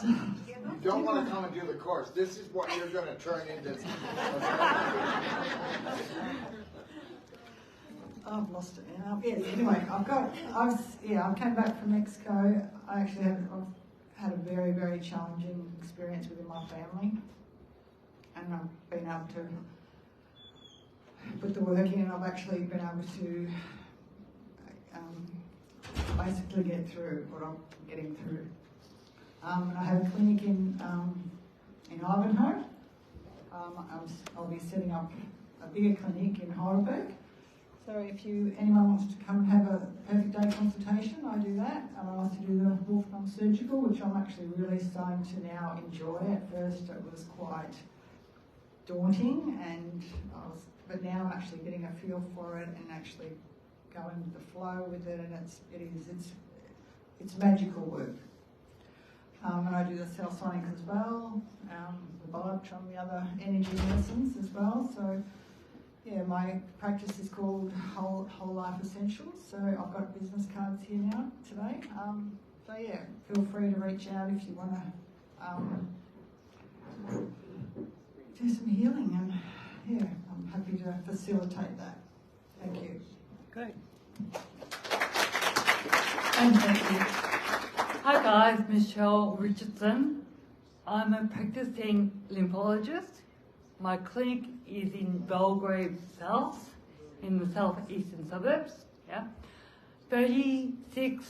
You don't want to come and do the course. This is what you're going to turn into. I've lost it now. Yes, anyway, I came back from Mexico. I've had a very, very challenging experience within my family. And I've been able to put the work in, and I've actually been able to basically get through what I'm getting through. And I have a clinic in Ivanhoe. I'll be setting up a bigger clinic in Heidelberg. So if anyone wants to come and have a Perfect Day Consultation, I do that. And I also do the Wolfe non-surgical, which I'm actually really starting to now enjoy. At first it was quite daunting, but now I'm actually getting a feel for it and actually going with the flow with it, and it's magical work. And I do the Cellsonic as well, the Biophysics, the other energy medicines as well. So yeah, my practice is called Whole Life Essentials. So I've got business cards here now today. So yeah, feel free to reach out if you want to do some healing, and yeah, I'm happy to facilitate that. Thank you. Great. And thank you. Hi guys, Michelle Richardson. I'm a practicing lymphologist. My clinic is in Belgrave South, in the southeastern suburbs. Yeah, 36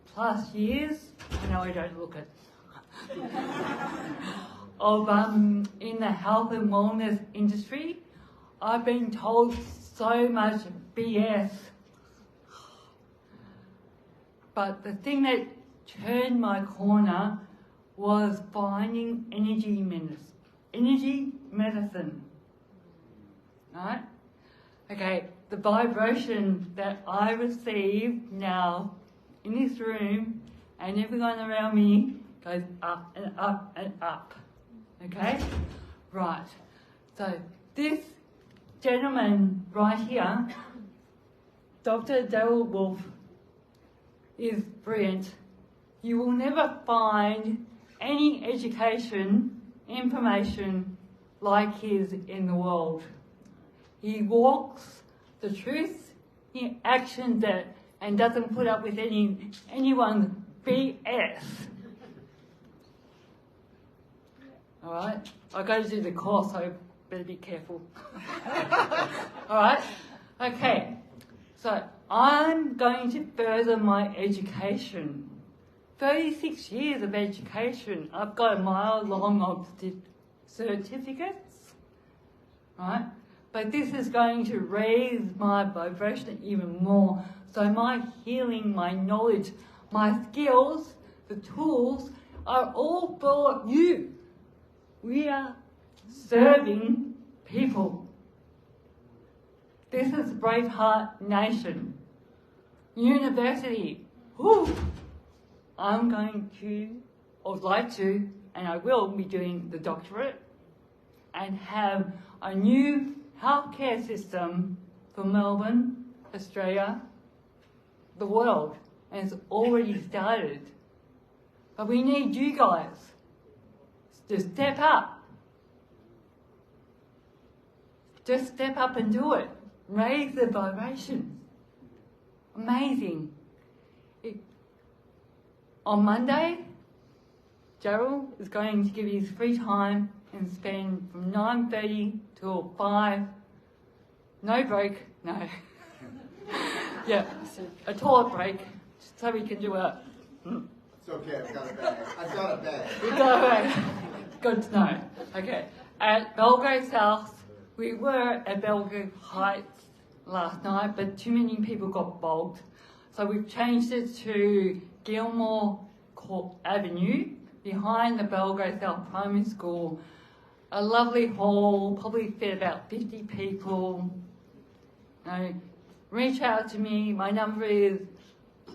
plus years. I know I don't look it. of in the health and wellness industry. I've been told so much BS. But the thing that turned my corner was finding energy medicine. Right? Okay, the vibration that I receive now in this room and everyone around me goes up and up and up. Okay? Right. So this gentleman right here, Dr. Darrell Wolfe, is brilliant. You will never find any education, information like his in the world. He walks the truth, he actions it, and doesn't put up with anyone's BS. Alright? I've got to do the course, so I better be careful. Alright? Okay. So, I'm going to further my education. 36 years of education. I've got a mile long of certificates. Right? But this is going to raise my vibration even more. So my healing, my knowledge, my skills, the tools are all for you. We are serving people. This is BraveHeart Nation. University. Whew. I'm going to, or would like to, and I will be doing the doctorate and have a new healthcare system for Melbourne, Australia, the world, and it's already started. But we need you guys to step up. Just step up and do it. Raise the vibration. Amazing. On Monday, Darrell is going to give you his free time and spend from 9:30 till 5. No break, no. Yeah, a toilet break, so we can do a... It's okay, I've got a bag. I've got a bag. We've got a bag. Good to know. Okay, at Belgrave South, we were at Belgrave Heights last night, but too many people got bogged. So we've changed it to Gilmore Court Avenue, behind the Belgrave South Primary School. A lovely hall, probably fit about 50 people. Reach out to me. My number is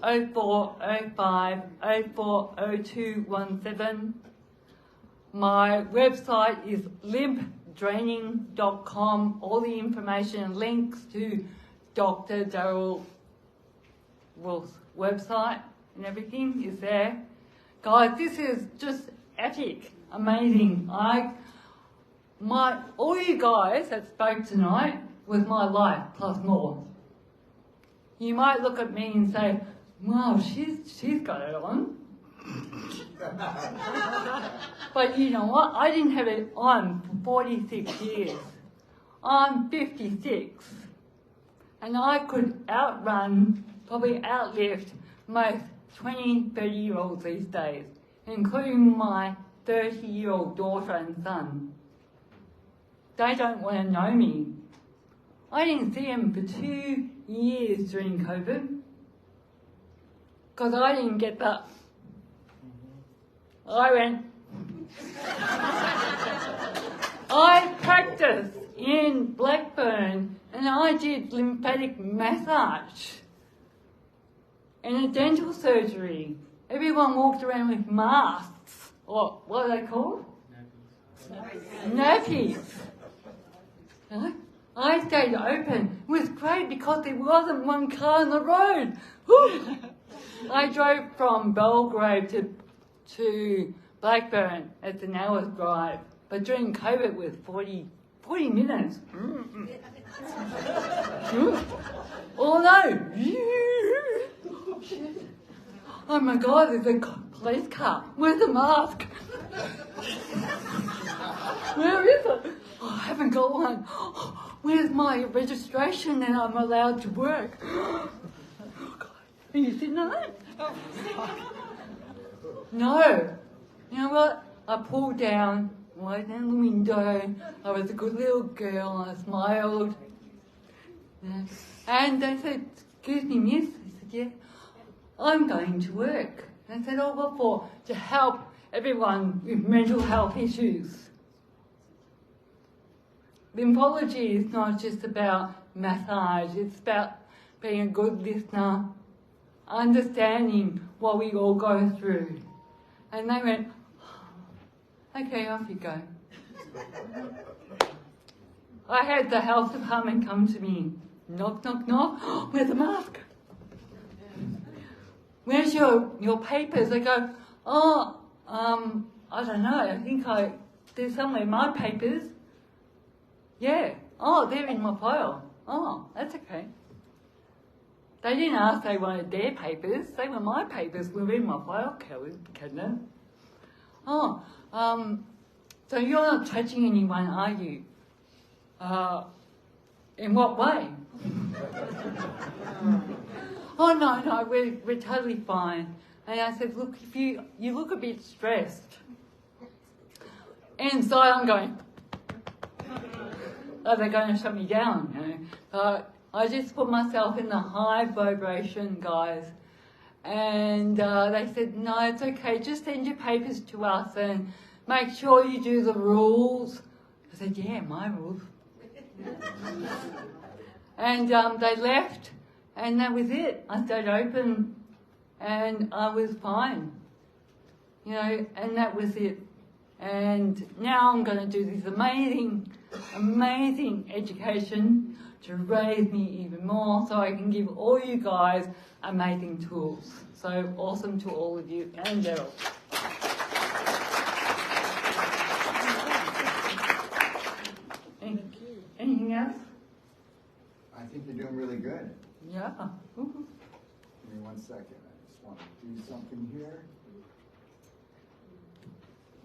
0405 040217. My website is limpdraining.com. All the information and links to Dr. Darrell Wolfe's website and everything is there. Guys, this is just epic, amazing. All you guys that spoke tonight was my life plus more. You might look at me and say, wow, she's got it on. But you know what? I didn't have it on for 46 years. I'm 56. And I could probably outlift most 20, 30-year-olds these days, including my 30-year-old daughter and son. They don't want to know me. I didn't see them for 2 years during COVID because I didn't get that. I went. I practiced in Blackburn and I did lymphatic massage and a dental surgery. Everyone walked around with masks. What are they called? Nappies. I stayed open. It was great because there wasn't one car on the road. I drove from Belgrave to Blackburn. It's an hour's drive. But during COVID it was 40 minutes. Oh no! Oh my God, there's a police car. Where's the mask? Where is it? Oh, I haven't got one. Where's my registration that I'm allowed to work? Oh God, are you sitting on it? No. You know what? I pulled down right down the window. I was a good little girl. I smiled. Yeah. And they said, excuse me, miss. I said, yeah, I'm going to work. And I said, oh, what for? To help everyone with mental health issues. Lymphology is not just about massage, it's about being a good listener, understanding what we all go through. And they went, okay, off you go. I had the health department come to me, knock, knock, knock, where's the mask? Where's your papers? I go, oh, I don't know, I think there's somewhere my papers. Yeah, oh, they're in my file. Oh, that's okay. They didn't ask they wanted their papers, they were my papers, were in my file cabinet. Oh, so you're not touching anyone, are you? In what way? Oh, no, we're totally fine. And I said, look, if you look a bit stressed. Inside I'm going, oh, they're going to shut me down, you know. But I just put myself in the high vibration, guys. And they said, no, it's okay, just send your papers to us and make sure you do the rules. I said, yeah, my rules. And they left, and that was it. I stayed open, and I was fine. You know, and that was it. And now I'm going to do this amazing, amazing education to raise me even more so I can give all you guys amazing tools. So awesome to all of you, and Darrell. Anything else? I think you're doing really good. Yeah. Give me 1 second. I just want to do something here.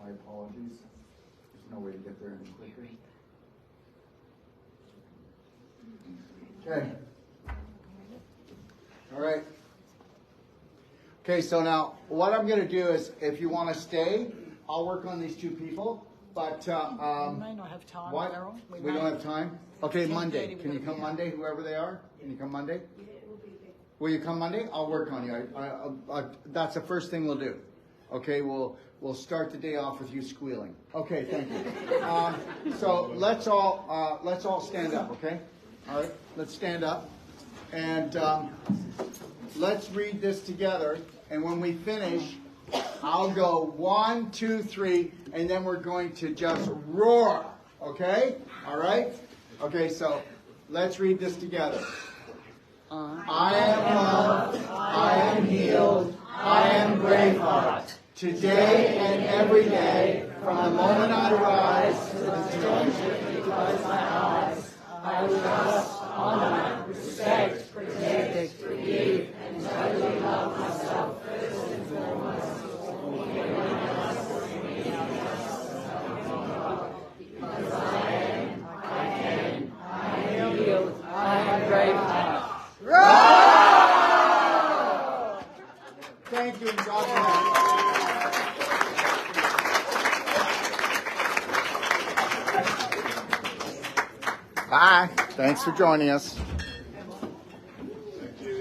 My apologies. There's no way to get there any quicker. Okay. All right. Okay, so now what I'm going to do is, if you want to stay, I'll work on these two people. But we may not have time, what? Darrell. We don't have time? Okay, Monday. Can you come Monday, whoever they are? Can you come Monday? Will you come Monday? I'll work on you. That's the first thing we'll do. Okay, we'll start the day off with you squealing. Okay, thank you. So let's all stand up, okay? All right, let's stand up, and let's read this together. And when we finish, I'll go 1, 2, 3, and then we're going to just roar. Okay? All right? Okay, so let's read this together. I am loved, I am healed, I am BraveHeart. Today and every day, from the moment I rise to the sunshine that floods my eyes, I will trust, honor, respect, protect, forgive, and totally love myself first and foremost. Because I am, I can, I am healed, I am BraveHeart. Thank you, and God bless. Bye. Thanks for joining us.